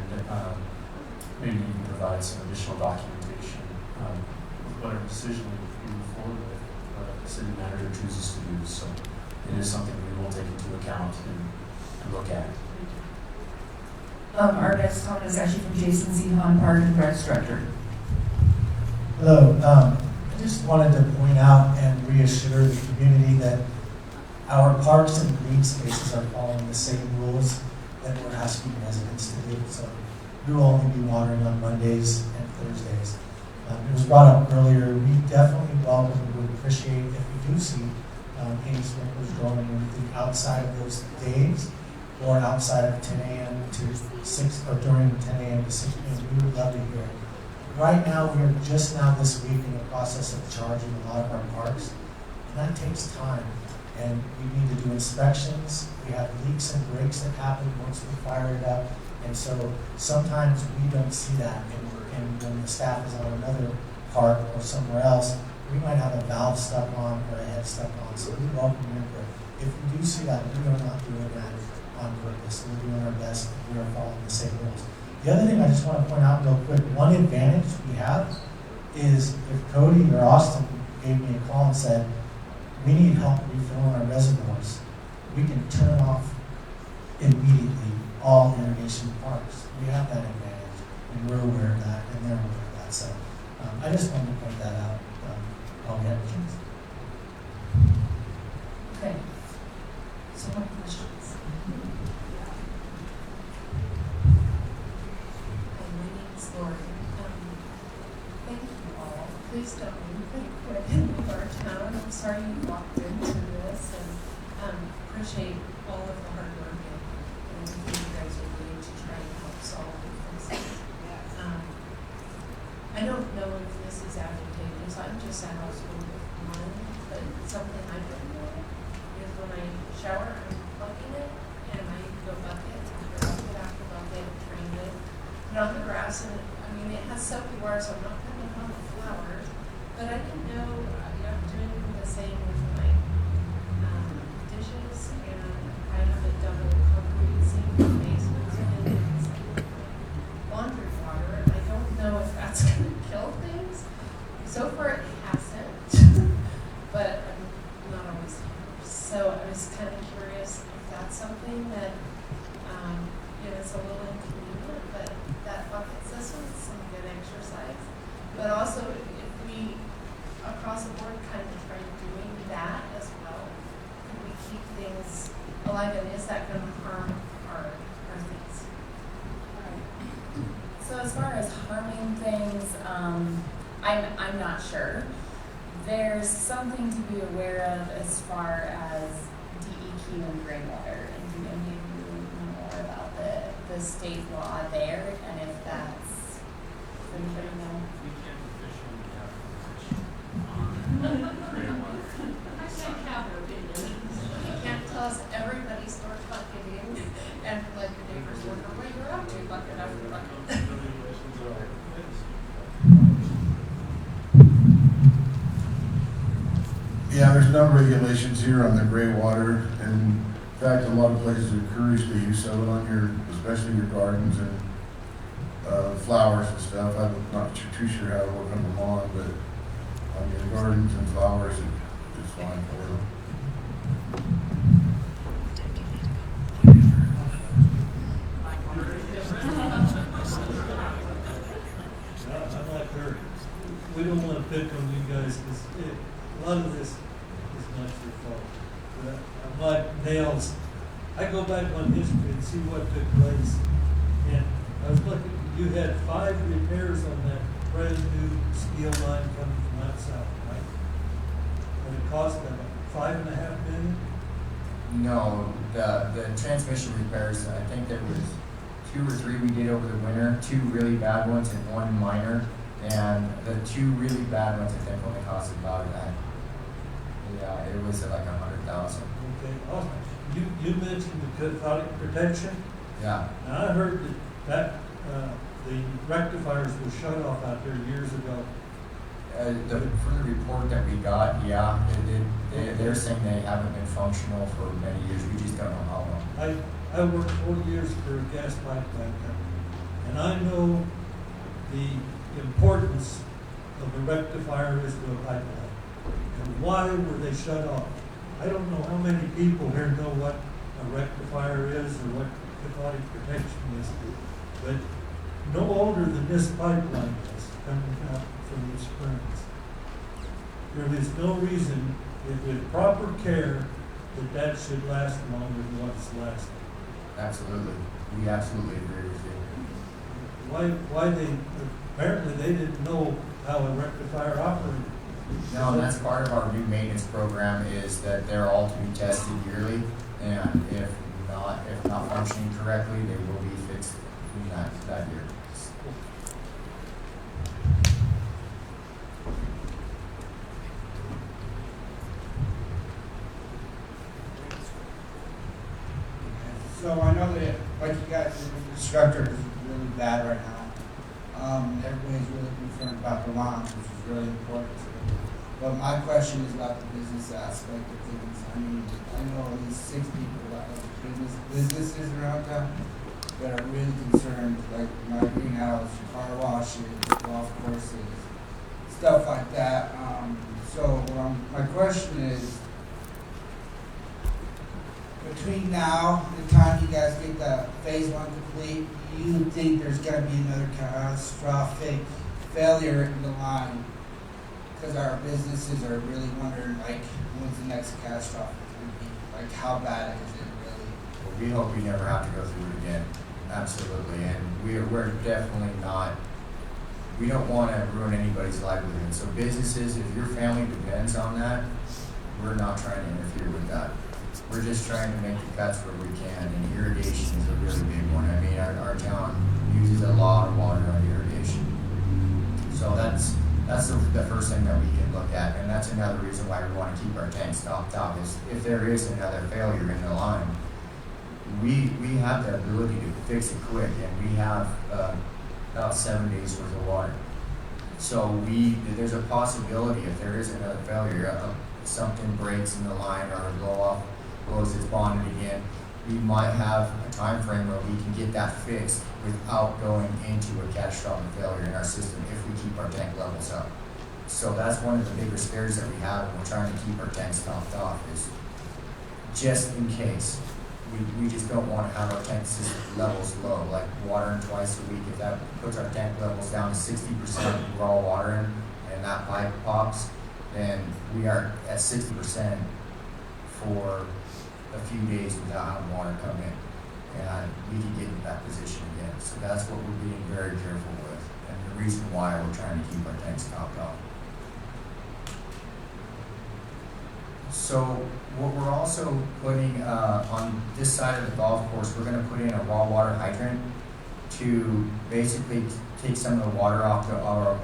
maybe even provide some additional documentation with whatever decision we move forward with, what the city manager chooses to do. So it is something we will take into account and look at. Our next comment is actually from Jason Zehan, Park and Rec Director. Hello, I just wanted to point out and reassure the community that our parks and green spaces are following the same rules that we're asking residents to do. So we will only be watering on Mondays and Thursdays. It was brought up earlier, we definitely welcome and would appreciate if we do see any sprinklers going or anything outside of those days or outside of 10 a.m. to 6, or during 10 a.m. to 6 p.m. We would love to hear it. Right now, we're just now this week in the process of charging a lot of our parks, and that takes time. And we need to do inspections. We have leaks and breaks that happen once we fire it up. And so sometimes we don't see that. And when the staff is on another park or somewhere else, we might have a valve stuck on or a head stuck on. So we welcome your input. If we do see that, we are not doing that on purpose. We're doing our best. We are following the same rules. The other thing I just want to point out real quick, one advantage we have is if Cody or Austin gave me a call and said, we need help refilling our reservoirs, we can turn off immediately all irrigation parks. We have that advantage, and we're aware of that, and they're aware of that. So I just wanted to point that out. I'll get it. Okay. So what questions? My name is Lori. Thank you all. Please don't move pretty quick in our town. I'm sorry you walked into this, and appreciate all of the hard work and everything you guys are doing to try and help solve these. I don't know if this is advantageous. I'm just a household of one, but something I don't know is when I shower, I'm plugging it, and I go bucket after bucket after bucket, drain it, put on the grass, and it has soapy water, so I'm not putting it on the flowers. But I didn't know, I'm doing the same with my dishes, and I have a double concrete sink in the basement, and it's laundry water, and I don't know if that's going to kill things. So far, it hasn't, but I'm not always here. So I was kind of curious if that's something that, it's a little inconvenient, but that bucket system is some good exercise. But also, if we, across the board, kind of try doing that as well, can we keep things alive, and is that going to harm our things? So as far as harming things, I'm not sure. There's something to be aware of as far as DEQ and gray water. And do any of you know more about the state law there, and if that's, does anybody know? We can't officially have a position on gray water. I don't have an opinion. You can't tell us everybody starts bucketing and like your neighbors work their way around. no regulations here on the gray water, and in fact, a lot of places encourage the use of it on your, especially your gardens and flowers and stuff. I'm not too sure how to work on the lawn, but on your gardens and flowers, it's fine for them. I'm like her. We don't want to pick on you guys because a lot of this is not your fault. But I'm like Nails. I go back on history and see what took place. And I was looking, you had 5 repairs on that brand new steel line coming from out south, right? And it cost them $5.5 million? No, the transmission repairs, I think there was 2 or 3 we did over the winter, 2 really bad ones and 1 minor. And the 2 really bad ones I think only cost about that. Yeah, it was like $100,000. Okay, awesome. You mentioned the cathodic protection. Yeah. And I heard that the rectifiers were shut off out there years ago. From the report that we got, yeah, they're saying they haven't been functional for many years. We just don't know how long. I worked 40 years for a gas pipeline company, and I know the importance of the rectifier is to a pipeline. And why were they shut off? I don't know how many people here know what a rectifier is or what cathodic protection is, but no older than this pipeline is coming out from the springs. There is no reason, with proper care, that should last longer than what's lasting. Absolutely. We absolutely agree with you. Why they, apparently they didn't know how a rectifier operated. No, and that's part of our new maintenance program is that they're all to be tested yearly, and if not functioning correctly, they will be fixed in that year. So I know that, like you guys, the constructor is really bad right now. Everybody's really concerned about the lawns, which is really important to them. But my question is about the business aspect of things. I mean, I know at least 6 people that have businesses around town that are really concerned, like my greenhouse, car washes, golf courses, stuff like that. My question is, between now and the time you guys get the phase 1 complete, do you think there's going to be another catastrophic failure in the line? Because our businesses are really wondering, like, when's the next catastrophe going to be? Like, how bad is it really? Well, we hope we never have to go through it again. Absolutely. And we're definitely not, we don't want to ruin anybody's livelihood. So businesses, if your family depends on that, we're not trying to interfere with that. We're just trying to make the cuts where we can, and irrigation is a really big one. I mean, our town uses a lot of water on irrigation. So that's the first thing that we can look at, and that's another reason why we want to keep our tanks stocked up, is if there is another failure in the line, we have the ability to fix it quick, and we have about 7 days worth of water. So there's a possibility if there is another failure, something breaks in the line or a blow-off blows its bonded again, we might have a time frame where we can get that fixed without going into a catastrophic failure in our system if we keep our tank levels up. So that's one of the bigger scares that we have when we're trying to keep our tanks topped off, is just in case. We just don't want to have our tank system levels low, like watering twice a week. If that puts our tank levels down to 60% raw watering and that pipe pops, then we are at 60% for a few days without having water come in, and we can get in that position again. So that's what we're being very careful with, and the reason why we're trying to keep our tanks topped off. So what we're also putting on this side of the golf course, we're going to put in a raw water hydrant to basically take some of the water off of our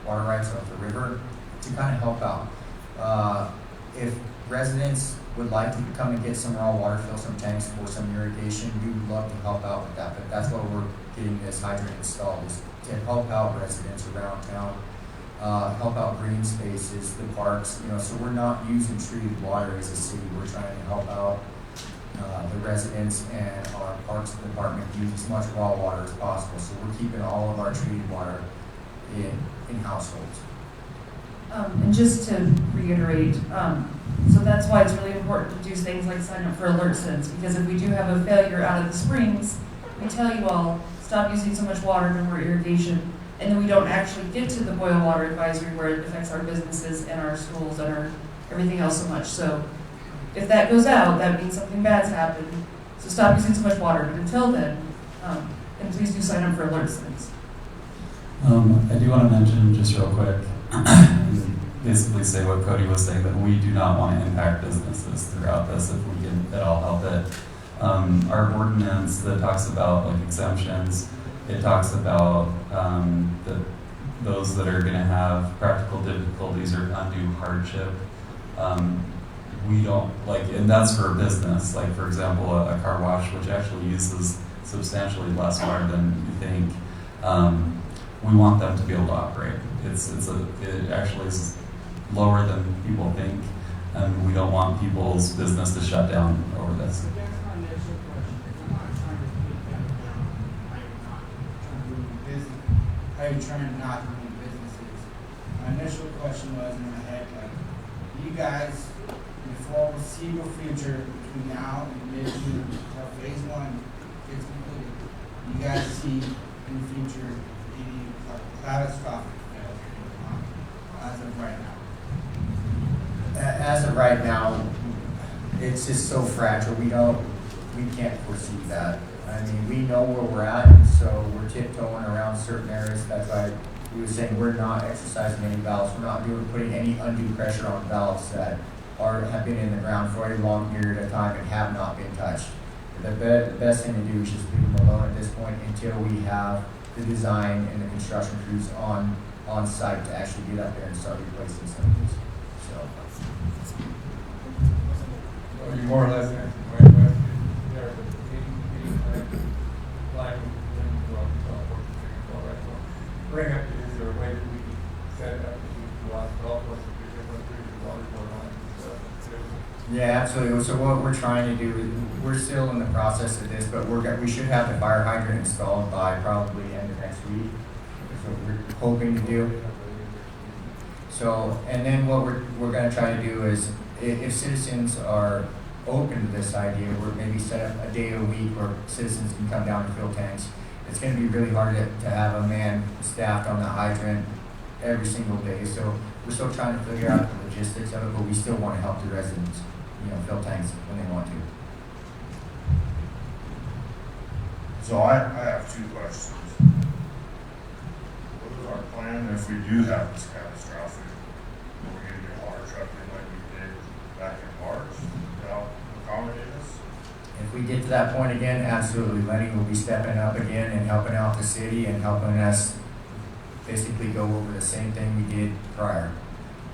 water rights off the river to kind of help out. If residents would like to come and get some raw water, fill some tanks for some irrigation, we would love to help out with that. But that's why we're getting this hydrant installed, is to help out residents around town help out green spaces, the parks, so we're not using treated water as a city. We're trying to help out the residents and our parks department use as much raw water as possible. So we're keeping all of our treated water in households. And just to reiterate, so that's why it's really important to do things like sign up for alert sends, because if we do have a failure out of the springs, we tell you all, stop using so much water, no more irrigation, and then we don't actually get to the boil water advisory where it affects our businesses and our schools and our everything else so much. So if that goes out, that means something bad's happened. So stop using so much water. But until then, and please do sign up for alert sends. I do want to mention just real quick, basically say what Cody was saying, that we do not want to impact businesses throughout this if we can at all help it. Our ordinance that talks about like exemptions, it talks about those that are going to have practical difficulties or undue hardship. We don't and that's for a business, like for example, a car wash, which actually uses substantially less water than you think. We want them to be able to operate. It actually is lower than people think, and we don't want people's business to shut down over this. How are you trying not to ruin businesses? My initial question was in my head, you guys, in the foreseeable future, between now and mid-June, until phase 1 gets completed, you guys see in the future any catastrophic failure as of right now? As of right now, it's just so fragile. We can't foresee that. I mean, we know where we're at, so we're tiptoeing around certain areas. That's why we were saying we're not exercising any valves. We're not putting any undue pressure on valves that have been in the ground for a long period of time and have not been touched. The best thing to do is just leave them alone at this point until we have the design and the construction crews on site to actually get up there and start replacing some of these. So you more or less answered my question there, but bring up, is there a way that we can set it up to the last golf course if you're going through the water going on and stuff? Yeah, absolutely. So what we're trying to do is we're still in the process of this, but we should have the fire hydrant installed by probably end of next week. So we're hoping to do. So, and then what we're going to try to do is, if citizens are open to this idea, we're maybe set up a day a week where citizens can come down to fill tanks. It's going to be really hard to have a man staffed on the hydrant every single day. So we're still trying to figure out the logistics of it, but we still want to help the residents, fill tanks when they want to. So I have two questions. What is our plan if we do have this catastrophic? Are we going to get a water truck in like we did back in March to help accommodate us? If we get to that point again, absolutely. Lenny will be stepping up again and helping out the city and helping us basically go over the same thing we did prior.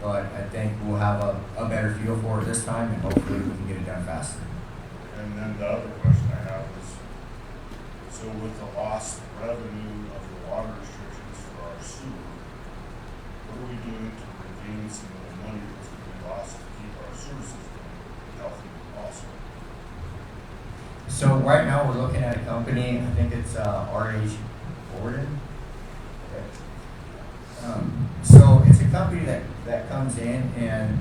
But I think we'll have a better feel for it this time, and hopefully we can get it done faster. And then the other question I have is, so with the lost revenue of the water restrictions for our sewer, what are we doing to regain some of the money that's been lost to keep our sewer system healthy also? So right now we're looking at a company, I think it's RH Gordon. So it's a company that comes in and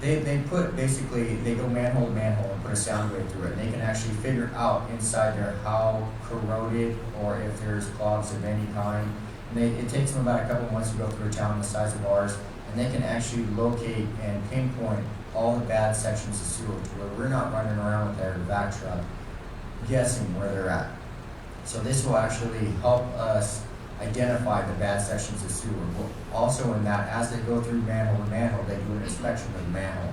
they put basically, they go manhole to manhole and put a sound wave through it, and they can actually figure out inside there how corroded or if there's clogs of any kind. And it takes them about a couple months to go through a town the size of ours, and they can actually locate and pinpoint all the bad sections of sewer to where we're not running around with our vac truck guessing where they're at. So this will actually help us identify the bad sections of sewer. Also in that, as they go through manhole to manhole, they do an inspection of the manhole.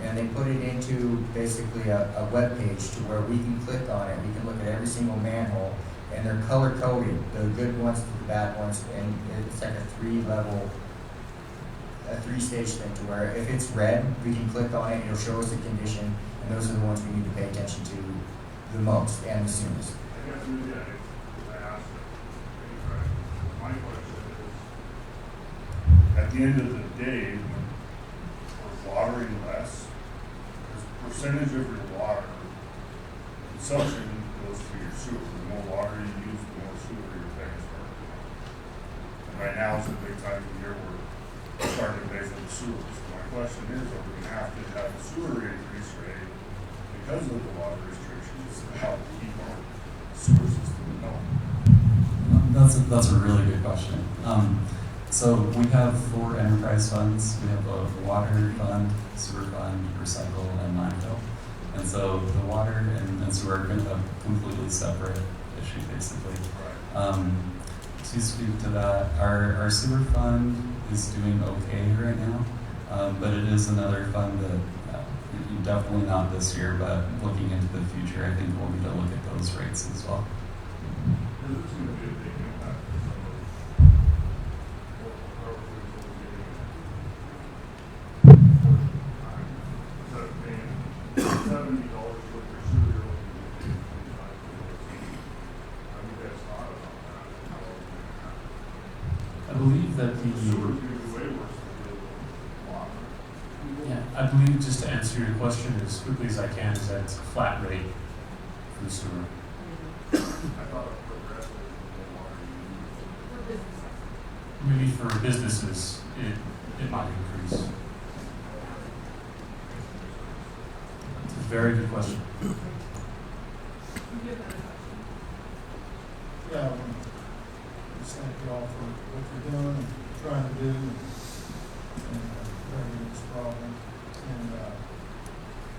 And they put it into basically a web page to where we can click on it. We can look at every single manhole, and they're color coded, the good ones to the bad ones, and it's like a three-stage thing to where if it's red, we can click on it, it'll show us the condition, and those are the ones we need to pay attention to the most and the soonest. I guess maybe I asked it. My question the end of the day, we're watering less, because percentage of your water consumption goes to your sewer. The more water you use, the more sewer you're paying for. And right now is a big time of year where we're starting to pay for the sewer. So my question is, are we gonna have to have a sewer increase rate because of the water restrictions to help keep our sewer system going? That's a really good question. So we have 4 enterprise funds. We have a water fund, sewer fund, recycle, and landfill. And so the water and sewer are a completely separate issue, basically. To speak to that, our sewer fund is doing okay right now, but it is another fund that definitely not this year, but looking into the future, I think we'll need to look at those rates as well. This is going to be a big impact $70 for your sewer, you're looking at $25. Have you guys thought about that? How long is it gonna happen? I believe that The sewer is going to be way worse than the water. yeah, I believe, just to answer your question as quickly as I can, is that it's a flat rate for the sewer. I thought it progressed with the water you use. Maybe for businesses, it might increase. It's a very good question. Yeah, just thank you all for what you're doing and trying to do and remedy this problem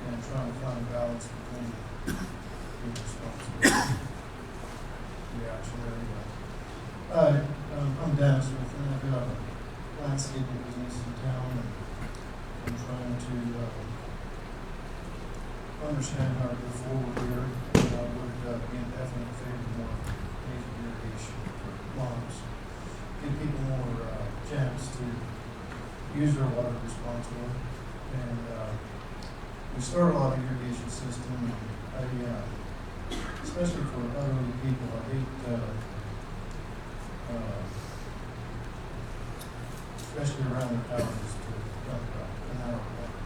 and trying to find a balance between being responsible. Yeah, actually, I'm Dennis with, I've got a landscaping business in town and I'm trying to understand how to go forward here. I would be in definite favor of more native irrigation lawns. Give people more chance to use their water responsibly. And we start a lot of irrigation system. Especially for elderly people, I hate, especially around their houses, to dump an hour of water.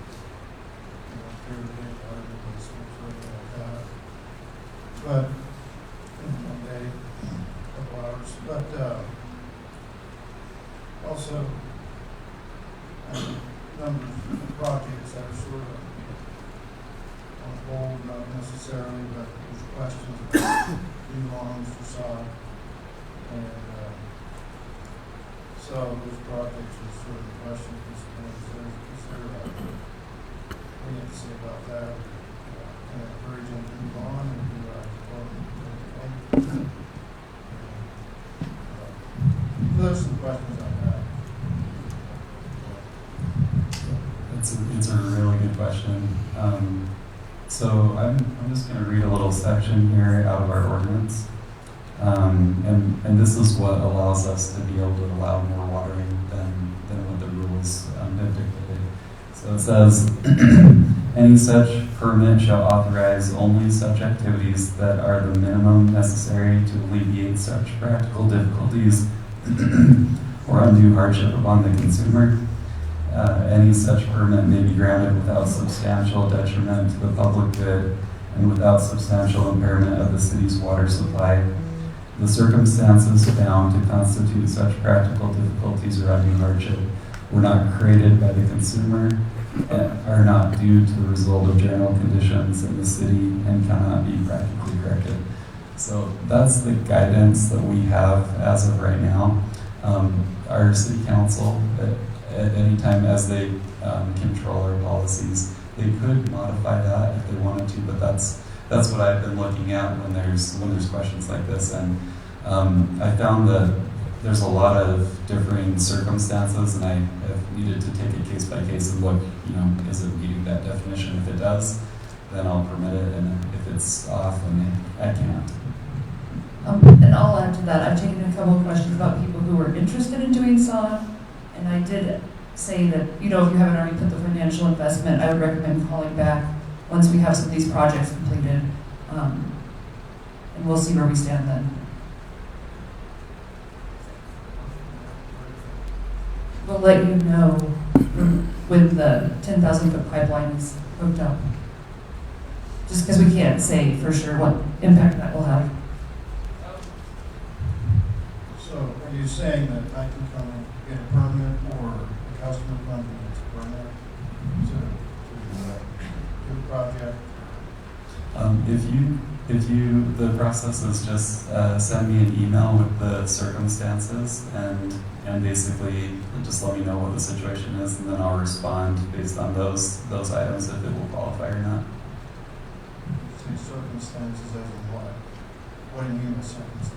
You know, clear the big water in the basement or anything like that. But, one day, a couple hours. But, also, a number of projects that are sort of on hold, not necessarily, but there's questions about new lawns for sod. And so those projects are sort of the question is there what do you have to say about that? Can I encourage them to move on or do I support them? So those are some questions I have. It's a really good question. So I'm just going to read a little section here out of our ordinance. And this is what allows us to be able to allow more watering than what the rules have dictated. So it says, any such permit shall authorize only such activities that are the minimum necessary to alleviate such practical difficulties or undue hardship upon the consumer. Any such permit may be granted without substantial detriment to the public good and without substantial impairment of the city's water supply. The circumstances found to constitute such practical difficulties or undue hardship were not created by the consumer, are not due to the result of general conditions in the city, and cannot be practically corrected. So that's the guidance that we have as of right now. Our city council, at any time as they control our policies, they could modify that if they wanted to, but that's what I've been looking at when there's questions like this. And I found that there's a lot of differing circumstances, and I have needed to take it case by case and look, is it meeting that definition? If it does, then I'll permit it, and if it's off, then I can't. And I'll add to that, I've taken a couple of questions about people who are interested in doing sod, and I did say that, if you haven't already put the financial investment, I would recommend calling back once we have some of these projects completed, and we'll see where we stand then. we'll let you know when the 10,000-foot pipeline is hooked up. Just because we can't say for sure what impact that will have. So are you saying that I can come and get a permit or a customer come and get a permit to the project? The process is just send me an email with the circumstances and basically just let me know what the situation is, and then I'll respond based on those items if it will qualify or not. Say circumstances as in what? What do you mean by circumstances?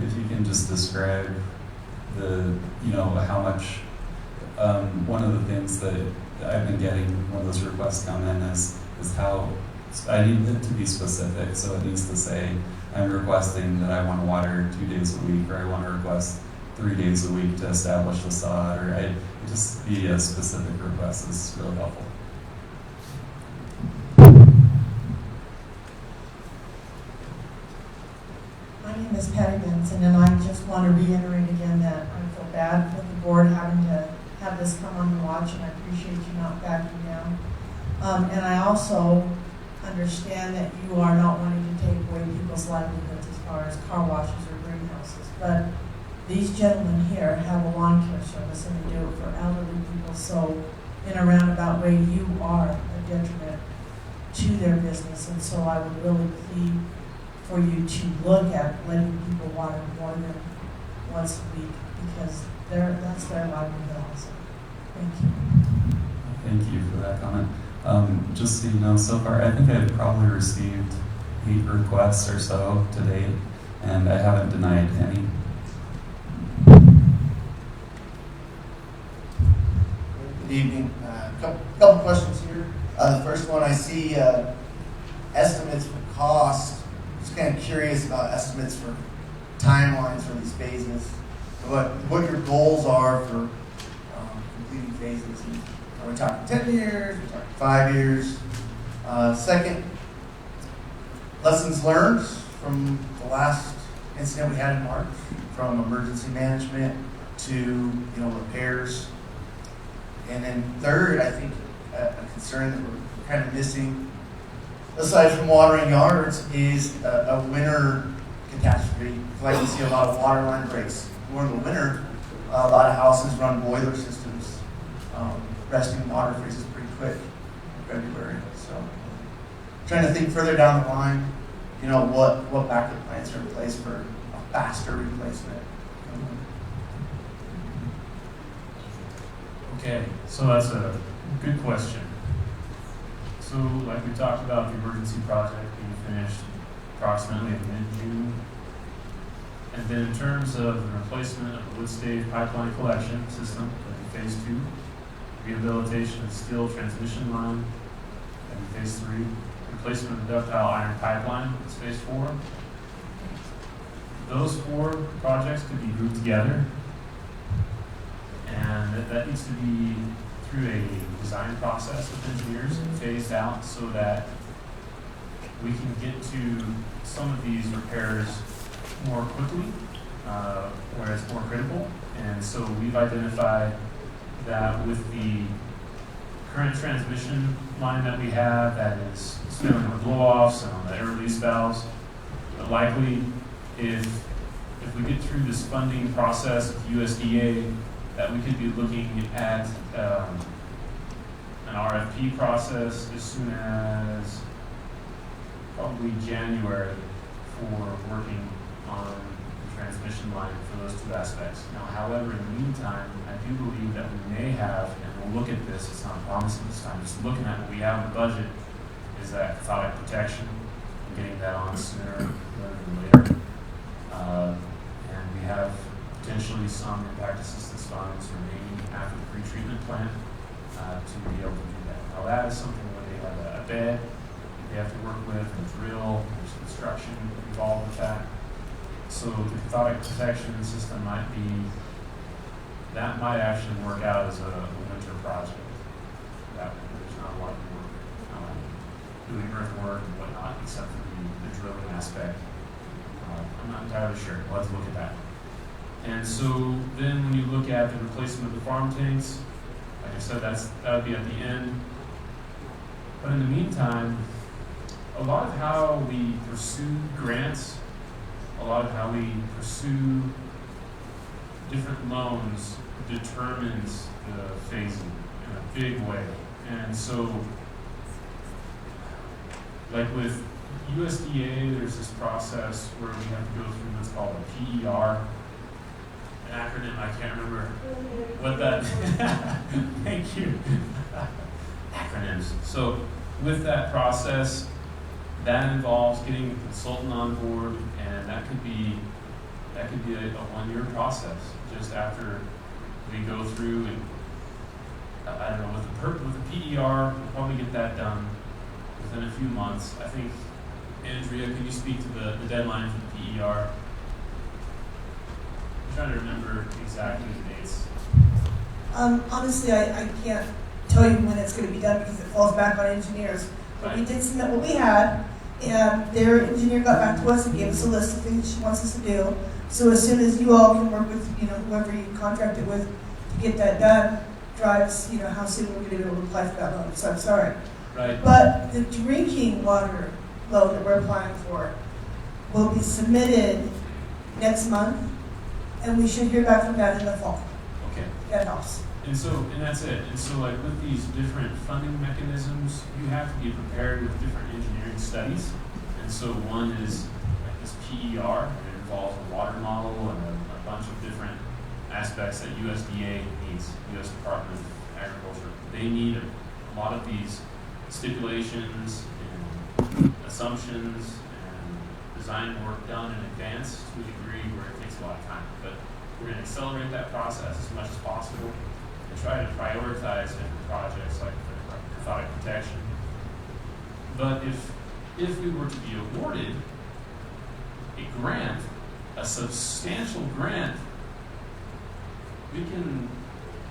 If you can just describe how much, one of the things that I've been getting when those requests come in is how, I need it to be specific, so it needs to say, I'm requesting that I want to water 2 days a week, or I want to request 3 days a week to establish the sod, or just be a specific request is really helpful. My name is Patty Benson, and I just want to reiterate again that I feel bad with the board having to have this come on the watch, and I appreciate you not backing down. And I also understand that you are not wanting to take away people's livelihoods as far as car washes or greenhouses, but these gentlemen here have a lawn care service and they do it for elderly people, so in a roundabout way you are a detriment to their business, and so I would really plead for you to look at letting people water more than once a week, because that's their livelihood also. Thank you. Thank you for that comment. Just so you know, so far I think I've probably received 8 requests or so to date, and I haven't denied any. Good evening. Couple questions here. The first one, I see estimates for cost. Just kind of curious about estimates for timelines for these phases. What your goals are for completing phases. Are we talking 10 years? Are we talking 5 years? Second, lessons learned from the last incident we had in March, from emergency management to repairs. And then third, I think a concern that we're kind of missing, aside from watering yards, is a winter catastrophe. I like to see a lot of water line breaks. During the winter, a lot of houses run boiler systems. Resting water freezes pretty quick in February. So trying to think further down the line, what backup plans are in place for a faster replacement. Okay, so that's a good question. So like we talked about, the emergency project being finished approximately in mid-June. And then in terms of the replacement of the wood stave pipeline collection system, that'd be phase 2. Rehabilitation of steel transmission line, that'd be phase 3. Replacement of the ductile iron pipeline, that's phase 4. Those 4 projects could be grouped together, and that needs to be through a design process with engineers and phased out so that we can get to some of these repairs more quickly, where it's more critical. And so we've identified that with the current transmission line that we have that is spilling with blow-offs and on the air release valves, but likely if we get through this funding process with USDA, that we could be looking at an RFP process as soon as probably January for working on the transmission line for those 2 aspects. Now, however, in the meantime, I do believe that we may have, and we'll look at this, it's not promising this time, just looking at what we have in the budget, is that cathodic protection, and getting that on sooner rather than later. And we have potentially some impact assistance funds remaining after the pretreatment plant to be able to do that. Now that is something where they have a bed they have to work with, a drill, there's construction involved with that. So the cathodic protection system might actually work out as a winter project. There's not a lot of work doing earthwork and whatnot, except for the drilling aspect. I'm not entirely sure. We'll have to look at that. And so then when you look at the replacement of the farm tanks, like I said, that would be at the end. But in the meantime, a lot of how we pursue grants, a lot of how we pursue different loans determines the phasing in a big way. And so, like with USDA, there's this process where we have to go through what's called a PER, an acronym, I can't remember what that, thank you, acronyms. So with that process, that involves getting a consultant on board, and that could be a 1-year process. Just after we go through and I don't know, with the PER, we'll probably get that done within a few months. I think, Andrea, can you speak to the deadline for the PER? I'm trying to remember exactly the dates. Honestly, I can't tell you when it's going to be done because it falls back on engineers. But we did submit what we had, and their engineer got back to us and gave us a list of things she wants us to do. So as soon as you all can work with, whoever you contracted with to get that done, drives, how soon we're going to be able to apply for that loan. So I'm sorry. Right. But the drinking water loan that we're applying for will be submitted next month, and we should hear back from that in the fall. Okay. That helps. And that's it. And so like with these different funding mechanisms, you have to be prepared with different engineering studies. And so one is like this PER, and it involves a water model and a bunch of different aspects that USDA needs, U.S. Department of Agriculture. They need a lot of these stipulations and assumptions and design work done in advance to a degree where it takes a lot of time. But we're going to accelerate that process as much as possible and try to prioritize different projects like cathodic protection. But if we were to be awarded a grant, a substantial grant, we can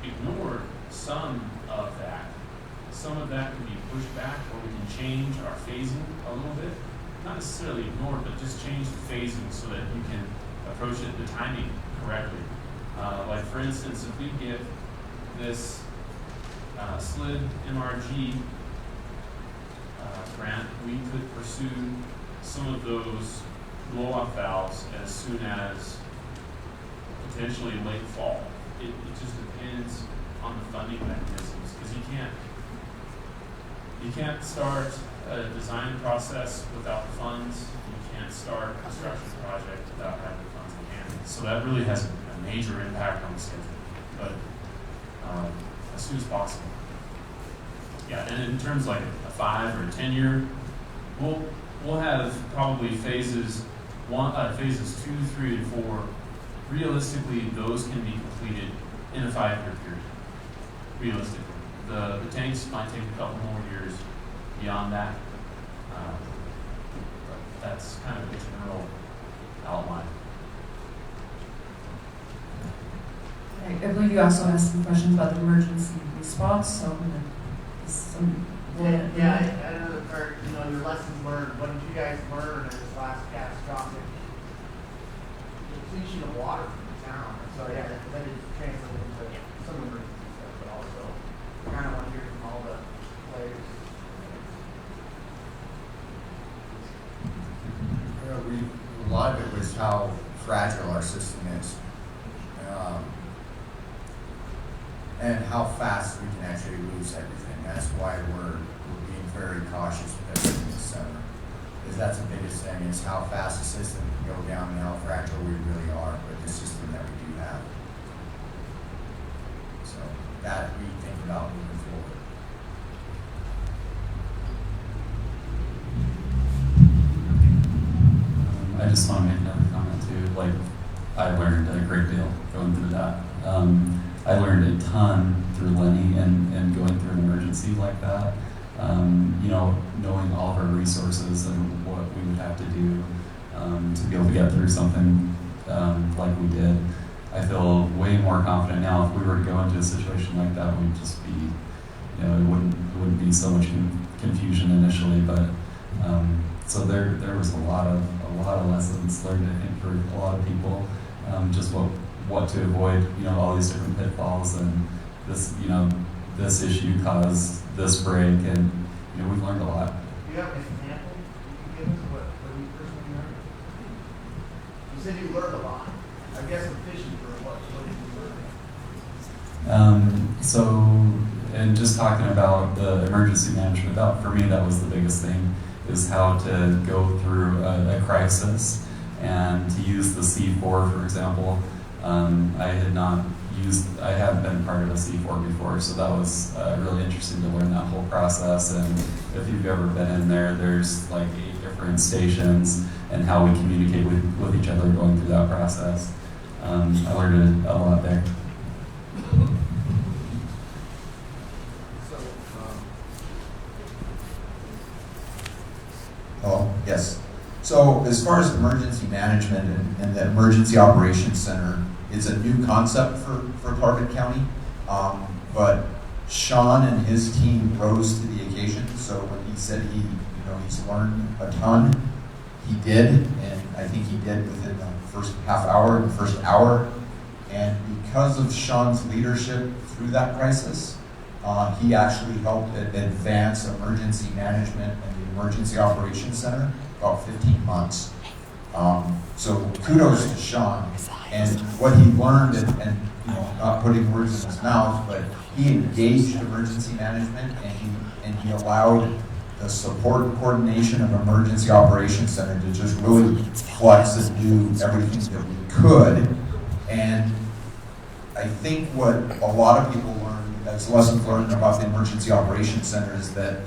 ignore some of that. Some of that can be pushed back, or we can change our phasing a little bit. Not necessarily ignore it, but just change the phasing so that you can approach it, the timing correctly. Like for instance, if we get this SLIB MRG grant, we could pursue some of those blow-off valves as soon as potentially late fall. It just depends on the funding mechanisms, because you can't start a design process without the funds. You can't start a construction project without having the funds in hand. So that really has a major impact on the schedule, but as soon as possible. Yeah, and in terms like a 5 or a 10 year, we'll have probably phases 2, 3, and 4. Realistically, those can be completed in a 5-year period. Realistically, the tanks might take a couple more years beyond that. But that's kind of a general outline. I believe you also asked some questions about the emergency response, so I'm going to some. I know the part, your lessons learned. What did you guys learn in this last catastrophic depletion of water from the town? So that did translate into some emergency stuff, but also kind of want to hear from all the players. A lot of it was how fragile our system is, and how fast we can actually lose everything. That's why we're being very cautious with everything this summer, because that's the biggest thing, is how fast the system can go down and how fragile we really are with the system that we do have. So that we think about moving forward. I just want to make another comment too. Like, I learned a great deal going through that. I learned a ton through Lenny and going through an emergency like that. Knowing all of our resources and what we would have to do to be able to get through something like we did. I feel way more confident now. If we were to go into a situation like that, we'd just be, it wouldn't be so much confusion initially. But so there was a lot of lessons learned, I think, for a lot of people. Just what what to avoid, all these different pitfalls, and this, this issue caused this break, and, we've learned a lot. Do you have an example you can give us what you personally learned? You said you learned a lot. I guess I'm fishing for what did you learn? And just talking about the emergency management, for me, that was the biggest thing, is how to go through a crisis and to use the C4, for example. I hadn't been part of a C4 before, so that was really interesting to learn that whole process. And if you've ever been in there, there's like 8 different stations and how we communicate with each other going through that process. I learned a lot there. Oh, yes. So as far as emergency management and the Emergency Operations Center, it's a new concept for Carbon County, but Shawn and his team rose to the occasion. So when he said he's learned a ton, he did, and I think he did within the first half hour, the first hour. And because of Shawn's leadership through that crisis, he actually helped advance emergency management and the Emergency Operations Center about 15 months. So kudos to Shawn and what he learned, and not putting words in his mouth, but he engaged emergency management, and he allowed the support and coordination of Emergency Operations Center to just really flex and do everything that we could. And I think what a lot of people learned, as lessons learned about the Emergency Operations Center, is that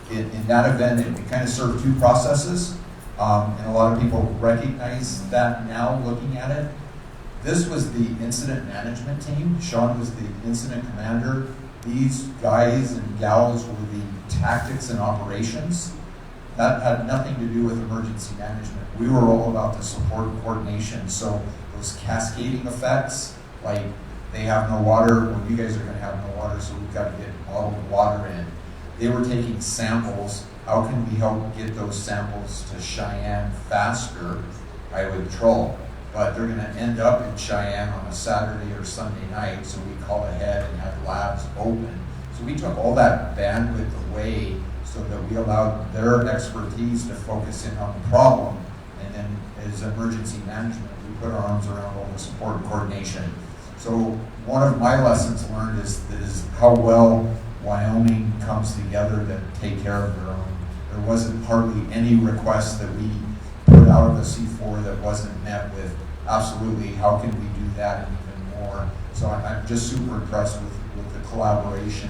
in that event, it kind of served 2 processes, and a lot of people recognize that now looking at it. This was the incident management team. Shawn was the incident commander. These guys and gals were the tactics and operations. That had nothing to do with emergency management. We were all about the support and coordination. So those cascading effects, like they have no water, well, you guys are going to have no water, so we've got to get bottled water in. They were taking samples. How can we help get those samples to Cheyenne faster? I would troll. But they're going to end up in Cheyenne on a Saturday or Sunday night, so we call ahead and have labs open. So we took all that bandwidth away so that we allowed their expertise to focus in on the problem, and then as emergency management, we put our arms around all the support and coordination. So one of my lessons learned is how well Wyoming comes together to take care of their own. There wasn't hardly any request that we put out of the C4 that wasn't met with absolutely, how can we do that and even more. So I'm just super impressed with the collaboration.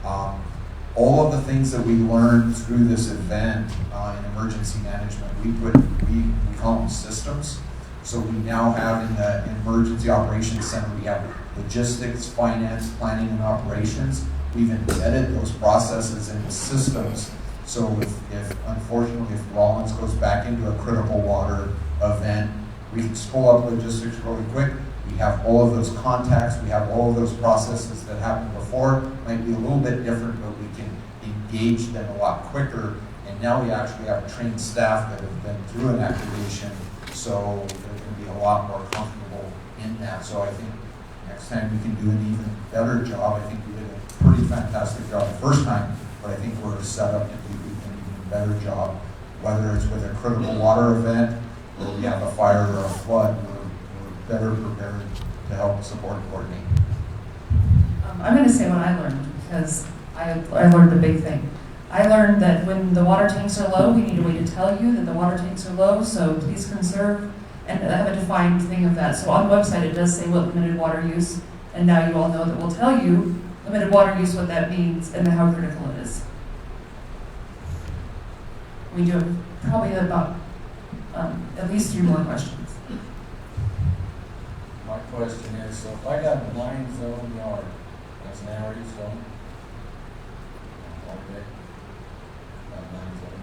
All of the things that we learned through this event in emergency management, we call them systems. So we now have in the Emergency Operations Center, we have logistics, finance, planning, and operations. We've embedded those processes into systems. So if unfortunately, if Rollins goes back into a critical water event, we can pull up logistics really quick. We have all of those contacts. We have all of those processes that happened before. Might be a little bit different, but we can engage them a lot quicker. And now we actually have trained staff that have been through an activation, so they're going to be a lot more comfortable in that. So I think next time we can do an even better job. I think we did a pretty fantastic job the first time, but I think we're set up to do an even better job. Whether it's with a critical water event, or we have a fire or a flood, we're better prepared to help support and coordinate. I'm going to say what I learned, because I learned the big thing. I learned that when the water tanks are low, we need a way to tell you that the water tanks are low, so please conserve, and I have a defined thing of that. So on the website it does say what limited water use, and now you all know that we'll tell you limited water use, what that means, and how critical it is. We do probably about at least 3 more questions. My question is, so if I got a line zone yard, that's an area zone? Okay. Not line zone.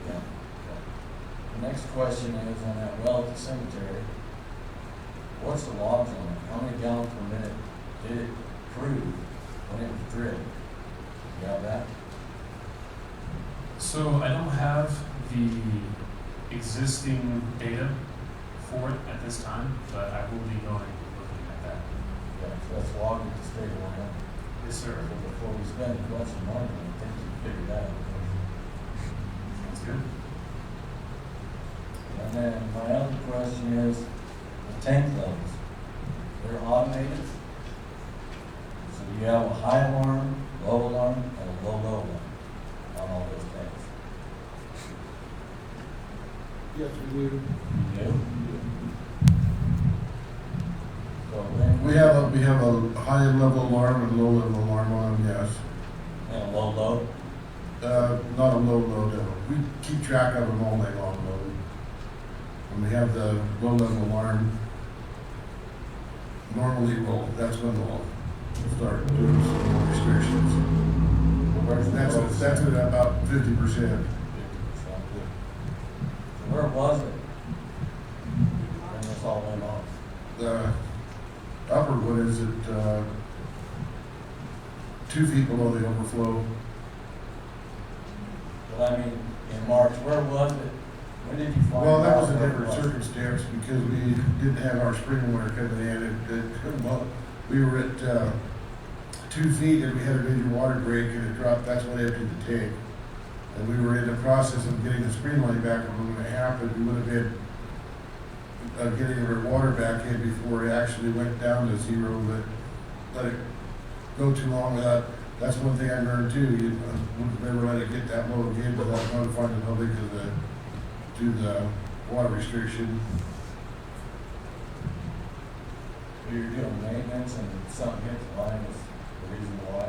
Yeah. Okay. The next question is on that well at the cemetery. What's the logs on it? How many gallons per minute did it prove when it was drilled? You have that? So I don't have the existing data for it at this time, but I will be going and looking at that. Yeah, so that's logging to stay on. Yes, sir. So before we spend a bunch of money, I think we figured that out. Sounds good. And then my other question is, the tank levels, they're automated. So you have a high alarm, low alarm, and a low alarm on all those tanks. Yes, we do. You do? So then We have a high level alarm and low level alarm on them, yes. and a low load. Not a low load, we keep track of them all day long though. When we have the low level alarm, normally that's when we'll start doing some more restrictions. That's at about 50%. So where was it when this all went off? The upper one is at 2 feet below the overflow. But I mean, in March, where was it? When did you find out? Well, that was a where it different was? circumstance because we didn't have our spring water coming in. Well, we were at 2 feet and we had a major water break and it dropped. That's what emptied the tank. And we were in the process of getting the spring line back. And when it happened, we would have been getting our water back in before it actually went down to 0. But let it go too long without. That's one thing I learned too. You would never let it get that low again without notifying the public to the water restriction. So you're doing maintenance and something hit the line is the reason why.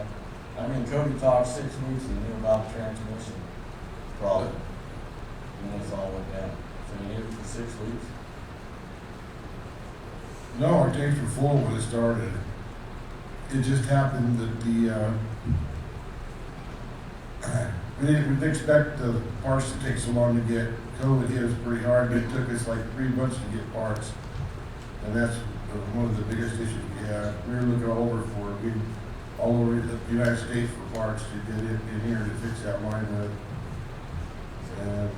I mean, Cody talked 6 weeks and knew about the transmission problem. And then it's all went down. So you knew it for 6 weeks? No, our tanks were full when it started. It just happened that we didn't expect the parts to take so long to get. COVID hit us pretty hard, but it took us like 3 months to get parts. And that's one of the biggest issues we had. We were looking all over the United States for parts to get it in here to fix that line with. And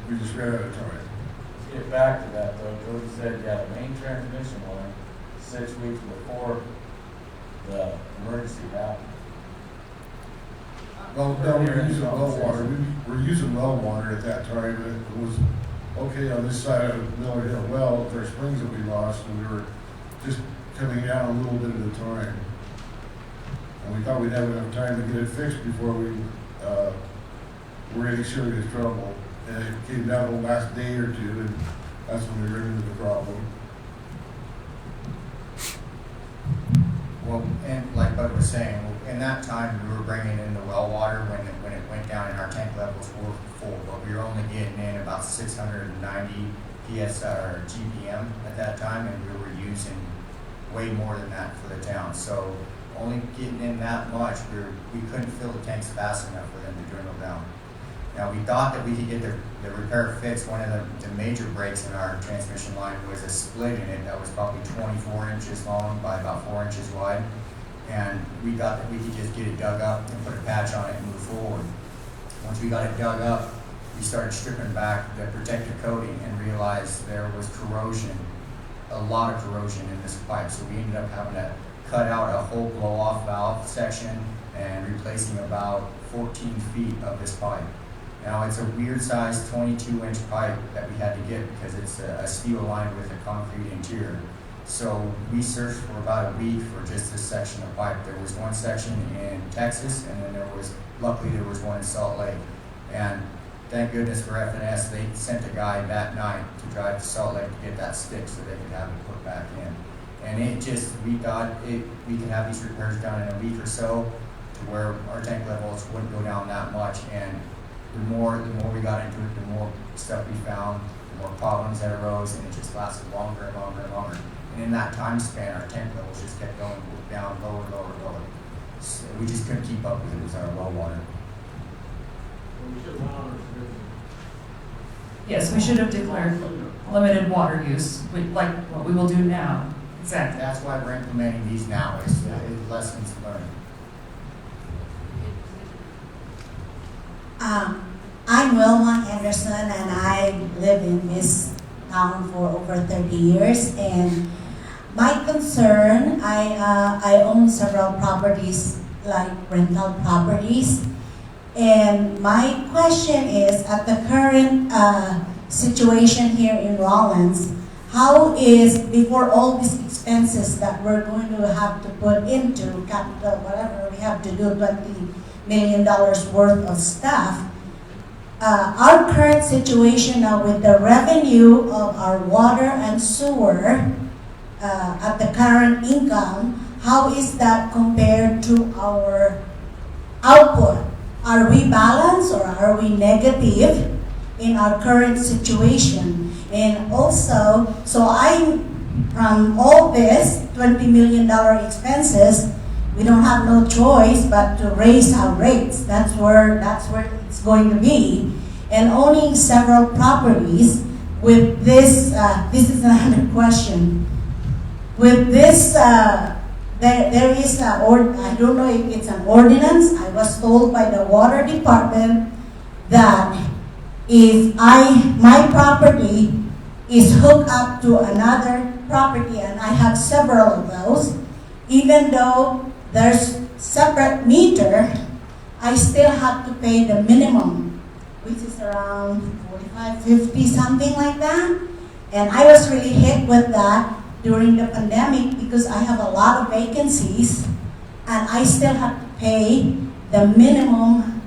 we just ran out of time. Let's get back to that though. Cody said, yeah, the main transmission line 6 weeks before the emergency happened. Well, no, we were using well water. We were using well water at that time. It was okay on this side of Miller Hill Well with our springs that we lost, and we were just coming down a little bit at a time. And we thought we'd have enough time to get it fixed before we were in any serious trouble. And it came down the last day or two, and that's when we ran into the problem. Well, and like Bud was saying, in that time, we were bringing in the well water when it went down and our tank levels were full, but we were only getting in about 690 PSI or GPM at that time, and we were using way more than that for the town. So only getting in that much, we couldn't fill the tanks fast enough for them to dwindle down. Now, we thought that we could get the repair fixed. One of the major breaks in our transmission line was a split in it that was probably 24 inches long by about 4 inches wide. And we thought that we could just get it dug up and put a patch on it and move forward. Once we got it dug up, we started stripping back the protective coating and realized there was corrosion, a lot of corrosion in this pipe. So we ended up having to cut out a whole blow-off valve section and replacing about 14 feet of this pipe. Now, it's a weird size 22-inch pipe that we had to get because it's a steel line with a concrete interior. So we searched for about a week for just this section of pipe. There was one section in Texas, and then luckily there was one in Salt Lake. And thank goodness for FNS, they sent a guy that night to drive to Salt Lake to get that stick so they could have it put back in. And we thought we could have these repairs done in a week or so to where our tank levels wouldn't go down that much. And the more we got into it, the more stuff we found, the more problems that arose, and it just lasted longer and longer and longer. And in that time span, our tank levels just kept going down lower, lower, lower. So we just couldn't keep up with it with our well water. Yes, we should have declared limited water use, like what we will do now. Exactly. That's why we're implementing these now, is lessons learned. I'm Wilma Henderson, and I live in this town for over 30 years, and my concern, I own several properties, like rental properties, and my question is, at the current situation here in Rollins, how is, before all these expenses that we're going to have to put into capital, whatever we have to do, $20 million worth of stuff, our current situation now with the revenue of our water and sewer at the current income, how is that compared to our output? Are we balanced or are we negative in our current situation? And also, so from all this $20 million expenses, we don't have no choice but to raise our rates. That's where it's going to be. And owning several properties with this, this is another question. With this, there is I don't know if it's an ordinance. I was told by the water department that if my property is hooked up to another property, and I have several of those, even though there's separate meter, I still have to pay the minimum, which is around $45, $50, something like that. And I was really hit with that during the pandemic because I have a lot of vacancies, and I still have to pay the minimum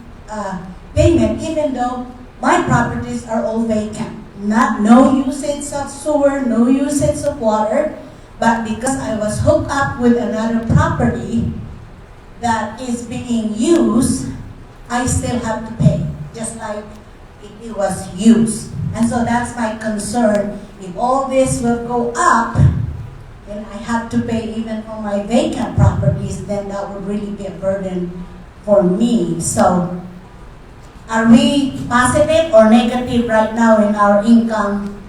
payment, even though my properties are all vacant. No usage of sewer, no usage of water, but because I was hooked up with another property that is being used, I still have to pay, just like it was used. And so that's my concern. If all this will go up, then I have to pay even for my vacant properties, then that would really be a burden for me. So are we positive or negative right now in our income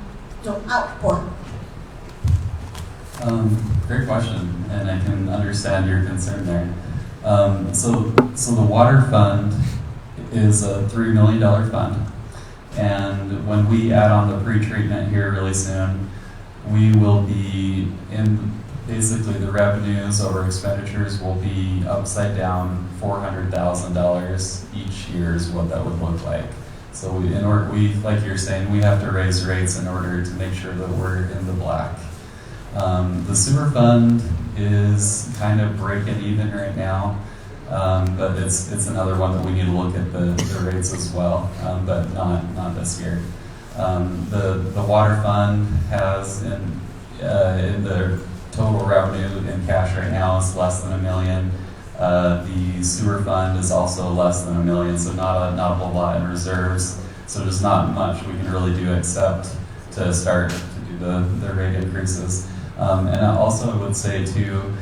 to output? Great question, and I can understand your concern there. So the water fund is a $3 million fund, and when we add on the pre-treatment here really soon, we will be in basically the revenues over expenditures will be upside down $400,000 each year is what that would look like. So like you're saying, we have to raise rates in order to make sure that we're in the black. The sewer fund is kind of breaking even right now, but it's another one that we need to look at the rates as well, but not this year. The water fund has in the total revenue in cash right now is less than $1 million. The sewer fund is also less than $1 million, so not a whole lot in reserves. So there's not much we can really do except to start to do the rate increases. And I also would say too,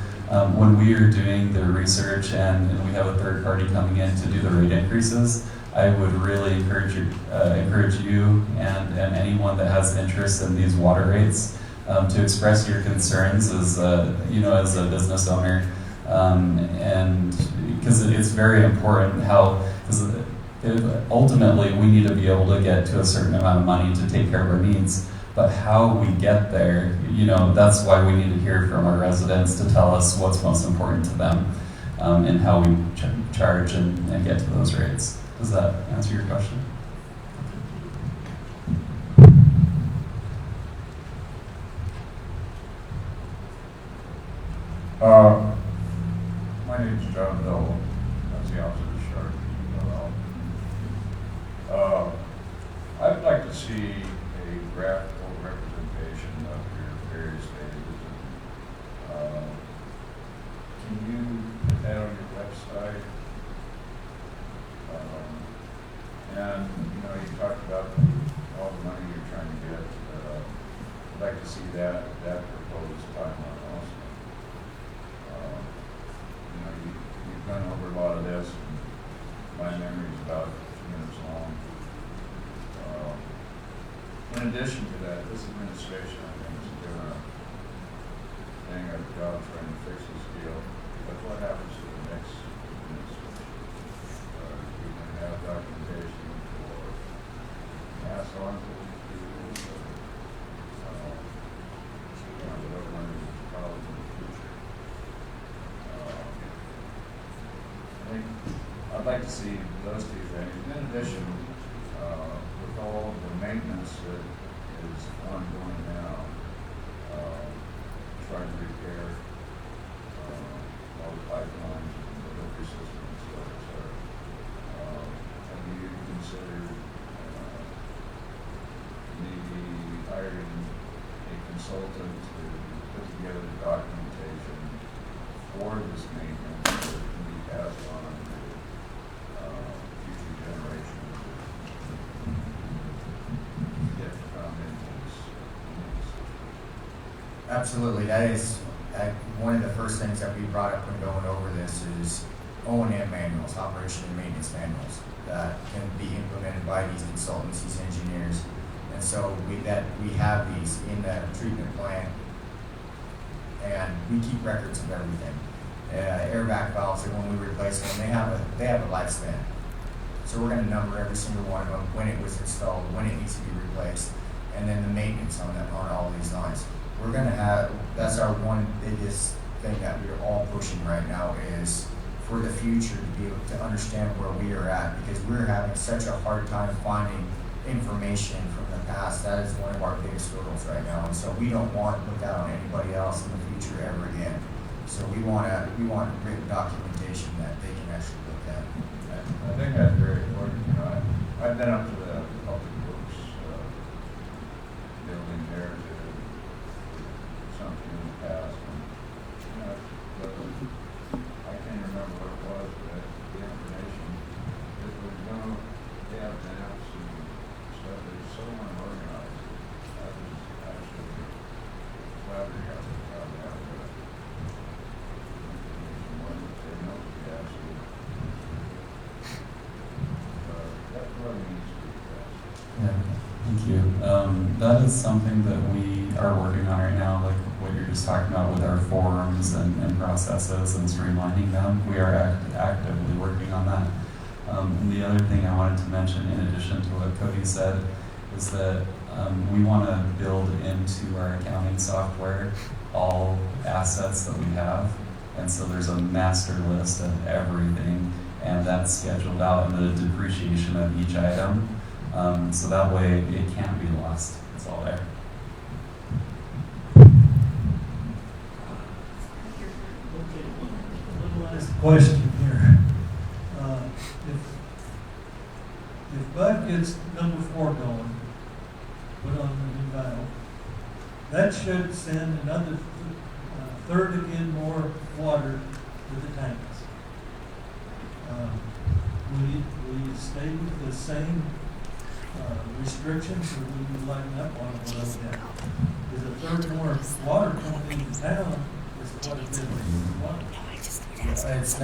when we are doing the research and we have a third party coming in to do the rate increases, I would really encourage you and anyone that has interest in these water rates to express your concerns as as a business owner, and because it's very important because ultimately we need to be able to get to a certain amount of money to take care of our needs. But how we get there, that's why we need to hear from our residents to tell us what's most important to them, and how we charge and get to those rates. Does that answer your question? My name is John Dill. That's the opposite of Sharp. I'd like to see a graphical representation of your various phases. Can you put that on your website? And you talked about all the money you're trying to get. I'd like to see that proposed timeline also. You've gone over a lot of this. And my memory is about 2 minutes long. In addition to that, this administration, I think, is doing a dang good job trying to fix this deal. But what happens to the next administration? We can have documentation for mass on like to see those two things. In addition, with all the maintenance that is ongoing now, trying to repair all the pipelines and delivery systems, have you considered maybe hiring a consultant to put together the documentation for this maintenance that can be passed on to future generations to get from into this? Absolutely, that is one of the first things that we brought up when going over this is O&M manuals, operation and maintenance manuals that can be implemented by these consultants, these engineers. And so we have these in the treatment plant, and we keep records of everything. Airback valves, and when we replace them, they have a lifespan. So we're going to number every single one of them, when it was installed, when it needs to be replaced, and then the maintenance on all these lines. We're going to have, that's our one biggest thing that we're all pushing right now, is for the future to be able to understand where we are at, because we're having such a hard time finding information from the past. That is one of our biggest hurdles right now, and so we don't want to put that on anybody else in the future ever again. So we want written documentation that they can actually look at. I think that's very important. I've been up to the public works building there to something in the past, and I can't remember what it was, but the information that was going to have maps and stuff that is so unorganized. I was actually flabbergasted about that. Yeah, thank you. That is something that we are working on right now, like what you're just talking about with our forms and processes and streamlining them. We are actively working on that. And the other thing I wanted to mention, in addition to what Cody said, is that we want to build into our accounting software all assets that we have. And so there's a master list of everything, and that's scheduled out in the depreciation of each item. So that way it can't be lost. It's all there. Okay, one last question here. If Bud gets number 4 going, put on the new valve, that should send another third again more water to the tanks. Will you stay with the same restrictions, or will you lighten up on it a little bit? Is a third more water coming into town is quite a bit of water. It's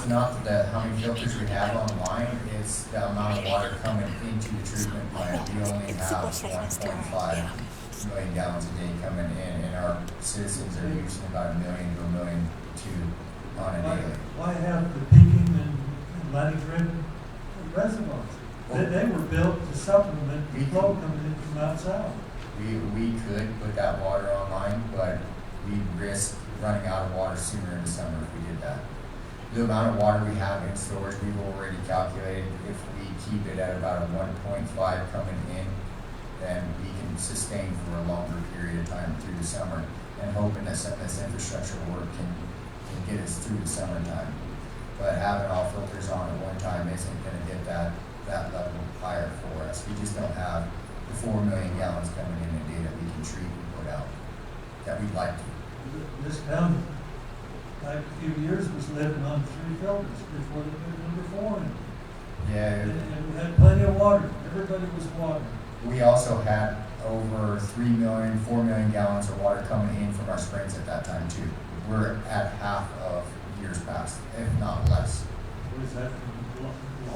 not that how many filters we have online, it's the amount of water coming into the treatment plant. We only have 1.5 million gallons a day coming in, and our citizens are using about 1 million to 1.2 million on a daily. Why have the peaking and lighting-driven reservoirs? They were built to supplement the flow coming in from outside. We could put that water online, but we risk running out of water sooner in the summer if we did that. The amount of water we have in storage, we've already calculated. If we keep it at about a 1.5 coming in, then we can sustain for a longer period of time through the summer, and hoping that some of this infrastructure work can get us through the summertime. But having all filters on at one time isn't going to get that level higher for us. We just don't have the 4 million gallons coming in a day that we can treat and put out that we'd like to. This town, like a few years, was living on 3 filters before they put number 4 in. Yeah. And we had plenty of water. Everybody was watering. We also had over 4 million gallons of water coming in from our springs at that time too. We're at half of years past, if not less. What is that?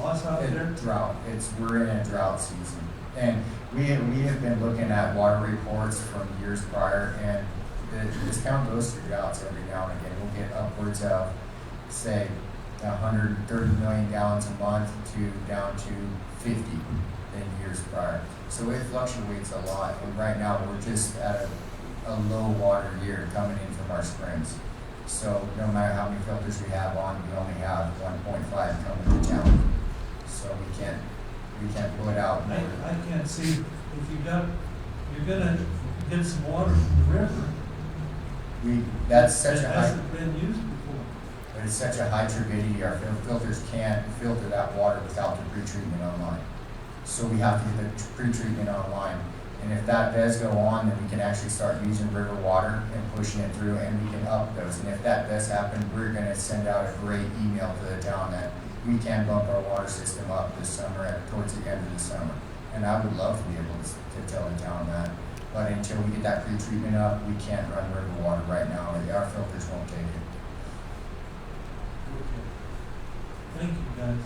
Loss out there? Drought. We're in a drought season, and we have been looking at water reports from years prior, and this town goes through droughts every now and again. We'll get upwards of, say, 130 million gallons a month to down to 50 in years prior. So it fluctuates a lot, and right now we're just at a low water year coming in from our springs. So no matter how many filters we have on, we only have 1.5 coming to town. So we can't pull it out. I can't see, if you're gonna get some water from the river. That's such It a high, hasn't been used before. but it's such a high turbidity, our filters can't filter that water without the pre-treatment online. So we have to get the pre-treatment online. And if that does go on, then we can actually start using river water and pushing it through, and we can up those. And if that does happen, we're gonna send out a great email to the town that we can bump our water system up this summer, towards the end of the summer. And I would love to be able to tell the town that. But until we get that pre-treatment up, we can't run river water right now, or our filters won't take it. Thank you, guys.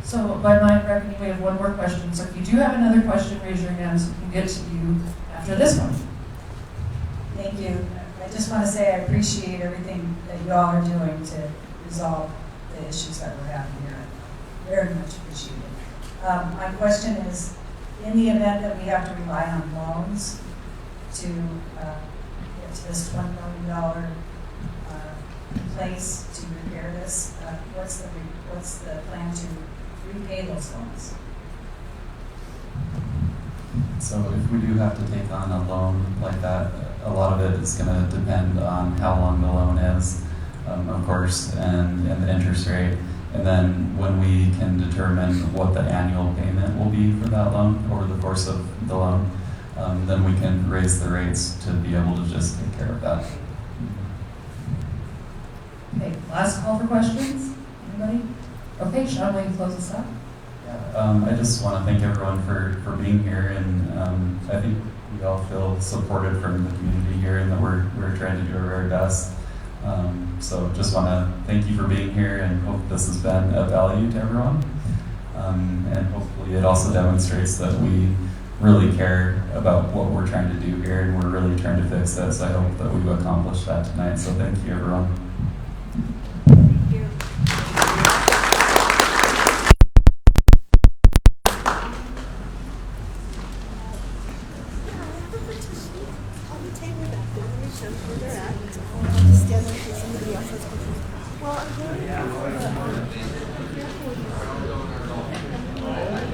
So by my reckoning, we have one more question. So if you do have another question, raise your hand so we can get to you after this one. Thank you. I just want to say I appreciate everything that you all are doing to resolve the issues that we're having here. Very much appreciated. My question is, in the event that we have to rely on loans to get to this $1 million place to repair this, what's the plan to repay those loans? So if we do have to take on a loan like that, a lot of it is going to depend on how long the loan is, of course, and the interest rate. And then when we can determine what the annual payment will be for that loan over the course of the loan, then we can raise the rates to be able to just take care of that. Okay, last call for questions. Anybody? Okay, Shawn, will you close us up? I just want to thank everyone for being here, and I think we all feel supported from the community here, and that we're trying to do our very best. So just want to thank you for being here, and hope this has been of value to everyone. And hopefully it also demonstrates that we really care about what we're trying to do here, and we're really trying to fix this. I hope that we've accomplished that tonight. So thank you, everyone.